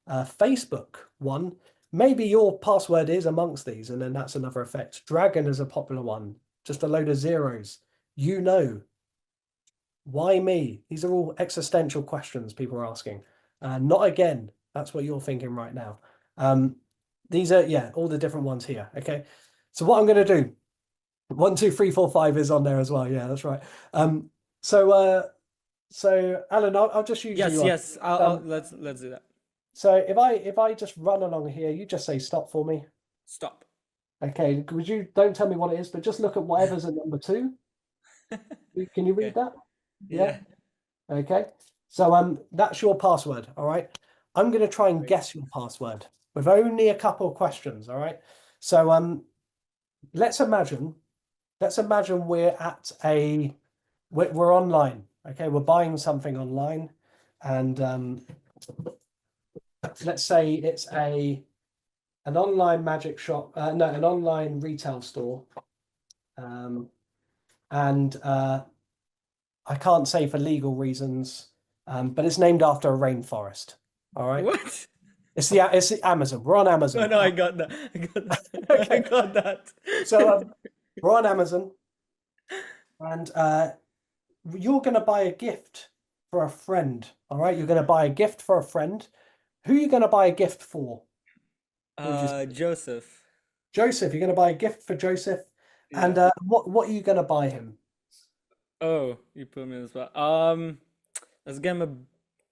Facebook one. Maybe your password is amongst these, and then that's another effect. Dragon is a popular one. Just a load of zeros. Why me? These are all existential questions people are asking. Not again. That's what you're thinking right now. These are, yeah, all the different ones here. Okay. So what I'm going to do, 1, 2, 3, 4, 5 is on there as well. Yeah, that's right. So Alan, I'll just use
Yes,
you.
yes. Let's do that.
So if I just run along here, you just say stop for me.
Stop.
Okay. Would you, don't tell me what it is, but just look at whatever's at number 2. Can you read
Okay.
that?
Yeah.
Okay. So that's your password. All right. I'm going to try and
Great.
guess your password with only a couple of questions. All right. So let's imagine we're at we're online. Okay, we're buying something online, and let's say it's an online magic shop. No, an online retail store. And I can't say for legal reasons, but it's named after a rainforest. All right.
What?
It's the Amazon. We're on Amazon.
No, I got that. I got that.
Okay.
I got that.
So we're on Amazon, and you're going to buy a gift for a friend. All right, you're going to buy a gift for a friend. Who are you going to buy a gift for?
Joseph.
Joseph. You're going to buy a gift for Joseph, and
Yeah.
what are you going to buy him?
Oh, you put me in the spot. Let's get him a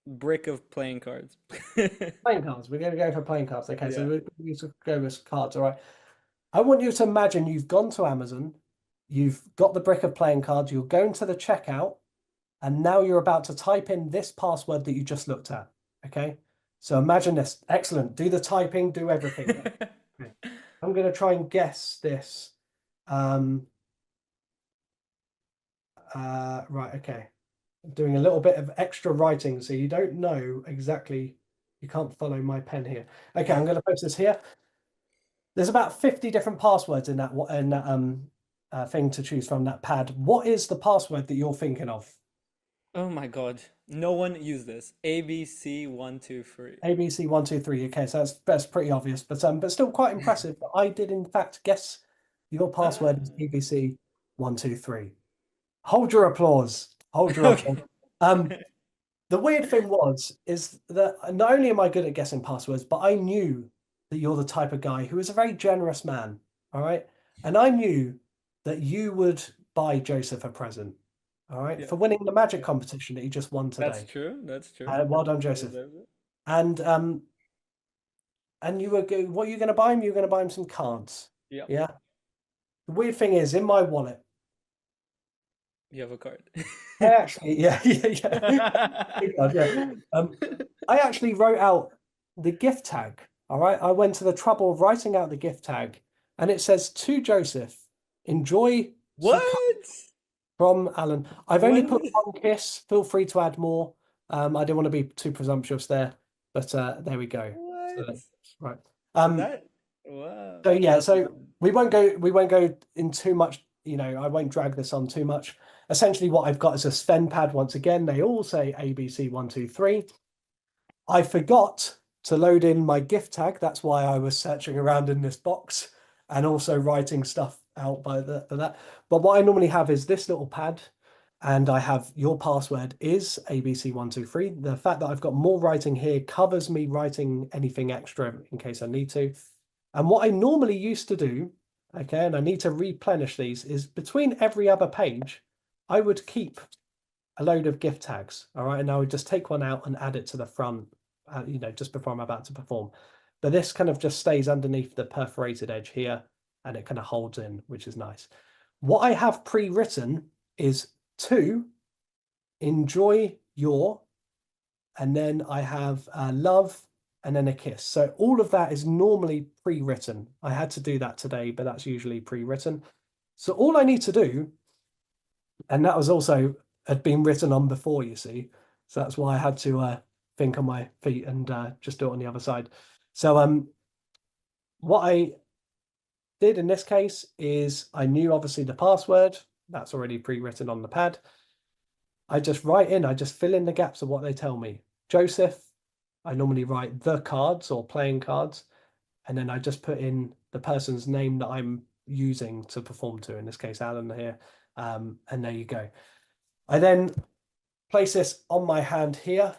brick of playing cards.
Playing cards. We're going to go for playing cards. Okay, so
Yeah.
we're going to go with cards. All right. I want you to imagine you've gone to Amazon, you've got the brick of playing cards, you're going to the checkout, and now you're about to type in this password that you just looked at. Okay. So imagine this. Excellent. Do the typing, do everything. Okay. I'm going to try and guess this. Right. Okay. I'm doing a little bit of extra writing, so you don't know exactly. You can't follow my pen here. Okay. I'm going to post this here. There's about 50 different passwords in that thing to choose from, that pad. What is the password that you're thinking of?
Oh my God. No one used this. ABC123.
ABC123. Okay, so that's pretty obvious, but still quite impressive. I did in fact guess your password is ABC123. Hold your applause. Hold your applause.
Okay.
The weird thing is that not only am I good at guessing passwords, but I knew that you're the type of guy who is a very generous man. All right. And I knew that you would buy Joseph a present. All right.
Yeah.
For winning the magic
Yeah.
competition that he just won
That's
today.
true. That's true.
Well done,
He
Joseph.
deserves it.
And you were what are you going to buy him? You're going to buy him some cards.
Yeah.
Yeah. The weird thing is, in my wallet,
You have a card.
I actually, yeah. Big card, yeah. I actually wrote out the gift tag. All right. I went to the trouble of writing out the gift tag, and it says to Joseph, enjoy some
What?
from Alan. I've only put
When?
one kiss. Feel free to add more. I didn't want to be too presumptuous there, but there we go. So,
What?
right.
That? Wow.
So yeah, so we won't go in too much, I won't drag this on too much. Essentially what I've got is a Sven pad once again. They all say ABC 123. I forgot to load in my gift tag. That's why I was searching around in this box and also writing stuff out for that. But what I normally have is this little pad, and I have your password is ABC123. The fact that I've got more writing here covers me writing anything extra in case I need to. And what I normally used to do, okay, and I need to replenish these, is between every other page, I would keep a load of gift tags. All right. And I would just take one out and add it to the front, just before I'm about to perform. But this kind of just stays underneath the perforated edge here, and it kind of holds in, which is nice. What I have pre-written is to enjoy your, and then I have love, and then a kiss. So all of that is normally pre-written. I had to do that today, but that's usually pre-written. So all I need to do, and that was also had been written on before, you see. So that's why I had to think on my feet and just do it on the other side. So what I did in this case is I knew obviously the password. That's already pre-written on the pad. I just fill in the gaps of what they tell me. Joseph, I normally write the cards or playing cards, and then I just put in the person's name that I'm using to perform to, in this case, Alan here. And there you go. I then place this on my hand here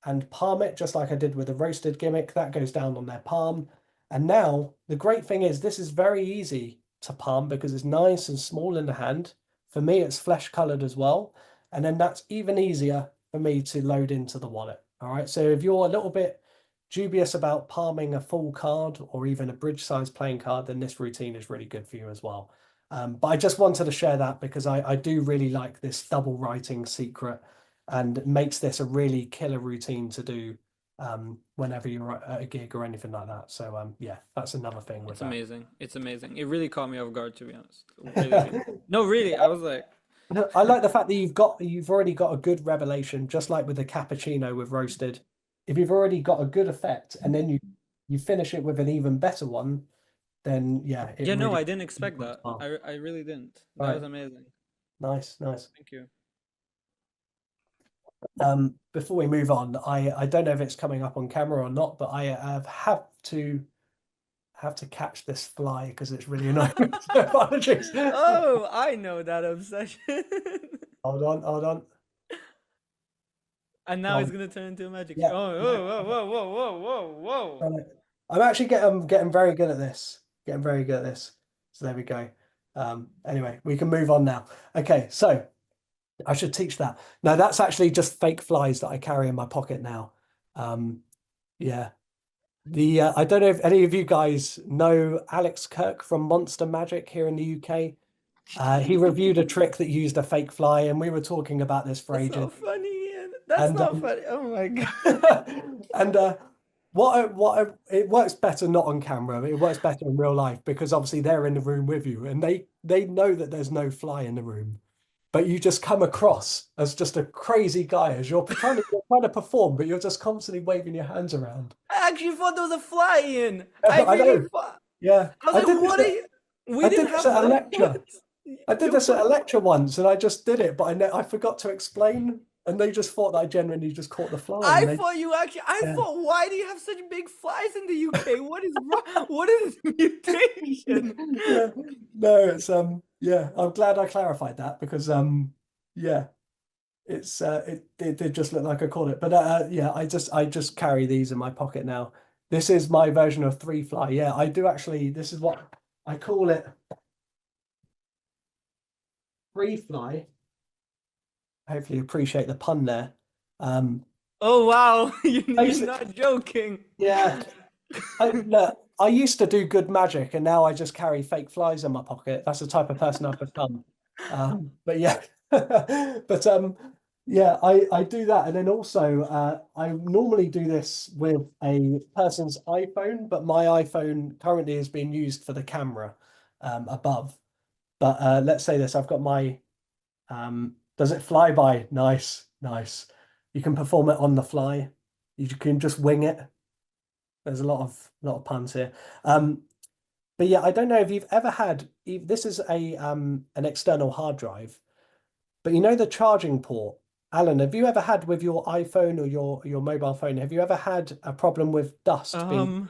and palm it just like I did with the roasted gimmick. That goes down on their palm. And now the great thing is this is very easy to palm because it's nice and small in the hand. For me, it's flesh colored as well. And then that's even easier for me to load into the wallet. All right. So if you're a little bit dubious about palming a full card or even a bridge size playing card, then this routine is really good for you as well. But I just wanted to share that because I do really like this double writing secret, and it makes this a really killer routine to do whenever you're at a gig or anything like that. So yeah, that's another thing with
It's
that.
amazing. It's amazing. It really caught me off guard, to be honest. Really, really. No, really. I was like,
I like the fact that you've already got a good revelation, just like with the cappuccino with roasted. If you've already got a good effect and then you finish it with an even better one, then yeah, it
yeah, no,
really
I didn't expect
works
that.
well.
I really didn't. That
Right.
was amazing.
Nice.
Thank you.
Before we move on, I don't know if it's coming up on camera or not, but I have to catch this fly because it's really annoying. So apologies.
Oh, I know that obsession.
Hold on.
And now it's gonna turn into a magic.
Yeah.
Oh, whoa.
I'm actually getting very good at this. Getting very good at this. So there we go. Anyway, we can move on now. Okay, so I should teach that. No, that's actually just fake flies that I carry in my pocket now. Yeah. I don't know if any of you guys know Alex Kirk from Monster Magic here in the UK. He reviewed a trick that used a fake fly, and we were talking about this for
That's
ages.
so funny, Ian. That's not funny. Oh my god.
And it works better not on camera. It works better in real life because obviously they're in the room with you, and they know that there's no fly in the room, but you just come across as just a crazy guy as you're trying to perform, but you're just constantly waving your hands around.
I actually thought there was a fly, Ian.
I
really
know.
thought.
Yeah,
I was like, what are you? We
I did
didn't
this
have
at a
like,
lecture.
what?
I did this at a lecture once, and I just did it, but I forgot to explain, and they just thought that I genuinely just caught the fly.
I thought you actually. I thought, why do you have such big flies in the UK? What is wrong? What is this mutation?
Yeah. No, it's yeah. I'm glad I clarified that because yeah, it did just look like I caught it, but yeah, I just carry these in my pocket now, This is my version of three fly. Yeah, I do actually. This is what I call it. Free fly. Hopefully, you appreciate the pun there. Um,
Oh wow, you're
Basic,
not joking.
yeah. Look, I used to do good magic, and now I just carry fake flies in my pocket. That's the type of person I've become. But yeah, yeah, I do that, and then also I normally do this with a person's iPhone, but my iPhone currently is being used for the camera above. But let's say this: I've got my does it fly by? Nice, nice. You can perform it on the fly. You can just wing it. There's a lot of puns here. Um, but yeah, I don't know if you've ever had. This is a an external hard drive, but you know the charging port. Alan, have you ever had with your iPhone or your mobile phone? Have you ever had a problem with dust being
Um,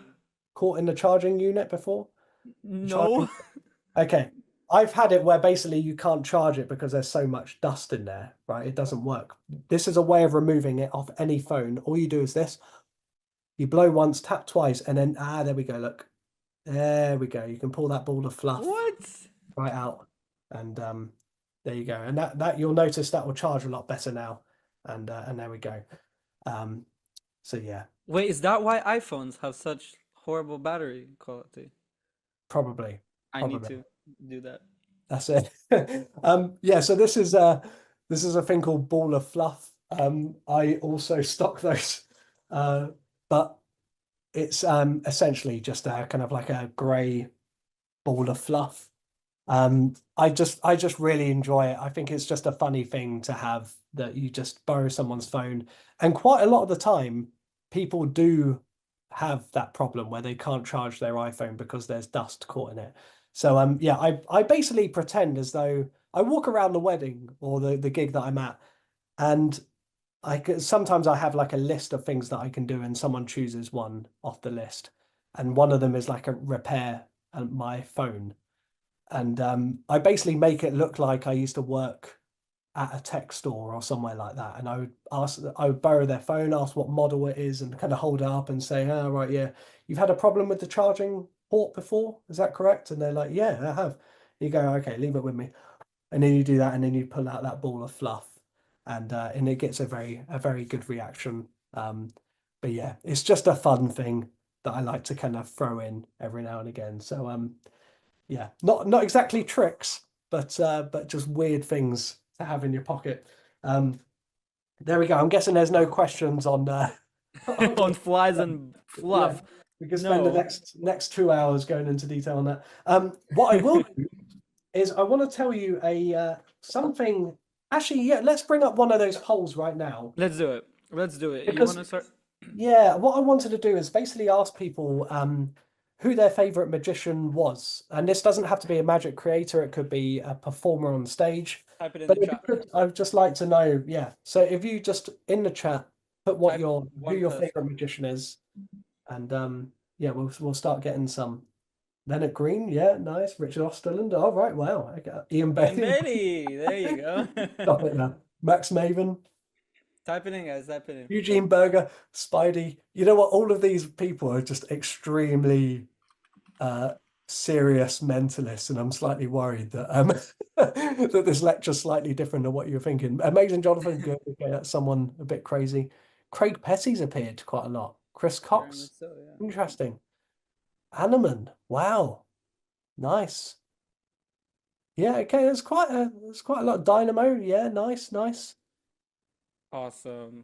caught in the charging unit before? The
no.
charging. Okay, I've had it where basically you can't charge it because there's so much dust in there, right? It doesn't work. This is a way of removing it off any phone. All you do is this. You blow once, tap twice, and then there we go. Look, there we go. You can pull that ball of fluff
What?
right out, and there you go. And that you'll notice that will charge a lot better now. And there we go. Um, so yeah,
Wait, is that why iPhones have such horrible battery quality?
probably,
I need
probably
to do that.
that's it. Yeah. So this is a thing called ball of fluff. I also stock those, but it's essentially just a kind of like a grey ball of fluff. I just really enjoy it. I think it's just a funny thing to have that you just borrow someone's phone. And quite a lot of the time, people do have that problem where they can't charge their iPhone because there's dust caught in it. So yeah, I basically pretend as though I walk around the wedding or the gig that I'm at, and sometimes I have like a list of things that I can do, and someone chooses one off the list. And one of them is like a repair my phone. And I basically make it look like I used to work at a tech store or somewhere like that. And I would borrow their phone, ask what model it is, and kind of hold it up and say, "Oh, right, yeah, you've had a problem with the charging port before, is that correct?" And they're like, "Yeah, I have." You go, "Okay, leave it with me." And then you do that, and then you pull out that ball of fluff, and it gets a very good reaction. But yeah, it's just a fun thing that I like to kind of throw in every now and again. So yeah, not exactly tricks, but just weird things to have in your pocket. Um, there we go. I'm guessing there's no questions on
On flies and
yeah,
fluff.
we can spend the
No.
next 2 hours going into detail on that. What I will do is I want to tell you a something. Actually, yeah, let's bring up one of those polls right now
Let's do it. Let's do it. You want
because
to start?
yeah, what I wanted to do is basically ask people who their favorite magician was. And this doesn't have to be a magic creator, it could be a performer on stage.
Type it in
But
the chat.
I'd just like to know, yeah. So if you just in the chat put
Type
who
one
your
person.
favorite magician is, and yeah, we'll start getting some. Leonard Green, yeah, nice. Richard Osterland, all right, wow. Okay. Ian
Ian
Bailey,
Bailey. There you go.
stop it now. Max Maven,
Type it in, guys. Type it in.
Eugene Berger, Spidey. You know what? All of these people are just extremely uh, serious mentalists, and I'm slightly worried that that this lecture's slightly different than what you're thinking. Amazing Jonathan, good. Okay, that's someone a bit crazy. Craig Petty's appeared quite a lot. Chris
Very much
Cox,
so, yeah.
interesting. Animan, wow, nice. Yeah, okay, there's quite a lot. Dynamo, yeah, nice, nice.
Awesome.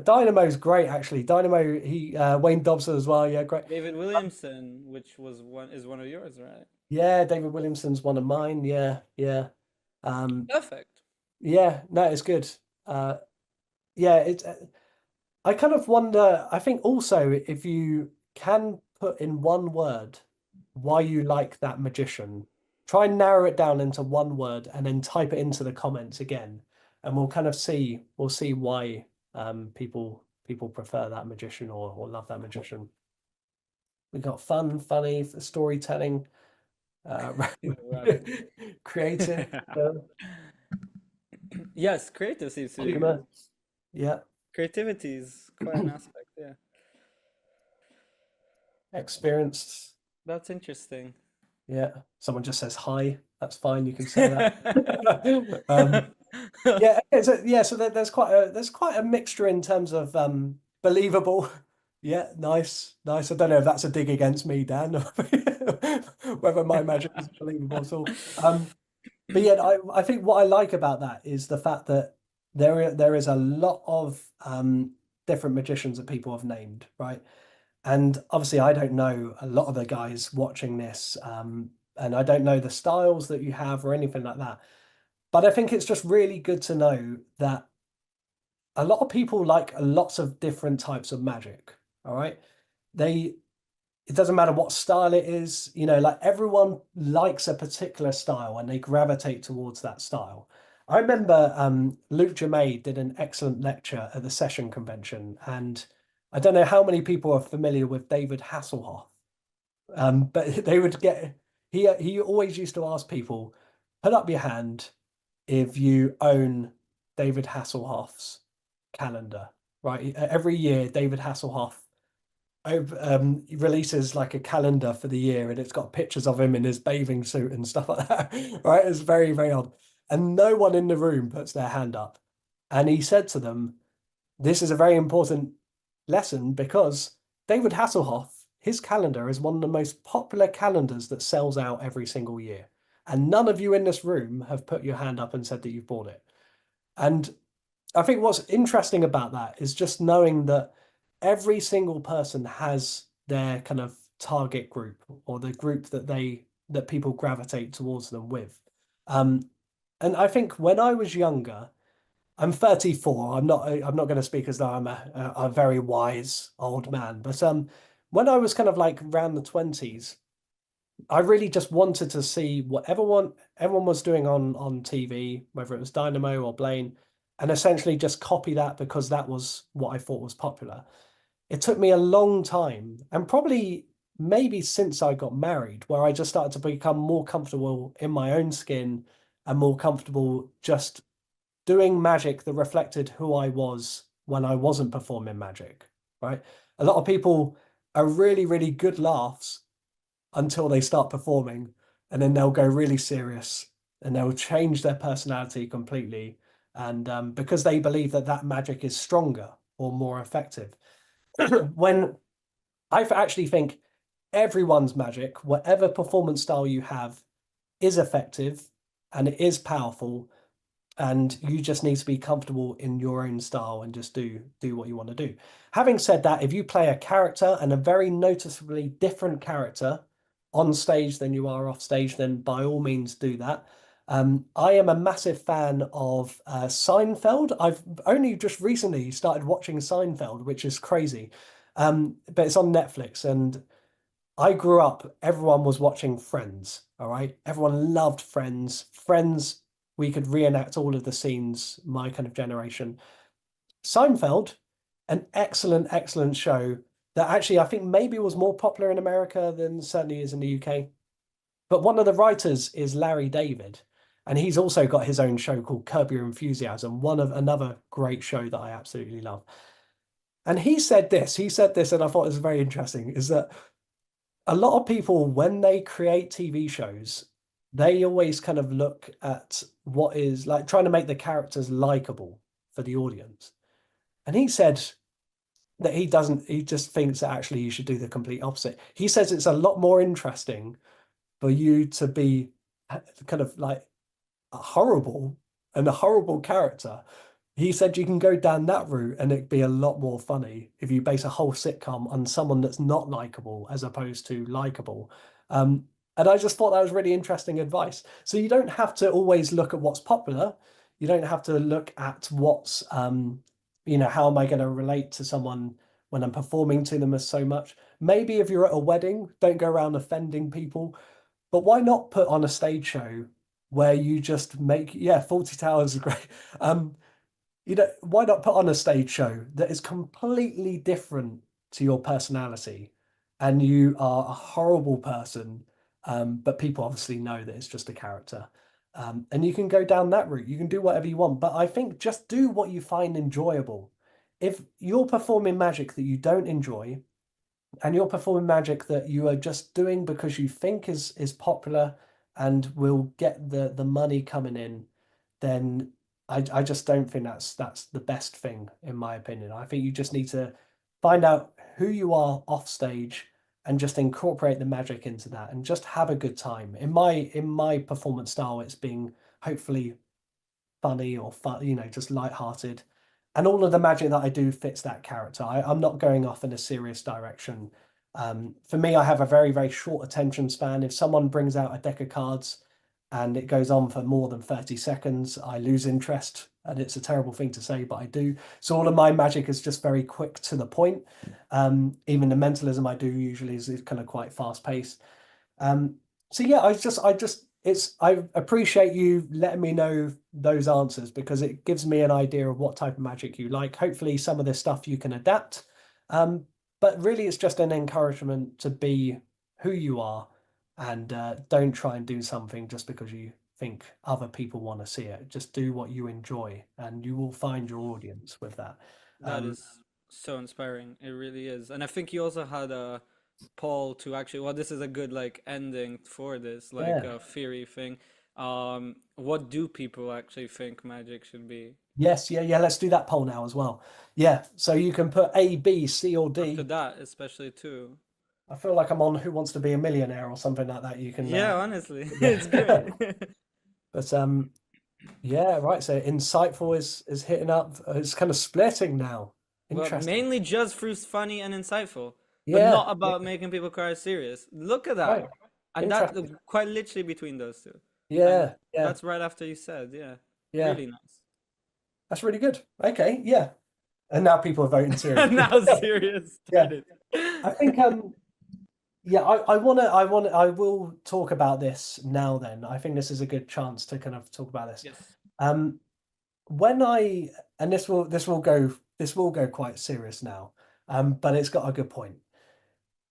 Dynamo's great, actually. Dynamo, he Wayne Dobson as well. Yeah, great.
David Williamson, which is one of yours, right?
Yeah, David Williamson's one of mine. Yeah, yeah. Um,
Perfect.
yeah, no, it's good. Uh, yeah, it's. I kind of wonder. I think also if you can put in one word why you like that magician, try and narrow it down into one word and then type it into the comments again, and we'll see why people prefer that magician or love that magician. We got fun, funny, storytelling,
Rapping.
creative, uh,
Yes, creative seems to be.
humor. Yeah.
Creativity is quite an aspect, yeah.
experienced.
That's interesting.
Yeah, someone just says hi. That's fine. You can say that. Yeah, yeah. So there's quite a mixture in terms of believable. Yeah, nice, nice. I don't know if that's a dig against me, Dan, or whether my magic is believable at all. But yeah, I think what I like about that is the fact that there is a lot of different magicians that people have named, right? And obviously, I don't know a lot of the guys watching this, and I don't know the styles that you have or anything like that. But I think it's just really good to know that a lot of people like lots of different types of magic. All right. They it doesn't matter what style it is, like everyone likes a particular style and they gravitate towards that style. I remember Luke Germain did an excellent lecture at the Session Convention, and I don't know how many people are familiar with David Hasselhoff, but they would get he always used to ask people, put up your hand if you own David Hasselhoff's calendar, right? Every year, David Hasselhoff releases like a calendar for the year, and it's got pictures of him in his bathing suit and stuff like that. Right? It's very, very odd. And no one in the room puts their hand up. And he said to them, this is a very important lesson because David Hasselhoff, his calendar is one of the most popular calendars that sells out every single year. And none of you in this room have put your hand up and said that you've bought it. And I think what's interesting about that is just knowing that every single person has their kind of target group or the group that people gravitate towards them with. Um, and I think when I was younger, I'm 34. I'm not going to speak as though I'm a very wise old man, but when I was kind of like around the 20s, I really just wanted to see what everyone was doing on TV, whether it was Dynamo or Blaine, and essentially just copy that because that was what I thought was popular. It took me a long time, and probably maybe since I got married, where I just started to become more comfortable in my own skin and more comfortable just doing magic that reflected who I was when I wasn't performing magic, right? A lot of people are really, really good laughs until they start performing, and then they'll go really serious and they'll change their personality completely. And because they believe that that magic is stronger or more effective. When I actually think everyone's magic, whatever performance style you have, is effective and it is powerful, and you just need to be comfortable in your own style and just do what you want to do. Having said that, if you play a character and a very noticeably different character on stage than you are off stage, then by all means do that. I am a massive fan of Seinfeld. I've only just recently started watching Seinfeld, which is crazy, but it's on Netflix, and I grew up, everyone was watching Friends, all right? Everyone loved Friends. Friends, we could reenact all of the scenes, my kind of generation. Seinfeld, an excellent, excellent show that actually I think maybe was more popular in America than certainly is in the UK. But one of the writers is Larry David, and he's also got his own show called Curb Your Enthusiasm, one of another great show that I absolutely love. And he said this, and I thought it was very interesting, is that a lot of people, when they create TV shows, they always kind of look at what is like trying to make the characters likable for the audience. And he said that he just thinks that actually you should do the complete opposite. He says it's a lot more interesting for you to be kind of like horrible and a horrible character. He said you can go down that route and it'd be a lot more funny if you base a whole sitcom on someone that's not likable as opposed to likable. And I just thought that was really interesting advice. So you don't have to always look at what's popular. You don't have to look at what's, how am I going to relate to someone when I'm performing to them as so much. Maybe if you're at a wedding, don't go around offending people. But why not put on a stage show where you just make, yeah, 40 Towers is great. Why not put on a stage show that is completely different to your personality, and you are a horrible person, but people obviously know that it's just a character. And you can go down that route. You can do whatever you want, but I think just do what you find enjoyable. If you're performing magic that you don't enjoy, and you're performing magic that you are just doing because you think is popular and will get the money coming in, then I just don't think that's the best thing in my opinion. I think you just need to find out who you are off stage and just incorporate the magic into that and just have a good time. In my performance style, it's being hopefully funny or fun, just light-hearted. And all of the magic that I do fits that character. I'm not going off in a serious direction. For me, I have a very, very short attention span. If someone brings out a deck of cards and it goes on for more than 30 seconds, I lose interest. And it's a terrible thing to say, but I do. So all of my magic is just very quick to the point. Even the mentalism I do usually is kind of quite fast paced. Um, so yeah, I appreciate you letting me know those answers because it gives me an idea of what type of magic you like. Hopefully, some of this stuff you can adapt. But really, it's just an encouragement to be who you are and don't try and do something just because you think other people want to see it. Just do what you enjoy, and you will find your audience with that.
That
Um,
is so inspiring. It really is. And I think you also had a poll to actually, well, this is a good like ending for this, like
yeah.
a theory thing. What do people actually think magic should be?
Yes, yeah, yeah. Let's do that poll now as well. Yeah, so you can put A, B, C, or
After
D.
that, especially too.
I feel like I'm on Who Wants to Be a Millionaire or something like that. You can,
Yeah, honestly, it's
yeah.
great.
But yeah, right. So insightful is hitting up. It's kind of splitting now.
Well,
Interesting.
mainly just Fruit's funny and insightful, but
Yeah,
not
yeah,
about making people cry serious. Look at that.
right.
And that
Interesting.
quite literally between those two. And
Yeah, yeah,
that's right after you said, yeah.
yeah.
Really nice.
That's really good. Okay, yeah. And now people are voting seriously.
Now
No,
serious
yeah.
started.
I think yeah, I will talk about this now then. I think this is a good chance to kind of talk about this.
Yes.
Um when I and this will go quite serious now. But it's got a good point.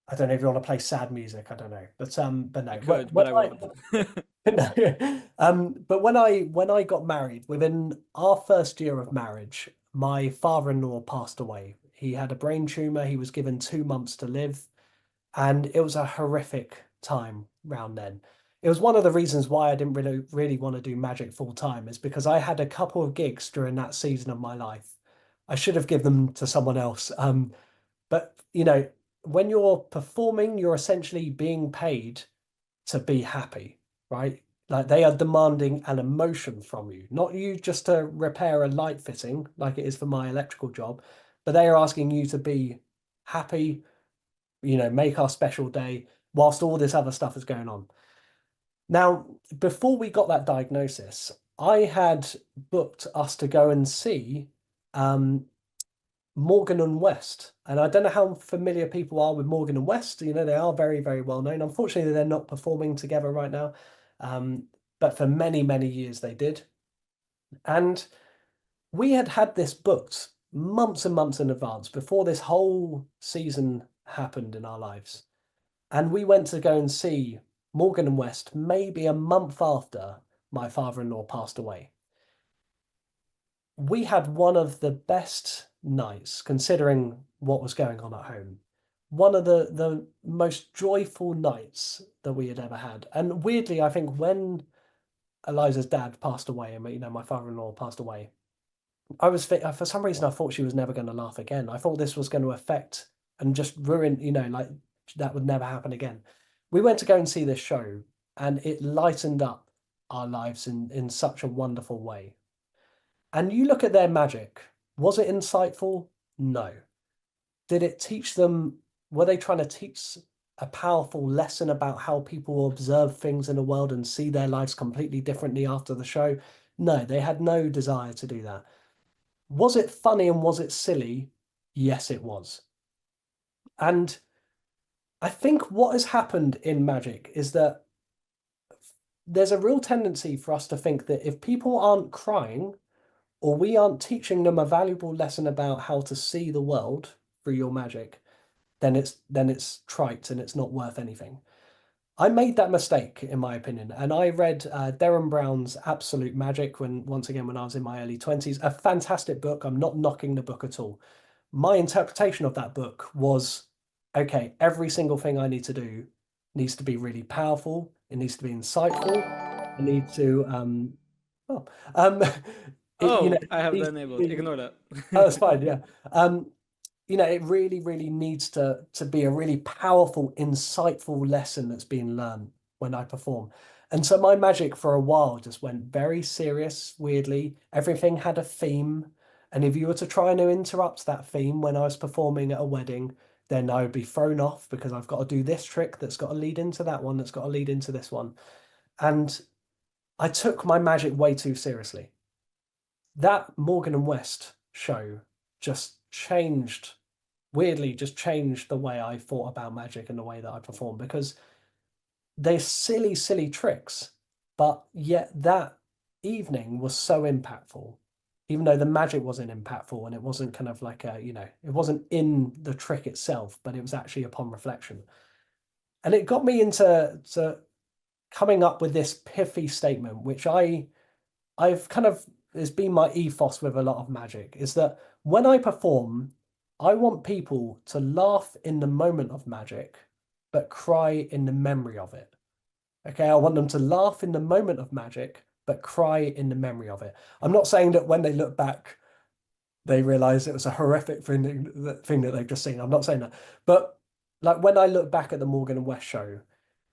I don't know if you want to play sad music, I don't know. But
I
no. When,
could,
when
but I won't.
no. But when I got married, within our first year of marriage, my father-in-law passed away. He had a brain tumor, he was given 2 months to live, and it was a horrific time round then. It was one of the reasons why I didn't really want to do magic full time, is because I had a couple of gigs during that season of my life. I should have given them to someone else. But when you're performing, you're essentially being paid to be happy, right? Like they are demanding an emotion from you, not you just to repair a light fitting like it is for my electrical job, but they are asking you to be happy, make our special day whilst all this other stuff is going on. Now, before we got that diagnosis, I had booked us to go and see um, Morgan and West. And I don't know how familiar people are with Morgan and West. They are very, very well known. Unfortunately, they're not performing together right now. Um, but for many, many years they did. And we had this booked months and months in advance before this whole season happened in our lives. And we went to go and see Morgan and West maybe a month after my father-in-law passed away. We had one of the best nights considering what was going on at home. One of the most joyful nights that we had ever had. And weirdly, I think when Eliza's dad passed away, and my father-in-law passed away, for some reason I thought she was never going to laugh again. I thought this was going to affect and just ruin, like that would never happen again. We went to go and see this show, and it lightened up our lives in such a wonderful way. And you look at their magic. Was it insightful? No. Did it teach them? Were they trying to teach a powerful lesson about how people observe things in the world and see their lives completely differently after the show? No, they had no desire to do that. Was it funny and was it silly? Yes, it was. And I think what has happened in magic is that there's a real tendency for us to think that if people aren't crying, or we aren't teaching them a valuable lesson about how to see the world through your magic, then it's trite and it's not worth anything. I made that mistake, in my opinion, and I read Derren Brown's Absolute Magic once again when I was in my early 20s. A fantastic book. I'm not knocking the book at all. My interpretation of that book was okay, every single thing I need to do needs to be really powerful. It needs to be insightful. I need to oh it
Oh, I have that
needs to
enabled.
be
Ignore that.
oh it's fine, yeah. Um it really, really needs to be a really powerful, insightful lesson that's being learned when I perform. And so my magic for a while just went very serious, weirdly. Everything had a theme. And if you were to try and interrupt that theme when I was performing at a wedding, then I would be thrown off because I've got to do this trick that's got to lead into that one, that's got to lead into this one. And I took my magic way too seriously. That Morgan and West show just changed, weirdly, just changed the way I thought about magic and the way that I perform because they're silly, silly tricks, but yet that evening was so impactful. Even though the magic wasn't impactful and it wasn't kind of like it wasn't in the trick itself, but it was actually upon reflection. And it got me into coming up with this pithy statement, which I've kind of has been my ethos with a lot of magic, is that when I perform, I want people to laugh in the moment of magic, but cry in the memory of it. Okay, I want them to laugh in the moment of magic, but cry in the memory of it. I'm not saying that when they look back, they realize it was a horrific thing that they've just seen. I'm not saying that. But like when I look back at the Morgan and West show,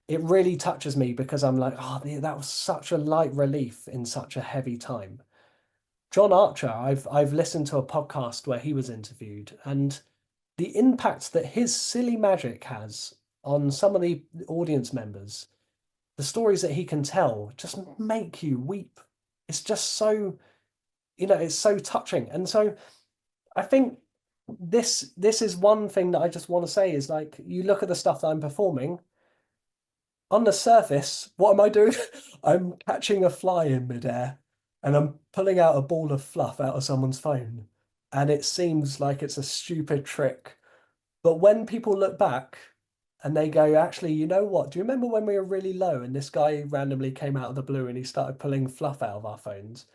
it really touches me because I'm like, oh, that was such a light relief in such a heavy time. John Archer, I've listened to a podcast where he was interviewed, and the impact that his silly magic has on some of the audience members, the stories that he can tell just make you weep. It's just so, it's so touching. And so I think this is one thing that I just want to say is like you look at the stuff that I'm performing, on the surface, what am I doing? I'm catching a fly in midair and I'm pulling out a ball of fluff out of someone's phone. And it seems like it's a stupid trick. But when people look back and they go, actually, you know what? Do you remember when we were really low and this guy randomly came out of the blue and he started pulling fluff out of our phones?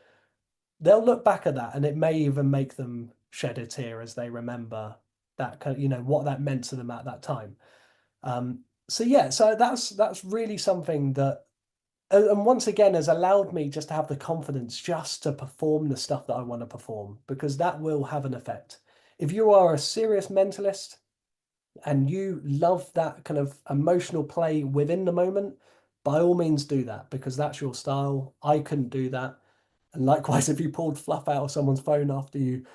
They'll look back at that and it may even make them shed a tear as they remember that, what that meant to them at that time. So yeah, so that's really something that, and once again, has allowed me just to have the confidence just to perform the stuff that I want to perform because that will have an effect. If you are a serious mentalist and you love that kind of emotional play within the moment, by all means do that because that's your style. I couldn't do that. And likewise, if you pulled fluff out of someone's phone after you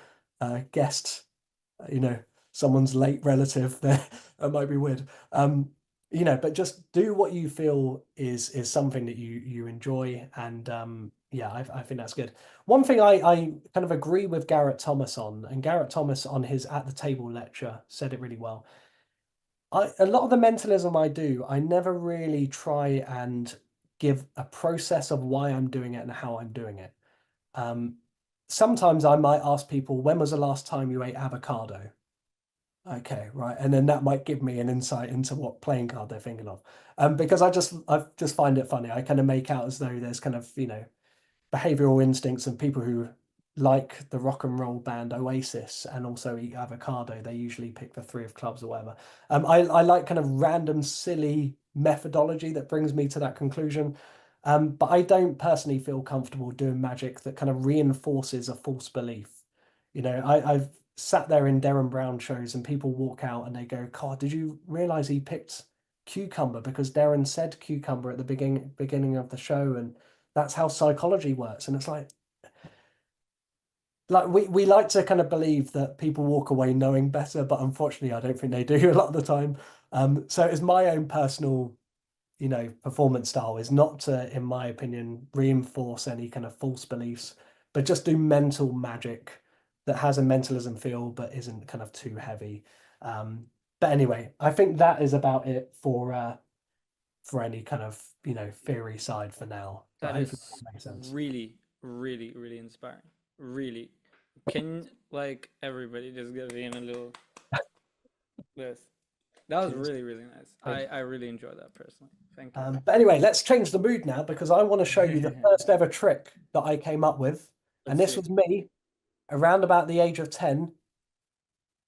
guessed, you know, someone's late relative, there that might be weird. But just do what you feel is something that you enjoy, and yeah, I think that's good. One thing I kind of agree with Garrett Thomas on, and Garrett Thomas on his At the Table lecture said it really well. A lot of the mentalism I do, I never really try and give a process of why I'm doing it and how I'm doing it. Um, Sometimes I might ask people, when was the last time you ate avocado? Okay, right. And then that might give me an insight into what playing card they're thinking of. Because I just find it funny. I kind of make out as though there's kind of, behavioral instincts and people who like the rock and roll band Oasis and also eat avocado. They usually pick the three of clubs or whatever. I like kind of random, silly methodology that brings me to that conclusion. But I don't personally feel comfortable doing magic that kind of reinforces a false belief. I've sat there in Darren Brown shows and people walk out and they go, God, did you realize he picked cucumber because Darren said cucumber at the beginning of the show and that's how psychology works. And it's like we like to kind of believe that people walk away knowing better, but unfortunately I don't think they do a lot of the time. So it's my own personal, performance style is not to, in my opinion, reinforce any kind of false beliefs, but just do mental magic that has a mentalism feel but isn't kind of too heavy. But anyway, I think that is about it for any kind of theory side for now. But
That
hopefully
is
that makes sense.
really, really, really inspiring. Really. Can like everybody just give Ian a little this? That was
Cheers.
really, really nice.
Thank
I really enjoyed that personally. Thank you.
But anyway, let's change the mood now because I want to show you the first ever trick that I came up with. And
Let's
this
see.
was me around about the age of 10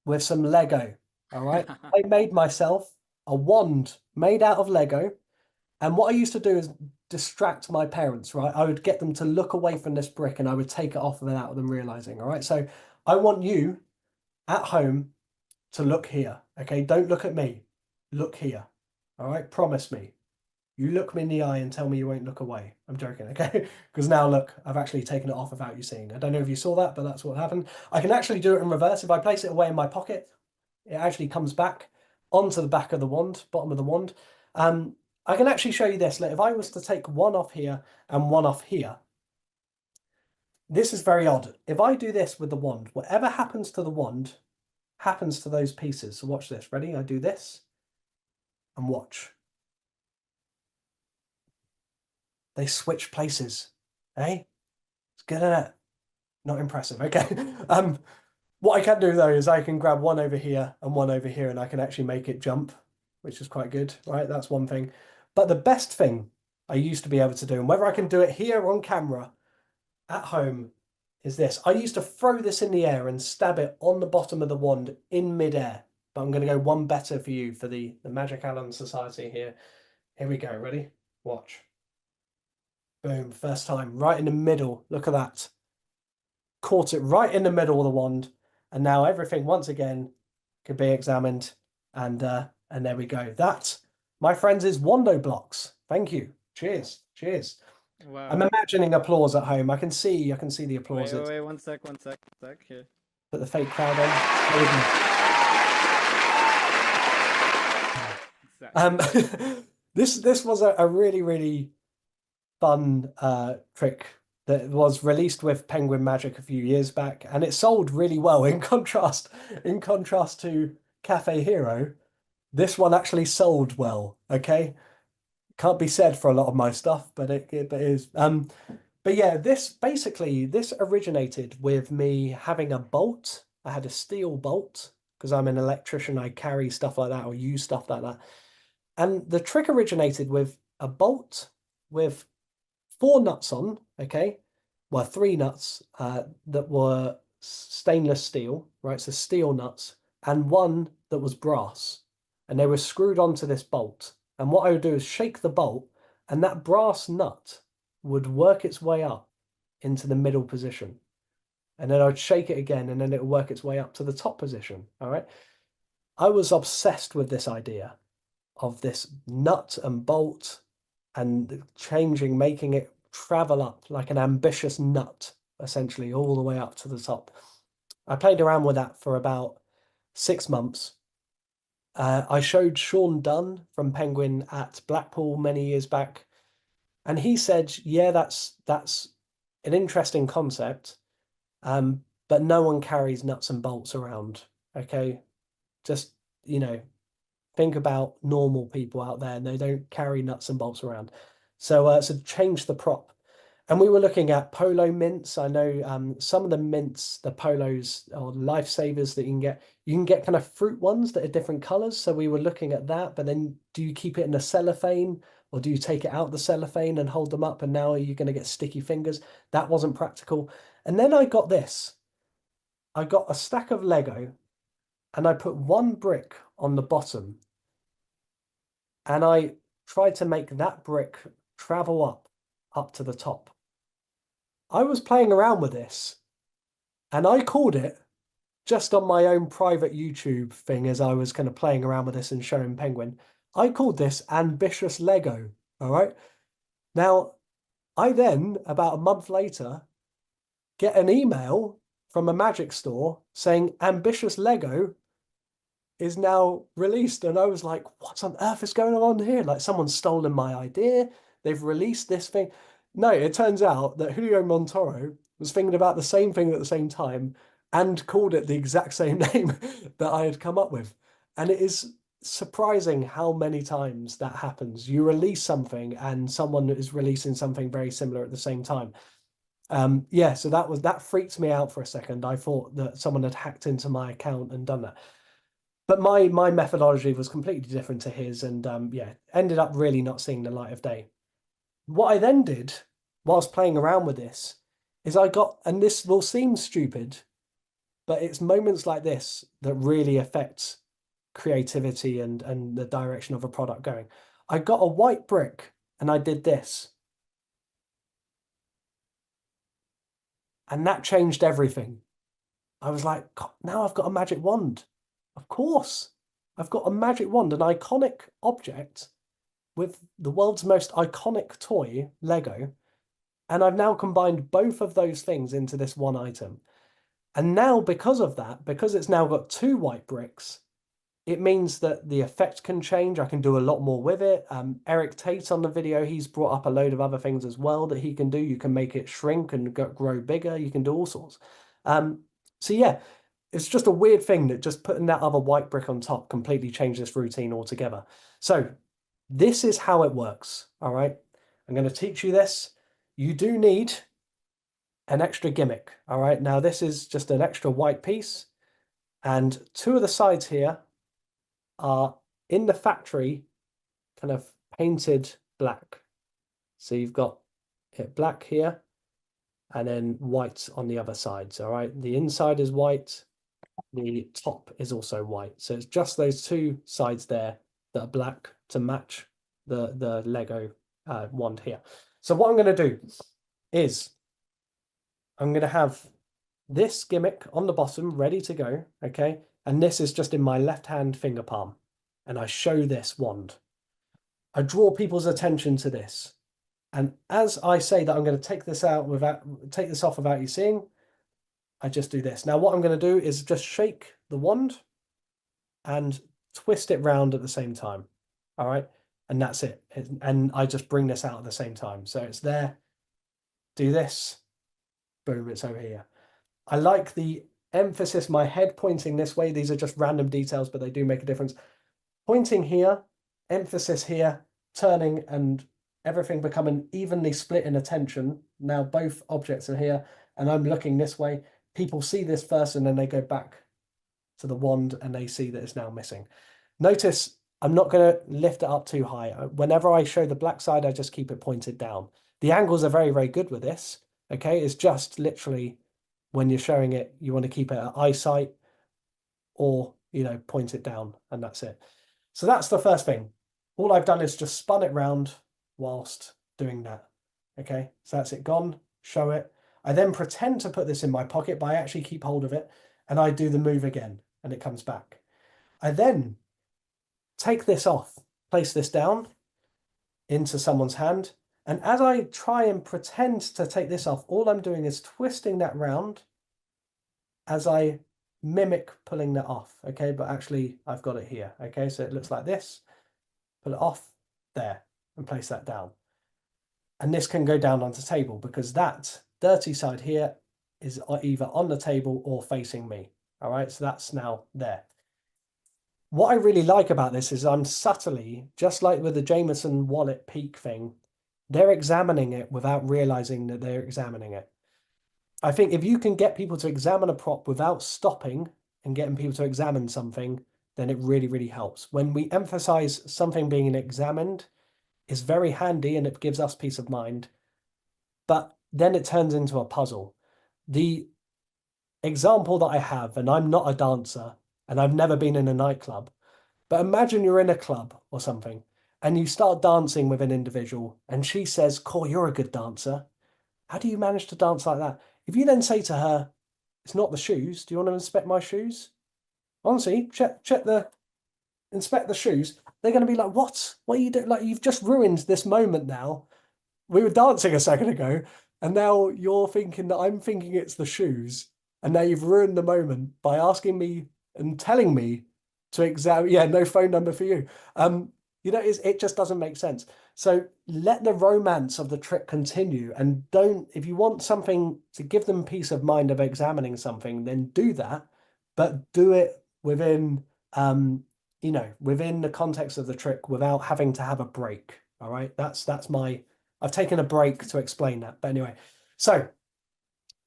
with some Lego. All right. I made myself a wand made out of Lego. And what I used to do is distract my parents, right? I would get them to look away from this brick and I would take it off without them realizing. All right. So I want you at home to look here. Okay. Don't look at me. Look here. All right. Promise me. You look me in the eye and tell me you won't look away. I'm joking, okay? Because now look, I've actually taken it off without you seeing. I don't know if you saw that, but that's what happened. I can actually do it in reverse. If I place it away in my pocket, it actually comes back onto the back of the wand, bottom of the wand. I can actually show you this. Like, if I was to take one off here and one off here, this is very odd. If I do this with the wand, whatever happens to the wand happens to those pieces. So watch this. Ready? I do this and watch. They switch places. Eh? It's good, isn't it? Not impressive. Okay. What I can do though is I can grab one over here and one over here, and I can actually make it jump, which is quite good, right? That's one thing. But the best thing I used to be able to do, and whether I can do it here on camera at home, is this. I used to throw this in the air and stab it on the bottom of the wand in midair. But I'm going to go one better for you for the Magic Allen Society here. Here we go. Ready? Watch. Boom. First time. Right in the middle. Look at that. Caught it right in the middle of the wand. And now everything, once again, can be examined. And there we go. That, my friends, is Wando blocks. Thank you. Cheers. Cheers.
Wow.
I'm imagining applause at home. I can see the applause.
Wait, one sec. Here.
Put the fake crowd on. This was a really, really fun trick that was released with Penguin Magic a few years back, and it sold really well. In contrast to Cafe Hero, this one actually sold well. Okay, can't be said for a lot of my stuff, but it is. But yeah, this originated with me having a bolt. I had a steel bolt because I'm an electrician. I carry stuff like that or use stuff like that. And the trick originated with a bolt with 4 nuts on, okay? Well, 3 nuts that were stainless steel, right? So steel nuts, and 1 that was brass. And they were screwed onto this bolt. And what I would do is shake the bolt, and that brass nut would work its way up into the middle position. And then I'd shake it again, and then it would work its way up to the top position. All right. I was obsessed with this idea of this nut and bolt and making it travel up like an ambitious nut, essentially, all the way up to the top. I played around with that for about 6 months. I showed Sean Dunn from Penguin at Blackpool many years back, and he said, yeah, that's an interesting concept, but no one carries nuts and bolts around. Okay, just think about normal people out there, and they don't carry nuts and bolts around. So change the prop. And we were looking at polo mints. I know some of the mints, the polos or lifesavers that you can get kind of fruit ones that are different colors. So we were looking at that, but then do you keep it in a cellophane or do you take it out the cellophane and hold them up? And now you're going to get sticky fingers. That wasn't practical. And then I got this. I got a stack of Lego and I put 1 brick on the bottom and I tried to make that brick travel up to the top. I was playing around with this and I called it, just on my own private YouTube thing as I was kind of playing around with this and showing Penguin, I called this Ambitious Lego. All right. Now, I then, about a month later, get an email from a magic store saying Ambitious Lego is now released. And I was like, what on earth is going on here? Like, someone's stolen my idea. They've released this thing. No, it turns out that Julio Montoro was thinking about the same thing at the same time and called it the exact same name that I had come up with. And it is surprising how many times that happens. You release something and someone is releasing something very similar at the same time. Yeah, so that freaked me out for a second. I thought that someone had hacked into my account and done that. But my methodology was completely different to his, and yeah, ended up really not seeing the light of day. What I then did, whilst playing around with this, is and this will seem stupid, but it's moments like this that really affect creativity and the direction of a product going. I got a white brick and I did this. And that changed everything. I was like, God, now I've got a magic wand. Of course, I've got a magic wand, an iconic object with the world's most iconic toy, Lego. And I've now combined both of those things into this one item. And now, because of that, because it's now got 2 white bricks, it means that the effect can change. I can do a lot more with it. Eric Tate on the video, he's brought up a load of other things as well that he can do. You can make it shrink and grow bigger. You can do all sorts. So yeah, it's just a weird thing that just putting that other white brick on top completely changed this routine altogether. So this is how it works, all right? I'm going to teach you this. You do need an extra gimmick, all right? Now this is just an extra white piece, and 2 of the sides here are in the factory kind of painted black. So you've got it black here and then white on the other sides, all right? The inside is white, the top is also white. So it's just those 2 sides there that are black to match the Lego wand here. So what I'm going to do is I'm going to have this gimmick on the bottom ready to go, okay? And this is just in my left hand finger palm. And I show this wand. I draw people's attention to this. And as I say that I'm going to take this off without you seeing, I just do this. Now what I'm going to do is just shake the wand and twist it round at the same time. All right. And that's it. And I just bring this out at the same time. So it's there. Do this. Boom, it's over here. I like the emphasis, my head pointing this way. These are just random details, but they do make a difference. Pointing here, emphasis here, turning and everything becoming evenly split in attention. Now both objects are here and I'm looking this way. People see this first and then they go back to the wand and they see that it's now missing. Notice I'm not going to lift it up too high. Whenever I show the black side, I just keep it pointed down. The angles are very, very good with this. Okay, it's just literally when you're showing it, you want to keep it at eyesight or, you know, point it down and that's it. So that's the first thing. All I've done is just spun it round whilst doing that. Okay, so that's it gone, show it. I then pretend to put this in my pocket, but I actually keep hold of it and I do the move again and it comes back. I then take this off, place this down into someone's hand. And as I try and pretend to take this off, all I'm doing is twisting that round as I mimic pulling that off. Okay, but actually I've got it here. Okay, so it looks like this. Pull it off there and place that down. And this can go down onto the table because that dirty side here is either on the table or facing me. All right, so that's now there. What I really like about this is I'm subtly, just like with the Jameson wallet peak thing, they're examining it without realizing that they're examining it. I think if you can get people to examine a prop without stopping and getting people to examine something, then it really, really helps. When we emphasize something being examined, it's very handy and it gives us peace of mind. But then it turns into a puzzle. The example that I have, and I'm not a dancer and I've never been in a nightclub, but imagine you're in a club or something and you start dancing with an individual and she says, "Cor, you're a good dancer. How do you manage to dance like that?" If you then say to her, "It's not the shoes. Do you want to inspect my shoes?" Honestly, inspect the shoes. They're going to be like, "What? What are you doing? Like, you've just ruined this moment now. We were dancing a second ago and now you're thinking that I'm thinking it's the shoes. And now you've ruined the moment by asking me and telling me to examine." Yeah, no phone number for you. You know, it just doesn't make sense. So let the romance of the trick continue and don't, if you want something to give them peace of mind of examining something, then do that, but do it within, you know, within the context of the trick without having to have a break. All right. That's I've taken a break to explain that. But anyway, so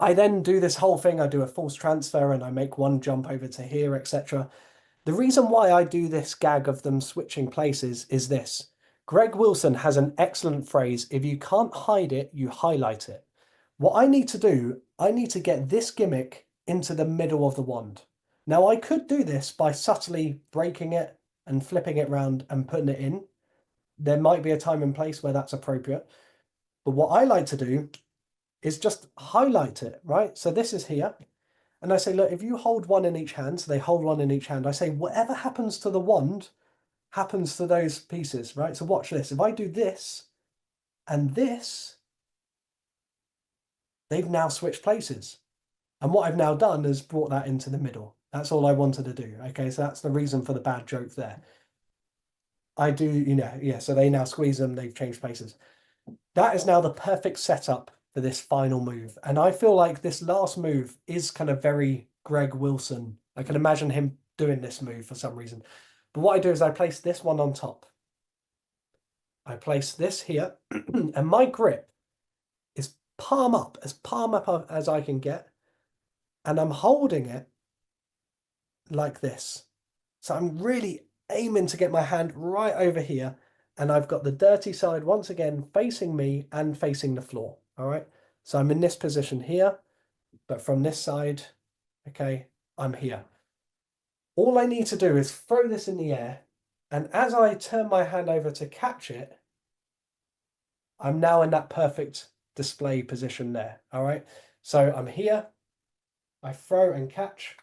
I then do this whole thing. I do a false transfer and I make one jump over to here, etc. The reason why I do this gag of them switching places is this. Greg Wilson has an excellent phrase: if you can't hide it, you highlight it. What I need to do, I need to get this gimmick into the middle of the wand. Now, I could do this by subtly breaking it and flipping it round and putting it in. There might be a time and place where that's appropriate. But what I like to do is just highlight it, right? So this is here. And I say, look, if you hold one in each hand, so they hold one in each hand, I say, whatever happens to the wand happens to those pieces, right? So watch this. If I do this and this, they've now switched places. And what I've now done is brought that into the middle. That's all I wanted to do. Okay, so that's the reason for the bad joke there. I do, yeah, so they now squeeze them, they've changed places. That is now the perfect setup for this final move. And I feel like this last move is kind of very Greg Wilson. I can imagine him doing this move for some reason. But what I do is I place this one on top. I place this here, and my grip is as palm up as I can get. And I'm holding it like this. So I'm really aiming to get my hand right over here. And I've got the dirty side once again facing me and facing the floor. All right. So I'm in this position here, but from this side, okay, I'm here. All I need to do is throw this in the air. And as I turn my hand over to catch it, I'm now in that perfect display position there. All right. So I'm here. I throw and catch.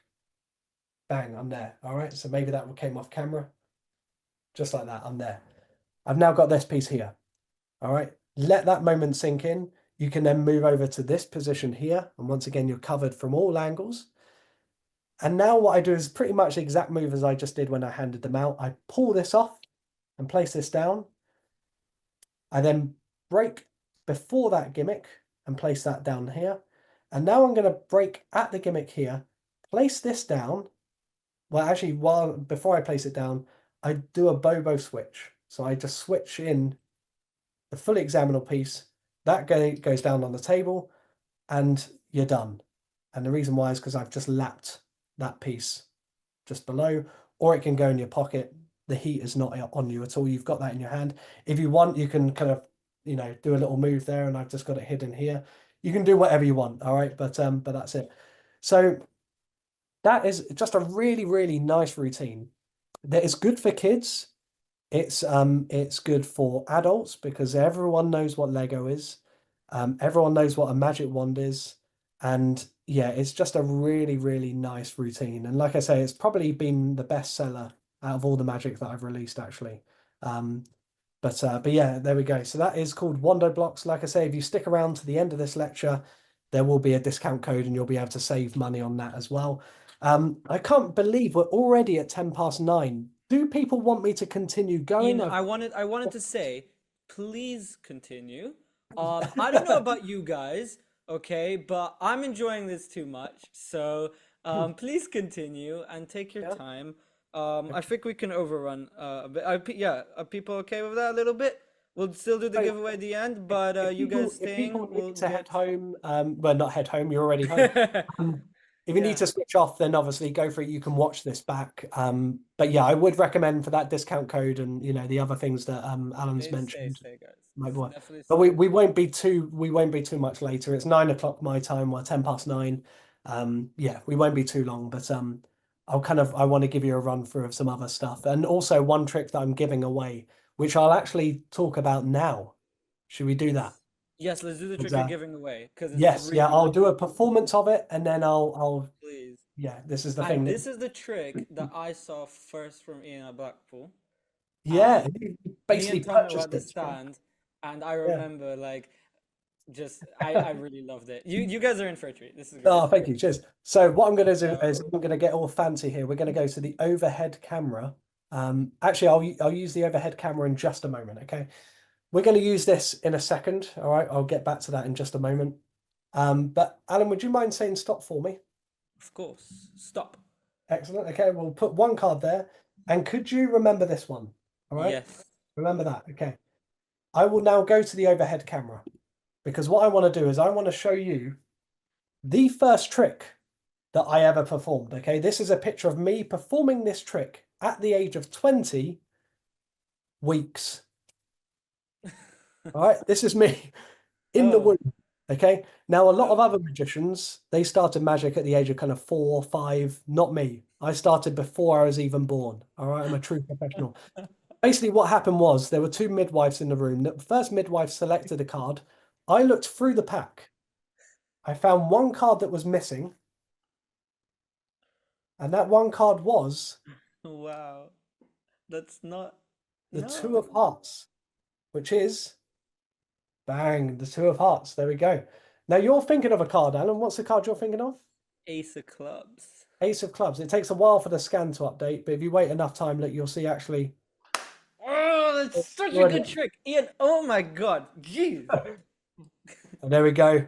Bang, I'm there. All right. So maybe that came off camera. Just like that, I'm there. I've now got this piece here. All right. Let that moment sink in. You can then move over to this position here. And once again, you're covered from all angles. And now what I do is pretty much the exact move as I just did when I handed them out. I pull this off and place this down. I then break before that gimmick and place that down here. And now I'm going to break at the gimmick here, place this down. Well, actually, before I place it down, I do a Bobo switch. So I just switch in the fully examinal piece. That goes down on the table and you're done. And the reason why is because I've just lapped that piece just below, or it can go in your pocket. The heat is not on you at all. You've got that in your hand. If you want, you can kind of, do a little move there, and I've just got it hidden here. You can do whatever you want, all right? But that's it. So that is just a really, really nice routine. That is good for kids. It's good for adults because everyone knows what Lego is. Everyone knows what a magic wand is. And yeah, it's just a really, really nice routine. And like I say, it's probably been the best seller out of all the magic that I've released, actually. But yeah, there we go. So that is called Wando Blocks. Like I say, if you stick around to the end of this lecture, there will be a discount code and you'll be able to save money on that as well. I can't believe we're already at 9:10. Do people want me to continue going?
Ian, I wanted to say, please continue. I don't know about you guys, okay, but I'm enjoying this too much. So, please continue and take your
Yeah.
time. I think we can overrun a bit. Yeah, are people okay with that a little bit? We'll still do the
So,
giveaway at the end, but you guys
if people
staying,
need
we'll
to head
get.
home, well, not head home, you're already home. If you
Yeah,
need to switch off, then obviously go for it. You can watch this back. But yeah, I would recommend for that discount code and the other things that Alan's mentioned
stay, guys.
might work.
Definitely
But
stay.
we won't be too much later. It's 9 o'clock my time, or 9:10. Yeah, we won't be too long, but I want to give you a run through of some other stuff. And also one trick that I'm giving away, which I'll actually talk about now. Should we do that?
Yes, let's do the
And,
trick you're giving away because it's
yes,
really,
yeah, I'll
really
do a performance of it, and then I'll
please.
yeah, this is the
And
thing that
this is the trick that I saw first from Ian at Blackpool.
yeah,
And
you
me and
basically
Tom were at
purchased
the
it. Right?
stand, and I
Yeah.
remember like just I really loved it. You guys are in for a treat. This is great.
Oh, thank you. Cheers. So what I'm going to do is
So
I'm going to get all fancy here. We're going to go to the overhead camera. Actually, I'll use the overhead camera in just a moment. Okay. We're going to use this in a second. All right. I'll get back to that in just a moment. But Alan, would you mind saying stop for me?
of course, stop.
Excellent. Okay. We'll put one card there. And could you remember this one? All right.
Yes.
Remember that. Okay. I will now go to the overhead camera because what I want to do is I want to show you the first trick that I ever performed. Okay, this is a picture of me performing this trick at the age of 20 weeks. All right, this is me in the
Oh,
womb. Okay, now a lot of
oh,
other magicians, they started magic at the age of kind of 4 or 5. Not me. I started before I was even born. All right, I'm a true professional. Basically, what happened was there were two midwives in the room. The first midwife selected a card. I looked through the pack. I found one card that was missing, and that one card was
Wow. That's not.
the Two
No.
of Hearts, which is bang, the Two of Hearts. There we go. Now you're thinking of a card, Alan. What's the card you're thinking of?
Ace of clubs.
Ace of Clubs. It takes a while for the scan to update, but if you wait enough time, look, you'll see actually.
Oh, that's such a
Already.
good trick. Ian, oh my god. Jeez.
And there we go.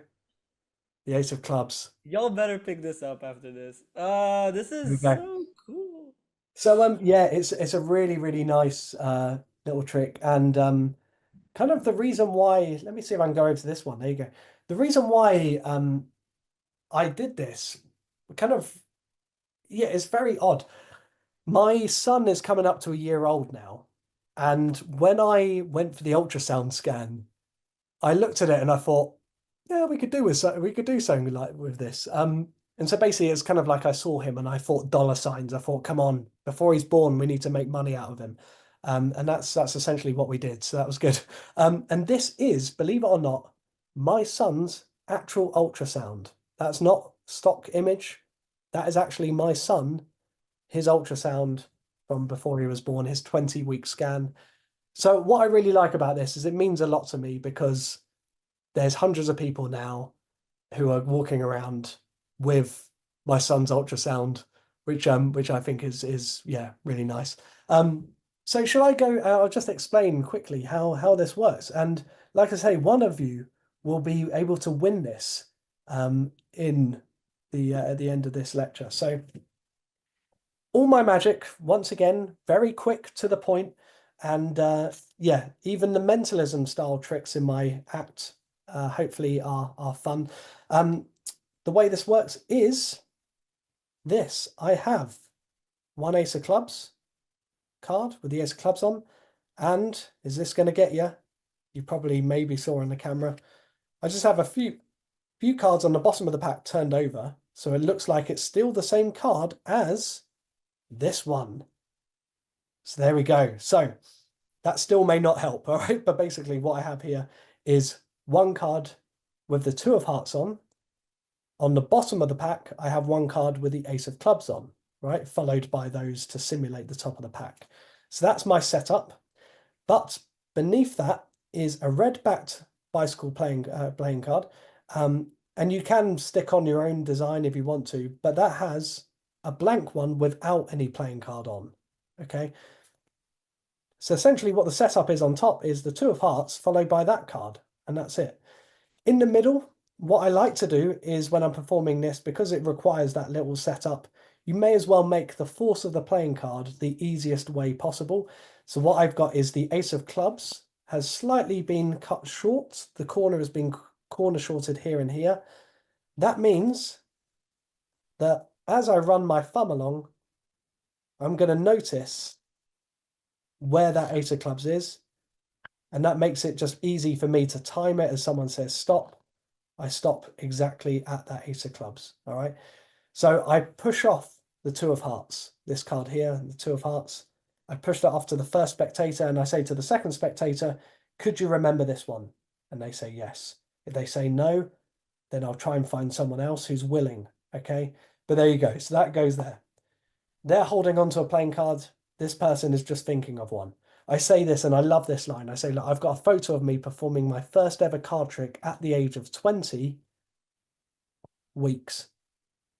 The Ace of Clubs.
Y'all better pick this up after this. This
There we
is
go.
so cool.
So yeah, it's a really, really nice little trick. And kind of the reason why, let me see if I can go into this one. There you go. The reason why I did this kind of, yeah, it's very odd. My son is coming up to a year old now. And when I went for the ultrasound scan, I looked at it and I thought, yeah, we could do something like with this. And so basically it's kind of like I saw him and I thought dollar signs. I thought, come on, before he's born, we need to make money out of him. And that's essentially what we did. So that was good. And this is, believe it or not, my son's actual ultrasound. That's not stock image. That is actually my son, his ultrasound from before he was born, his 20-week scan. So what I really like about this is it means a lot to me because there's hundreds of people now who are walking around with my son's ultrasound, which I think is yeah, really nice. So should I go? I'll just explain quickly how this works. And like I say, one of you will be able to win this in the at the end of this lecture. So all my magic, once again, very quick to the point, and yeah, even the mentalism style tricks in my act hopefully are fun. The way this works is this. I have one Ace of Clubs card with the Ace of Clubs on, and is this going to get you? You probably maybe saw on the camera. I just have a few cards on the bottom of the pack turned over, so it looks like it's still the same card as this one. So there we go. So that still may not help, all right? But basically what I have here is one card with the Two of Hearts on. On the bottom of the pack, I have one card with the Ace of Clubs on, right? Followed by those to simulate the top of the pack. So that's my setup. But beneath that is a red-backed bicycle playing card. And you can stick on your own design if you want to, but that has a blank one without any playing card on, okay? So essentially what the setup is on top is the Two of Hearts followed by that card, and that's it. In the middle, what I like to do is when I'm performing this, because it requires that little setup, you may as well make the force of the playing card the easiest way possible. So what I've got is the Ace of Clubs has slightly been cut short. The corner has been corner shorted here and here. That means that as I run my thumb along, I'm going to notice where that Ace of Clubs is. And that makes it just easy for me to time it as someone says stop. I stop exactly at that Ace of Clubs, all right? So I push off the Two of Hearts, this card here, the Two of Hearts. I push that off to the first spectator and I say to the second spectator, could you remember this one? And they say yes. If they say no, then I'll try and find someone else who's willing, okay? But there you go. So that goes there. They're holding onto a playing card. This person is just thinking of one. I say this and I love this line. I say, look, I've got a photo of me performing my first ever card trick at the age of 20 weeks.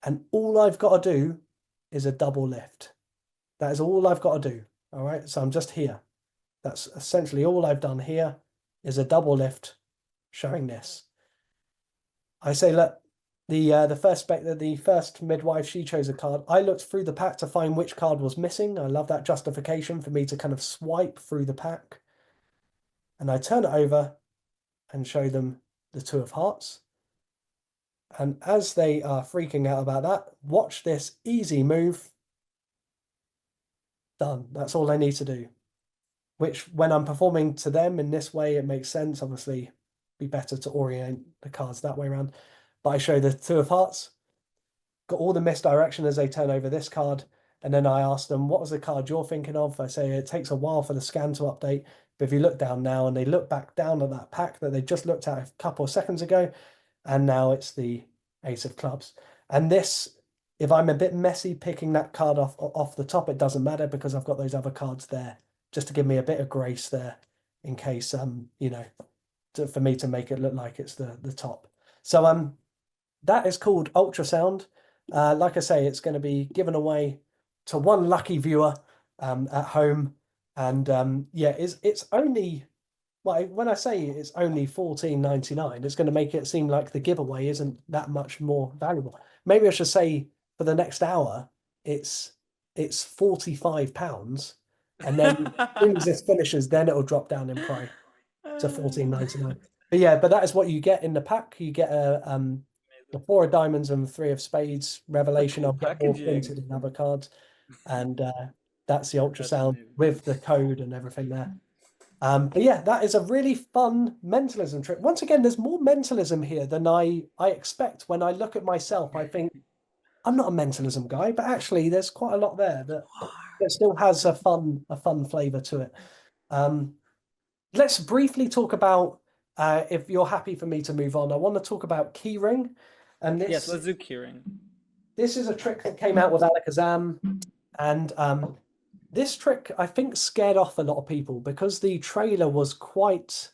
And all I've got to do is a double lift. That is all I've got to do. All right. So I'm just here. That's essentially all I've done here is a double lift showing this. I say, look, the first midwife, she chose a card. I looked through the pack to find which card was missing. I love that justification for me to kind of swipe through the pack. And I turn it over and show them the Two of Hearts. And as they are freaking out about that, watch this easy move. Done. That's all I need to do. Which, when I'm performing to them in this way, it makes sense. Obviously, be better to orient the cards that way around. But I show the Two of Hearts. Got all the misdirection as they turn over this card. And then I ask them, what was the card you're thinking of? I say it takes a while for the scan to update. But if you look down now and they look back down at that pack that they just looked at a couple of seconds ago, and now it's the Ace of Clubs. And this, if I'm a bit messy picking that card off the top, it doesn't matter because I've got those other cards there just to give me a bit of grace there in case for me to make it look like it's the top. So that is called Ultrasound. Like I say, it's going to be given away to one lucky viewer at home. And yeah, it's only, well, when I say it's only $14.99, it's going to make it seem like the giveaway isn't that much more valuable. Maybe I should say for the next hour, it's £45. And then as soon as this finishes, then it'll drop down in price to $14.99. But yeah, but that is what you get in the pack. You get the 4 of diamonds and 3 of spades revelation.
Cool
I'll get more
packaging.
printed in other cards. And that's the ultrasound with the code and everything there. But yeah, that is a really fun mentalism trick. Once again, there's more mentalism here than I expect. When I look at myself, I think I'm not a mentalism guy, but actually there's quite a lot there that still has a fun flavor to it. Let's briefly talk about, if you're happy for me to move on, I want to talk about keyring. And
Yes, let's do keyring.
this is a trick that came out with Alakazam. And this trick, I think, scared off a lot of people because the trailer was quite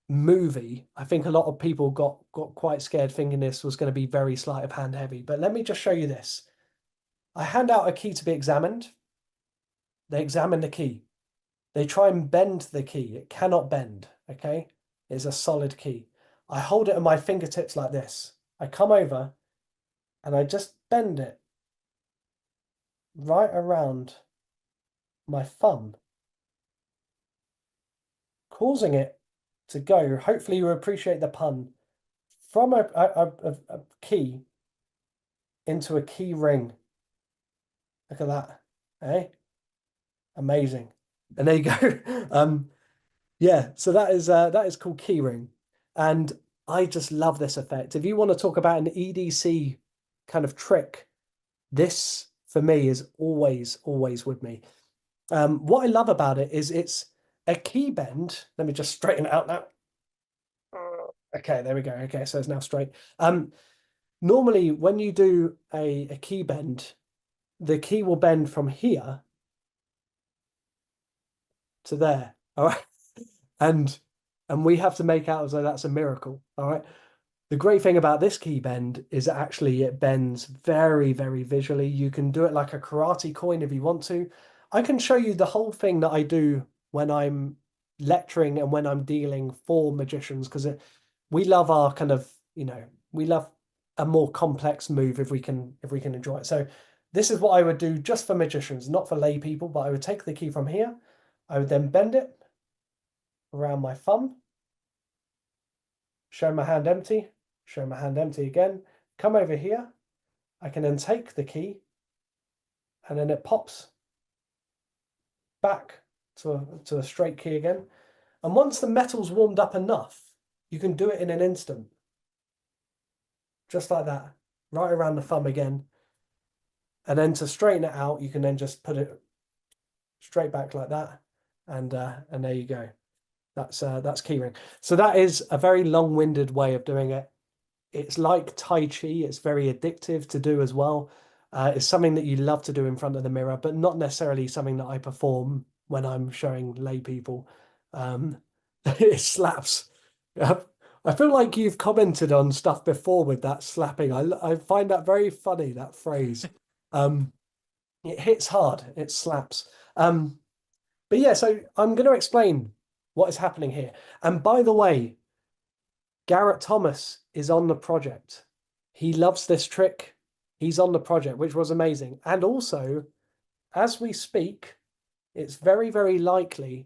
movie. I think a lot of people got quite scared thinking this was going to be very sleight of hand heavy. But let me just show you this. I hand out a key to be examined. They examine the key. They try and bend the key. It cannot bend, okay? It's a solid key. I hold it on my fingertips like this. I come over and I just bend it right around my thumb, causing it to go, hopefully you appreciate the pun, from a key into a key ring. Look at that, eh? Amazing. And there you go. Yeah, so that is called keyring. And I just love this effect. If you want to talk about an EDC kind of trick, this for me is always with me. What I love about it is it's a key bend. Let me just straighten it out now. Okay, there we go. Okay, so it's now straight. Normally when you do a key bend, the key will bend from here to there. All right. And we have to make out as though that's a miracle. All right. The great thing about this key bend is that actually it bends very, very visually. You can do it like a karate coin if you want to. I can show you the whole thing that I do when I'm lecturing and when I'm dealing for magicians, because we love our kind of, we love a more complex move if we can enjoy it. So this is what I would do just for magicians, not for lay people, but I would take the key from here. I would then bend it around my thumb, show my hand empty, show my hand empty again, come over here. I can then take the key and then it pops back to a straight key again. And once the metal's warmed up enough, you can do it in an instant. Just like that, right around the thumb again. And then to straighten it out, you can then just put it straight back like that. And there you go. That's keyring. So that is a very long-winded way of doing it. It's like Tai Chi. It's very addictive to do as well. It's something that you love to do in front of the mirror, but not necessarily something that I perform when I'm showing lay people. It slaps. I feel like you've commented on stuff before with that slapping. I find that very funny, that phrase. It hits hard. It slaps. But yeah, so I'm going to explain what is happening here. And by the way, Garrett Thomas is on the project. He loves this trick. He's on the project, which was amazing. And also, as we speak, it's very, very likely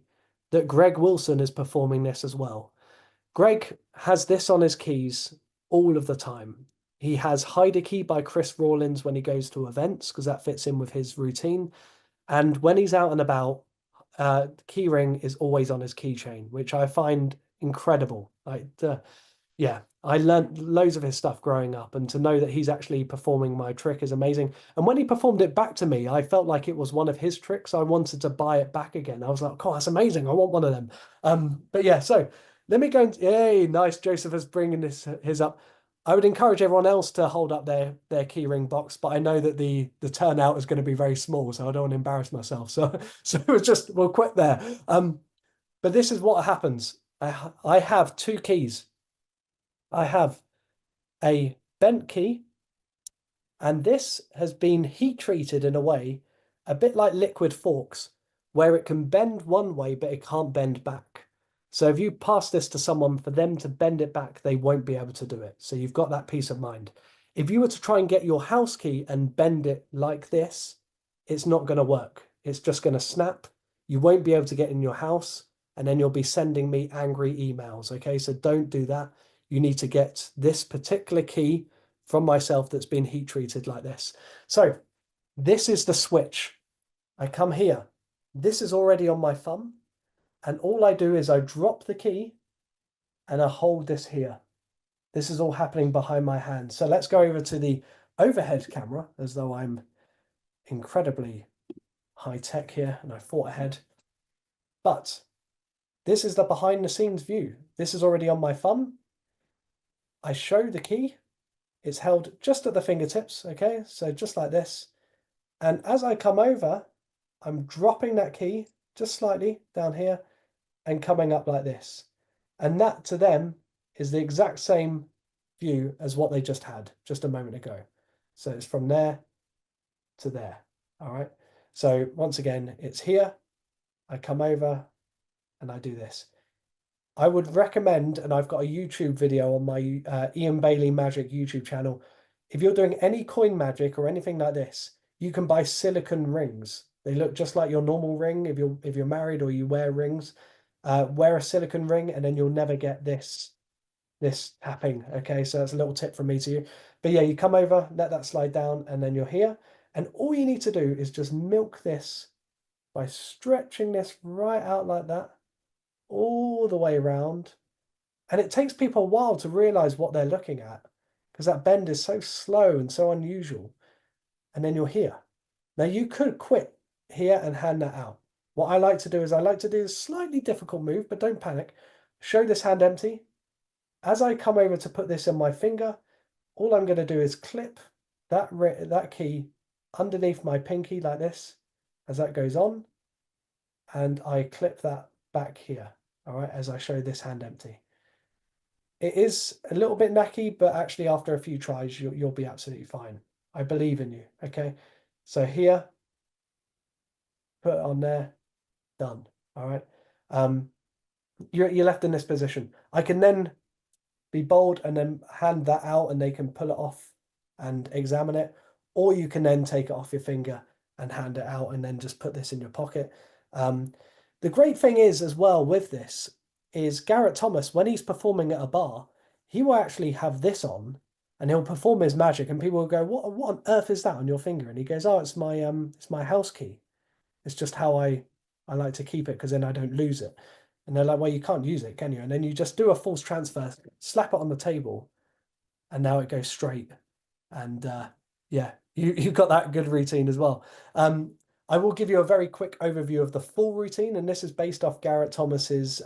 that Greg Wilson is performing this as well. Greg has this on his keys all of the time. He has Hide a Key by Chris Rawlins when he goes to events, because that fits in with his routine. And when he's out and about, keyring is always on his keychain, which I find incredible. Like yeah, I learned loads of his stuff growing up, and to know that he's actually performing my trick is amazing. And when he performed it back to me, I felt like it was one of his tricks. I wanted to buy it back again. I was like, oh, that's amazing. I want one of them. But yeah, so let me go. Hey, nice. Joseph is bringing his up. I would encourage everyone else to hold up their keyring box, but I know that the turnout is going to be very small, so I don't want to embarrass myself. So we'll quit there. But this is what happens. I have two keys. I have a bent key, and this has been heat treated in a way a bit like liquid forks, where it can bend one way but it can't bend back. So if you pass this to someone for them to bend it back, they won't be able to do it. So you've got that peace of mind. If you were to try and get your house key and bend it like this, it's not going to work. It's just going to snap. You won't be able to get in your house, and then you'll be sending me angry emails. Okay, so don't do that. You need to get this particular key from myself that's been heat treated like this. So this is the switch. I come here. This is already on my thumb. And all I do is I drop the key and I hold this here. This is all happening behind my hand. So let's go over to the overhead camera, as though I'm incredibly high tech here and I thought ahead. But this is the behind the scenes view. This is already on my thumb. I show the key. It's held just at the fingertips, okay? So just like this. And as I come over, I'm dropping that key just slightly down here and coming up like this. And that to them is the exact same view as what they just had just a moment ago. So it's from there to there, all right? So once again, it's here. I come over and I do this. I would recommend, and I've got a YouTube video on my Iain Bailey Magic YouTube channel. If you're doing any coin magic or anything like this, you can buy silicone rings. They look just like your normal ring. If you're married or you wear rings, wear a silicone ring, and then you'll never get this tapping. Okay, so that's a little tip from me to you. But yeah, you come over, let that slide down, and then you're here. And all you need to do is just milk this by stretching this right out like that, all the way around. And it takes people a while to realize what they're looking at, because that bend is so slow and so unusual. And then you're here. Now you could quit here and hand that out. What I like to do is I like to do a slightly difficult move, but don't panic. Show this hand empty. As I come over to put this in my finger, all I'm going to do is clip that key underneath my pinky like this as that goes on. And I clip that back here, all right, as I show this hand empty. It is a little bit knacky, but actually after a few tries, you'll be absolutely fine. I believe in you, okay? So here, put it on there, done, all right? You're left in this position. I can then be bold and then hand that out and they can pull it off and examine it, or you can then take it off your finger and hand it out and then just put this in your pocket. The great thing is as well with this is Garrett Thomas, when he's performing at a bar, he will actually have this on and he'll perform his magic and people will go, what on earth is that on your finger? And he goes, oh, it's my house key. It's just how I like to keep it because then I don't lose it. And they're like, well, you can't use it, can you? And then you just do a false transfer, slap it on the table, and now it goes straight. And yeah, you got that good routine as well. I will give you a very quick overview of the full routine, and this is based off Garrett Thomas's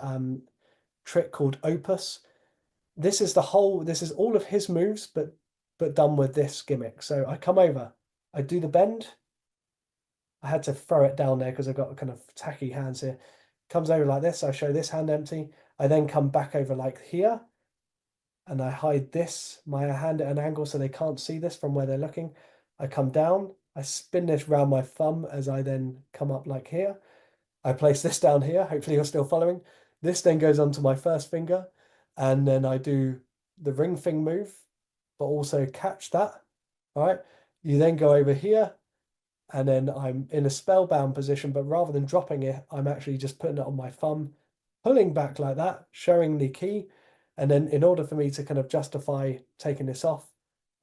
trick called Opus. This is all of his moves, but done with this gimmick. So I come over, I do the bend. I had to throw it down there because I've got kind of tacky hands here. Comes over like this, I show this hand empty. I then come back over like here, and I hide my hand at an angle so they can't see this from where they're looking. I come down, I spin this round my thumb as I then come up like here. I place this down here, hopefully you're still following. This then goes onto my first finger, and then I do the ring thing move, but also catch that, all right? You then go over here, and then I'm in a spellbound position, but rather than dropping it, I'm actually just putting it on my thumb, pulling back like that, showing the key. And then in order for me to kind of justify taking this off,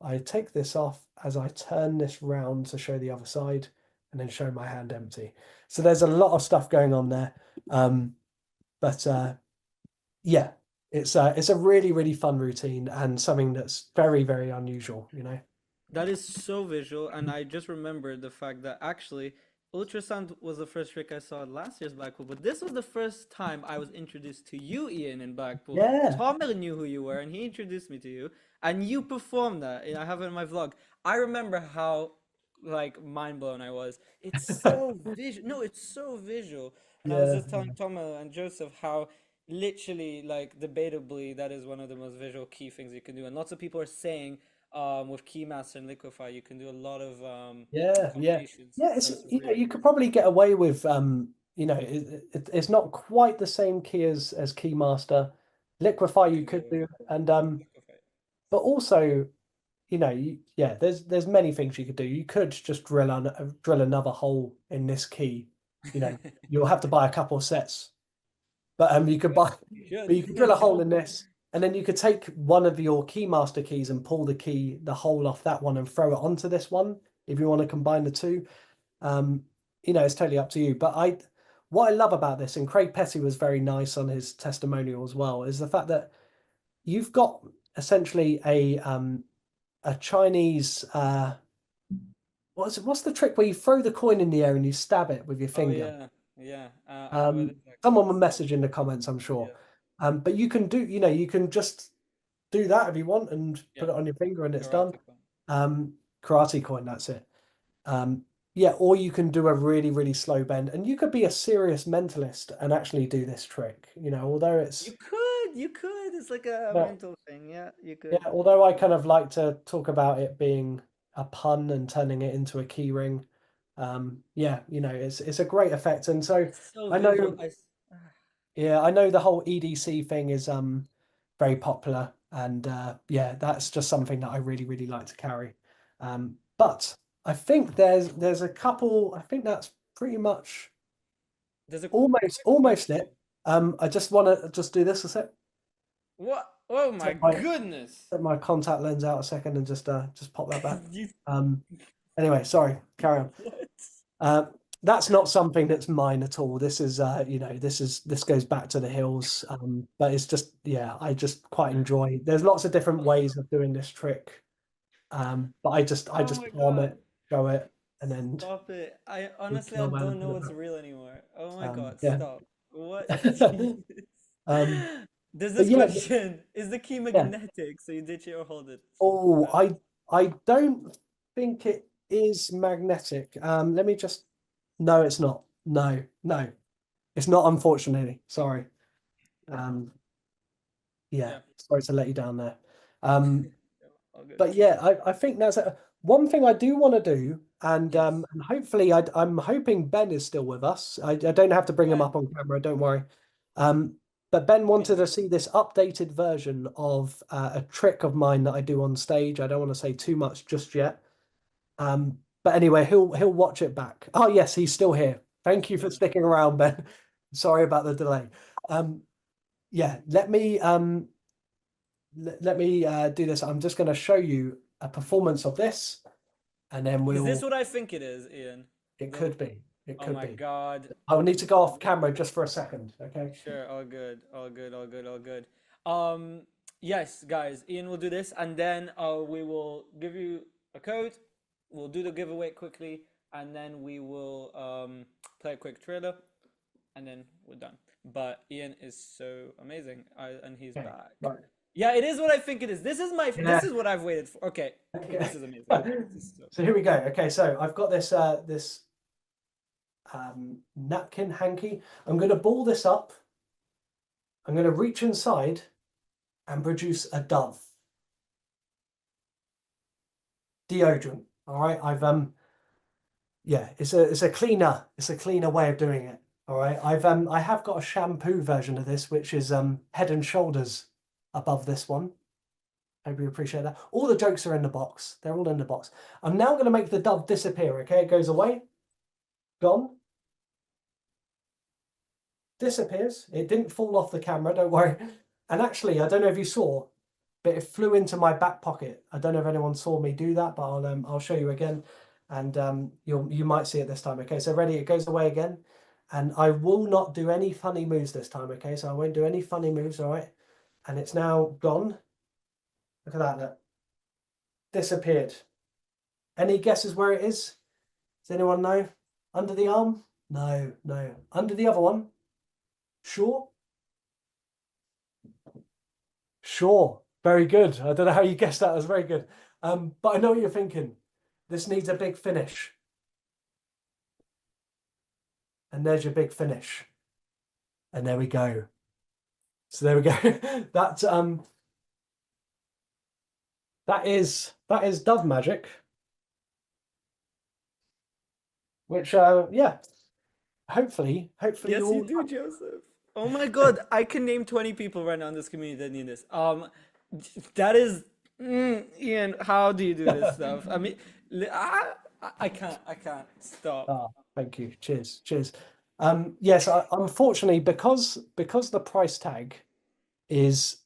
I take this off as I turn this round to show the other side and then show my hand empty. So there's a lot of stuff going on there. But yeah, it's a really, really fun routine and something that's very, very unusual, you know.
That is so visual, and I just remembered the fact that actually ultrasound was the first trick I saw at last year's Blackpool, but this was the first time I was introduced to you, Ian, in Blackpool.
Yeah,
Tomer knew who you were, and he introduced me to you, and you performed that. And I have it in my vlog. I remember how like mind blown I was. It's so visual. No, it's so visual. And I was
yeah,
just telling Tomer and Joseph how literally, like, debatably, that is one of the most visual key things you can do. And lots of people are saying with Keymaster and Liquify, you can do a lot of
yeah, yeah,
combinations.
yeah.
So
It's
this is
you know
really
you could probably get away with it's not quite the same key as Keymaster. Liquify
you
you
can get
could
away with
do,
it.
and
Liquify.
but also yeah, there's many things you could do. You could just drill another hole in this key. You know, you'll have to buy a couple of sets, but you could buy,
You
but
should.
you could drill a hole in this, and then you could take one of your Keymaster keys and pull the hole off that one and throw it onto this one if you want to combine the two. Um, it's totally up to you. But what I love about this, and Craig Petty was very nice on his testimonial as well, is the fact that you've got essentially a Chinese what's the trick where you throw the coin in the air and you stab it with your
Oh
finger?
yeah, yeah. What is that
Someone
called?
will message in the comments, I'm sure.
Yeah,
But you can you can just do that if you want and
yeah.
put it on your finger and it's done.
Karate coin.
Karate coin, that's it. Um, yeah, or you can do a really, really slow bend, and you could be a serious mentalist and actually do this trick. Although
You
it's
could, you could. It's like a
yeah,
mental thing. Yeah, you
yeah.
could.
Although I kind of like to talk about it being a pun and turning it into a key ring. Yeah, it's a great effect, and so
It's so
I
visual.
know, yeah, I know the whole EDC thing is very popular, and yeah, that's just something that I really, really like to carry. But I think there's a couple. I think that's pretty much
There's a
almost
quick
almost
question.
it. I just want to just do this a sec.
What? Oh my
Take my
goodness!
take my contact lens out a second and just pop that back.
You
Um, anyway, sorry, carry on.
what?
Uh, that's not something that's mine at all. This is, this goes back to the hills. But it's just, yeah, I just quite enjoy. There's lots of different ways of doing this trick. But I
Oh
just
my
palm
God!
it, show it, and then
Stop it! I
we
honestly, I
kill man
don't
and
know
put it
what's
back.
real anymore. Oh my God!
Yeah.
Stop! What? Jesus!
Um,
There's
but
this
yeah,
question: is the key
yeah.
magnetic? So you ditch it or hold it?
Oh,
Uh,
I don't think it is magnetic. Let me just. No, it's not. No, no, it's not. Unfortunately, sorry. Um, yeah,
yeah.
sorry to let you down there. Um,
All good.
but yeah, I think that's one thing I do want to do,
Yes.
and hopefully I'm hoping Ben is still with us. I don't have to bring him up
Ben,
on camera, don't worry. Um, but Ben
you can
wanted
do
to
it.
see this updated version of a trick of mine that I do on stage. I don't want to say too much just yet. But anyway, he'll watch it back. Oh yes, he's still here. Thank you for
Yeah.
sticking around, Ben. Sorry about the delay. Um, yeah, let me do this. I'm just going to show you a performance of this, and then
Is this
we'll.
what I think it is, Ian?
It
The
could be. It
Oh
could
my
be.
God.
I will need to go off camera just for a second. Okay.
Sure, all good, all good, all good, all good. Um, yes, guys, Ian will do this, and then we will give you a code. We'll do the giveaway quickly, and then we will play a quick trailer, and then we're done. But Ian is so amazing, and he's
Okay.
back.
Right.
Yeah, it is what I think it is.
Yeah.
This is what I've waited for. Okay, this
Okay.
is amazing. This is so
So here we go. Okay, so I've got this napkin hanky. I'm going to ball this up. I'm going to reach inside and produce a dove deodorant. All right, yeah, it's a cleaner way of doing it. All right, I have got a shampoo version of this, which is Head and Shoulders above this one. Hope you appreciate that. All the jokes are in the box. They're all in the box. I'm now going to make the dove disappear. Okay, it goes away, gone, disappears. It didn't fall off the camera, don't worry. And actually, I don't know if you saw, but it flew into my back pocket. I don't know if anyone saw me do that, but I'll show you again, and you might see it this time. Okay, so ready? It goes away again, and I will not do any funny moves this time. Okay, so I won't do any funny moves. All right. and it's now gone. Look at that, look. Disappeared. Any guesses where it is? Does anyone know? Under the arm? No, no. Under the other one? Sure? Sure. Very good. I don't know how you guessed that. That was very good. But I know what you're thinking. This needs a big finish. And there's your big finish. And there we go. So there we go. That is Dove Magic. Which yeah. Hopefully
Yes,
you all
you do, Joseph. Oh my God, I can name 20 people right now in this community that need this. That is, Ian. How do you do this stuff? I mean, I can't stop.
Ah, thank you. Cheers. Cheers. Yes, unfortunately, because the price tag is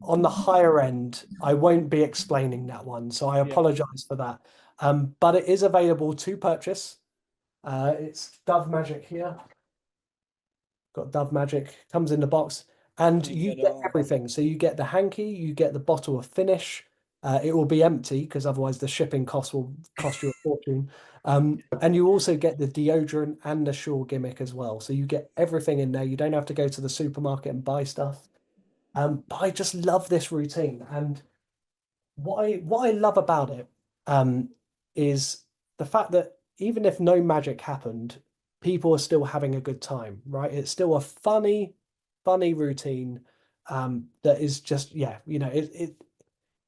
on the higher end, I won't be explaining that one, so I
Yeah.
apologize for that. But it is available to purchase. It's Dove Magic here. Got Dove Magic, comes in the box, and
Can't
you
get
get
on.
everything. So you get the hanky, you get the bottle of finish. It will be empty because otherwise the shipping cost will cost you a fortune. And you also get the deodorant and the Sure gimmick as well. So you get everything in there. You don't have to go to the supermarket and buy stuff. But I just love this routine, and what I love about it is the fact that even if no magic happened, people are still having a good time, right? It's still a funny routine that is just yeah,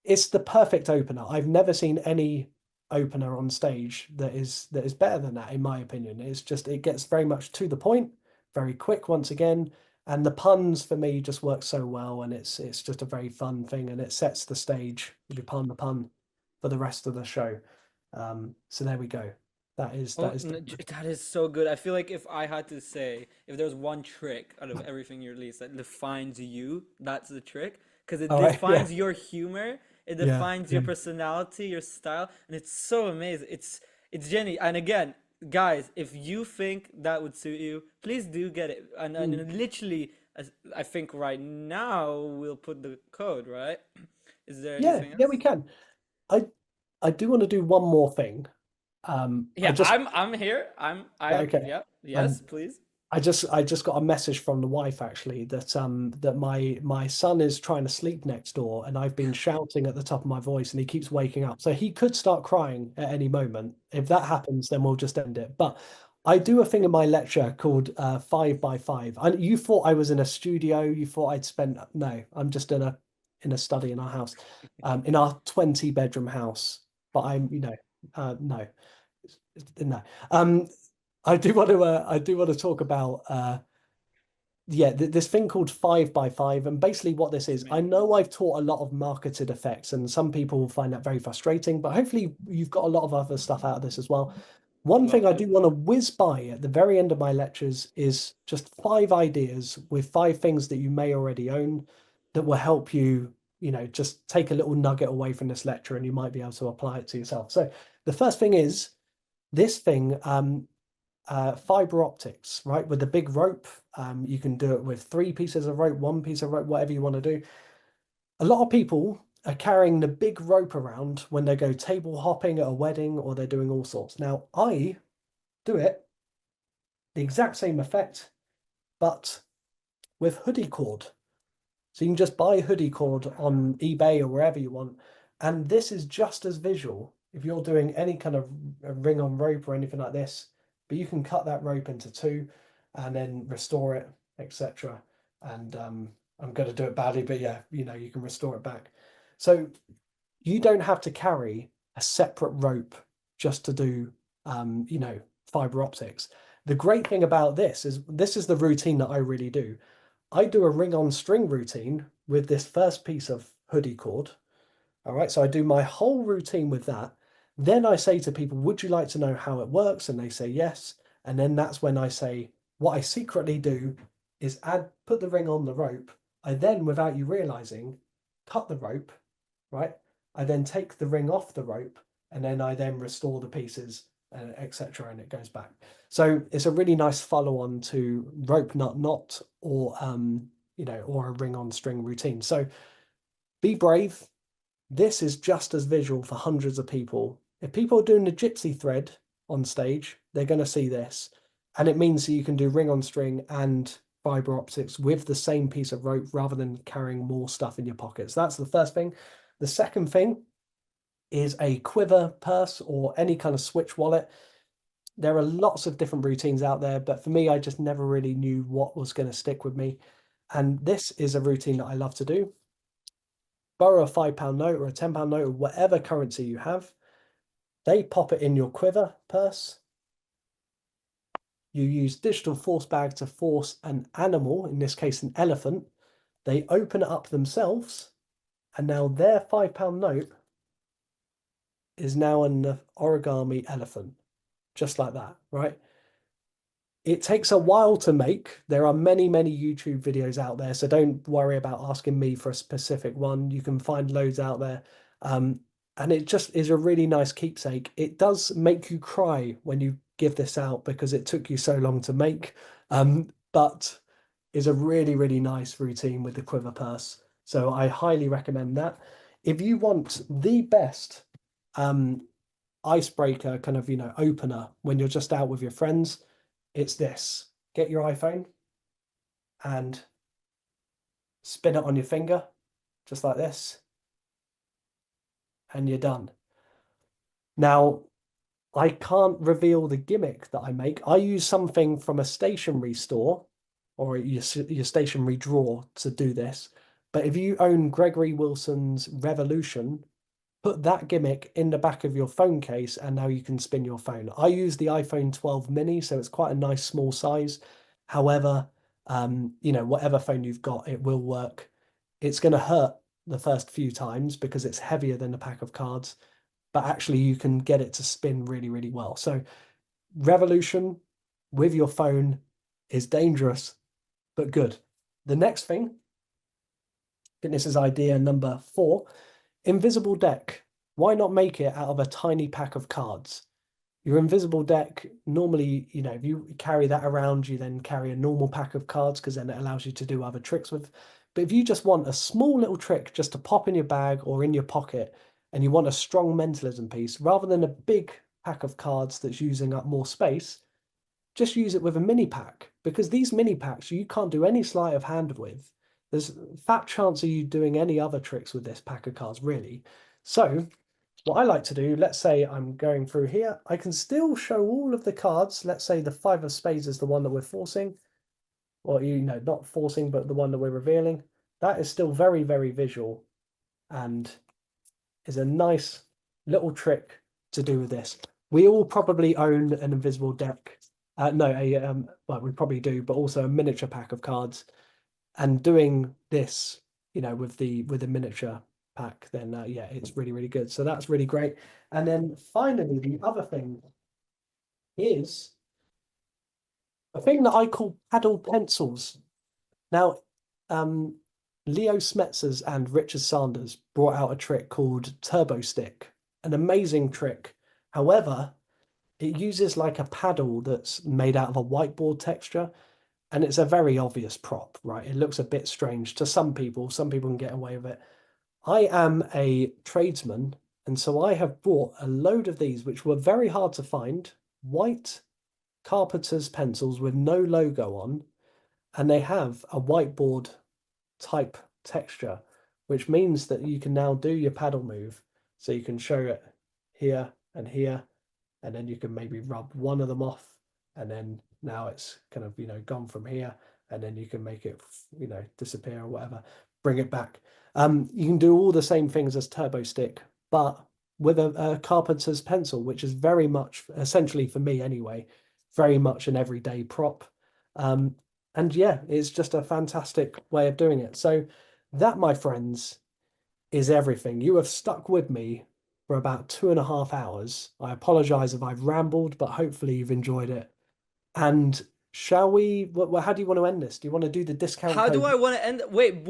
it's the perfect opener. I've never seen any opener on stage that is better than that, in my opinion. It's just it gets very much to the point, very quick once again, and the puns for me just work so well, and it's just a very fun thing, and it sets the stage, if you pardon the pun, for the rest of the show. So there we go.
Oh,
That is
that is so good. I feel like if I had to say, if there's one trick out of everything you release that defines you, that's the trick. Because it
all right. Yeah,
defines your humor, it
yeah,
defines
yeah.
your personality, your style, and it's so amazing. It's genuine. And again, guys, if you think that would suit you, please do get it. And
Mm.
literally, I think right now we'll put the code, right? Is there
Yeah,
anything
yeah, we
else?
can. I I do want to do one more thing. I
Yeah,
just
I'm here.
okay.
Yeah, yes,
Um,
please.
I just got a message from the wife actually that my son is trying to sleep next door, and I've been shouting at the top of my voice and he keeps waking up. So he could start crying at any moment. If that happens, then we'll just end it. But I do a thing in my lecture called 5 by 5. And you thought I was in a studio, you thought I'd spent no, I'm just in a study in our house, in our 20 bedroom house. But I'm, no. No. I do want to talk about yeah, this thing called 5 by 5, and basically what this is, I
Amazing.
know I've taught a lot of marketed effects, and some people will find that very frustrating, but hopefully you've got a lot of other stuff out of this as well. One thing
Love
I
to.
do want to whiz by at the very end of my lectures is just 5 ideas with 5 things that you may already own that will help you, just take a little nugget away from this lecture, and you might be able to apply it to yourself. So the first thing is this thing. Fiber optics, right? With the big rope. You can do it with 3 pieces of rope, 1 piece of rope, whatever you want to do. A lot of people are carrying the big rope around when they go table hopping at a wedding or they're doing all sorts. Now, I do it the exact same effect, but with hoodie cord. So you can just buy hoodie cord on eBay or wherever you want. And this is just as visual if you're doing any kind of a ring on rope or anything like this. But you can cut that rope into two and then restore it, etc. And I'm going to do it badly, but yeah, you can restore it back. So you don't have to carry a separate rope just to do, fiber optics. The great thing about this is the routine that I really do. I do a ring on string routine with this first piece of hoodie cord. All right, so I do my whole routine with that. Then I say to people, would you like to know how it works? And they say yes. And then that's when I say, what I secretly do is put the ring on the rope. I then, without you realizing, cut the rope, right? I then take the ring off the rope, and then I then restore the pieces, etc., and it goes back. So it's a really nice follow-on to rope knot knot, or or a ring on string routine. So be brave. This is just as visual for hundreds of people. If people are doing the gypsy thread on stage, they're going to see this. And it means that you can do ring on string and fiber optics with the same piece of rope rather than carrying more stuff in your pockets. That's the first thing. The second thing is a quiver purse or any kind of switch wallet. There are lots of different routines out there, but for me, I just never really knew what was going to stick with me. And this is a routine that I love to do. Borrow a £5 note or a £10 note or whatever currency you have. They pop it in your quiver purse. You use digital force bag to force an animal, in this case an elephant. They open it up themselves, and now their £5 note is now an origami elephant, just like that, right? It takes a while to make. There are many, many YouTube videos out there, so don't worry about asking me for a specific one. You can find loads out there. And it just is a really nice keepsake. It does make you cry when you give this out because it took you so long to make, but is a really, really nice routine with the quiver purse. So I highly recommend that. If you want the best icebreaker kind of, opener when you're just out with your friends, it's this. Get your iPhone and spin it on your finger, just like this, and you're done. Now, I can't reveal the gimmick that I make. I use something from a stationery store or your stationery drawer to do this. But if you own Gregory Wilson's Revolution, put that gimmick in the back of your phone case and now you can spin your phone. I use the iPhone 12 mini, so it's quite a nice small size. However, whatever phone you've got, it will work. It's going to hurt the first few times because it's heavier than a pack of cards, but actually you can get it to spin really, really well. So Revolution with your phone is dangerous, but good. The next thing, I think this is idea number 4, invisible deck. Why not make it out of a tiny pack of cards? Your invisible deck, normally, if you carry that around, you then carry a normal pack of cards because then it allows you to do other tricks with. But if you just want a small little trick just to pop in your bag or in your pocket, and you want a strong mentalism piece, rather than a big pack of cards that's using up more space, just use it with a mini pack, because these mini packs you can't do any sleight of hand with. There's fat chance of you doing any other tricks with this pack of cards, really. So what I like to do, let's say I'm going through here, I can still show all of the cards. Let's say the 5 of spades is the one that we're forcing, or not forcing, but the one that we're revealing. That is still very, very visual and is a nice little trick to do with this. We all probably own an invisible deck. Well, we probably do, but also a miniature pack of cards. And doing this, with the miniature pack, then yeah, it's really, really good. So that's really great. And then finally, the other thing is a thing that I call paddle pencils. Now, Leo Smetzers and Richard Sanders brought out a trick called Turbo Stick, an amazing trick. However, it uses like a paddle that's made out of a whiteboard texture, and it's a very obvious prop, right? It looks a bit strange to some people. Some people can get away with it. I am a tradesman, and so I have bought a load of these, which were very hard to find, white carpenter's pencils with no logo on, and they have a whiteboard type texture, which means that you can now do your paddle move. So you can show it here and here, and then you can maybe rub one of them off, and then now it's kind of, gone from here, and then you can make it, disappear or whatever, bring it back. You can do all the same things as Turbo Stick, but with a carpenter's pencil, which is very much, essentially for me anyway, very much an everyday prop. And yeah, it's just a fantastic way of doing it. So that, my friends, is everything. You have stuck with me for about 2.5 hours. I apologize if I've rambled, but hopefully you've enjoyed it. And shall we, how do you want to end this? Do you want to do the discount
How
code?
do I want to end? Wait.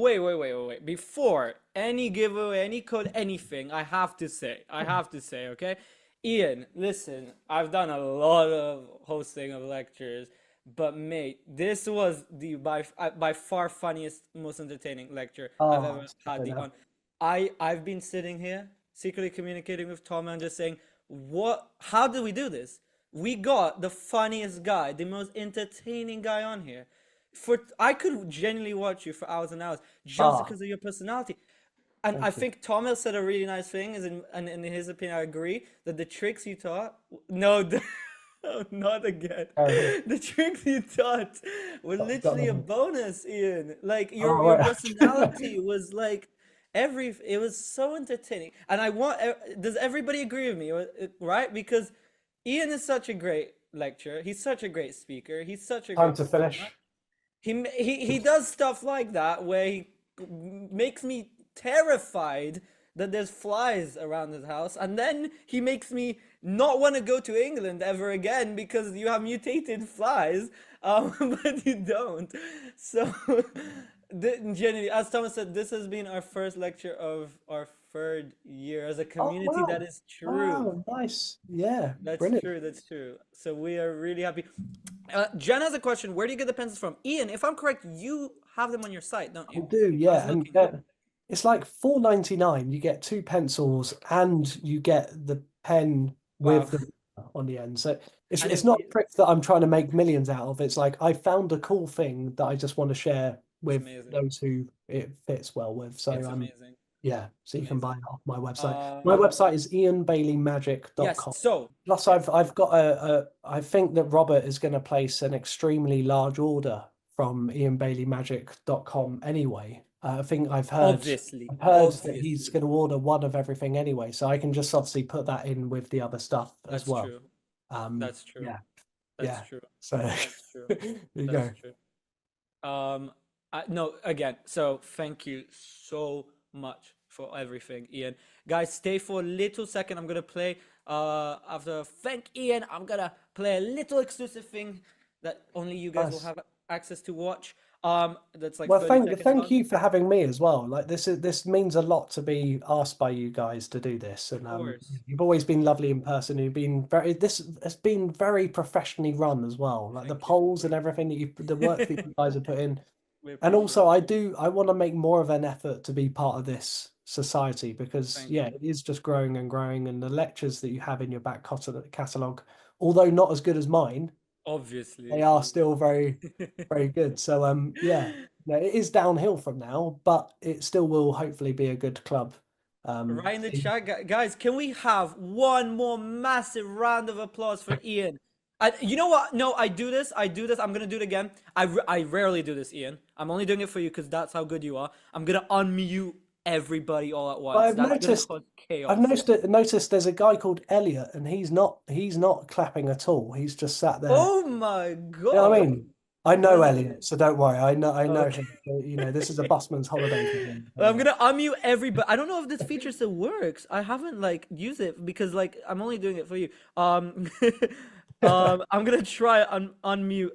Before any giveaway, any code, anything, I have to say, okay? Iain, listen, I've done a lot of hosting of lectures. But mate, this was the by far funniest, most entertaining lecture I've
Oh,
ever had the on. I've been sitting here secretly communicating with Tom and just saying, what? How did we do this? We got the funniest guy, the most entertaining guy on here. For I could genuinely watch you for hours and hours just
ah,
because of your personality. And I
thank you.
think Thomas said a really nice thing, and in his opinion, I agree that the tricks you taught, no, oh, not again.
Oh,
The tricks you taught were
got
literally a
them.
bonus, Ian. Like
Oh,
your
right.
personality was like it was so entertaining. And I want does everybody agree with me, right? Because Ian is such a great lecturer. He's such a great speaker. He's such a
Time
great
to
performer.
finish.
He does stuff like that where he makes me terrified that there's flies around his house, and then he makes me not want to go to England ever again because you have mutated flies, but you don't. So, genuinely, as Thomas said, this has been our first lecture of our third year as a
Oh,
community. That
wow.
is true.
Wow, nice. Yeah,
That's
brilliant.
true. That's true. So we are really happy. Jen has a question. Where do you get the pencils from? Ian, if I'm correct, you have them on your site, don't
I
you?
do,
I was
yeah. And
looking. Yeah.
it's like 4.99. You get two pencils and you get the pen
Wow.
with the on the end. So
And
it's not a trick that I'm trying to make millions out of. It's like I found a cool thing that I just want to share
it's
with
amazing.
those who it fits well with. So
It's amazing.
yeah, so
It's
you can buy
amazing.
it off my website. My
Um,
website is
yes.
ianbaileymagic.com.
So,
Plus,
yes.
I've got I think that Robert is going to place an extremely large order from ianbaileymagic.com anyway. I think
Obviously.
I've heard that he's
Obviously.
going to order one of everything anyway, so I can just obviously put that in with the other stuff as
That's
well.
true. That's true.
Yeah,
That's
yeah.
true.
So
That's true.
there you
That's
go.
true. No, again, so thank you so much for everything, Ian. Guys, stay for a little second. I'm gonna play after thank Ian, I'm gonna play a little exclusive thing that only you guys will
Nice.
have access to watch. That's like
Well,
30 seconds
thank
long.
you for having me as well. Like this means a lot to be asked by you guys to do this,
Of
and
course.
you've always been lovely in person. You've been very this has been very professionally run as well. Like the
Thank you.
polls and everything the work that you guys have put in,
We
and
appreciate
also
it.
I want to make more of an effort to be part of this society because
Thank
yeah,
you.
it is just growing and growing, and the lectures that you have in your back catalog, although not as good as mine, they
Obviously.
are still very good. So yeah, no, it is downhill from now, but it still will hopefully be a good club.
Right in the chat, guys, can we have one more massive round of applause for Ian? You know what? No, I do this. I do this. I'm gonna do it again. I rarely do this, Ian. I'm only doing it for you because that's how good you are. I'm gonna unmute everybody all at
But
once. That's gonna cause
I've
chaos.
noticed there's a guy called Elliot and he's not clapping at all. He's just sat there.
Oh my
You know what I
God.
mean? I know
Brother.
Elliot, so don't worry. I know
Okay.
him. You know, this is a busman's holiday for him. So
I'm
yeah.
gonna unmute everybody. I don't know if this feature still works. I haven't like used it because like I'm only doing it for you. I'm gonna try unmute.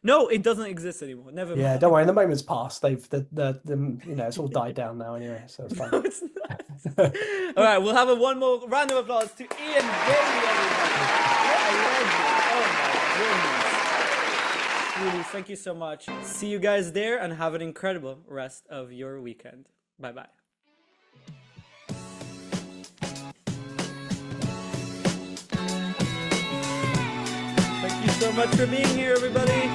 No, it doesn't exist anymore. Never
Yeah,
mind.
don't worry. The moment's passed. They've the you know it's all died down now anyway, so it's fine.
No, it's not. All right, we'll have one more round of applause to Ian Bailey, everybody. What a legend! Oh my goodness. Really, thank you so much. See you guys there, and have an incredible rest of your weekend. Bye bye. Thank you so much for being here, everybody.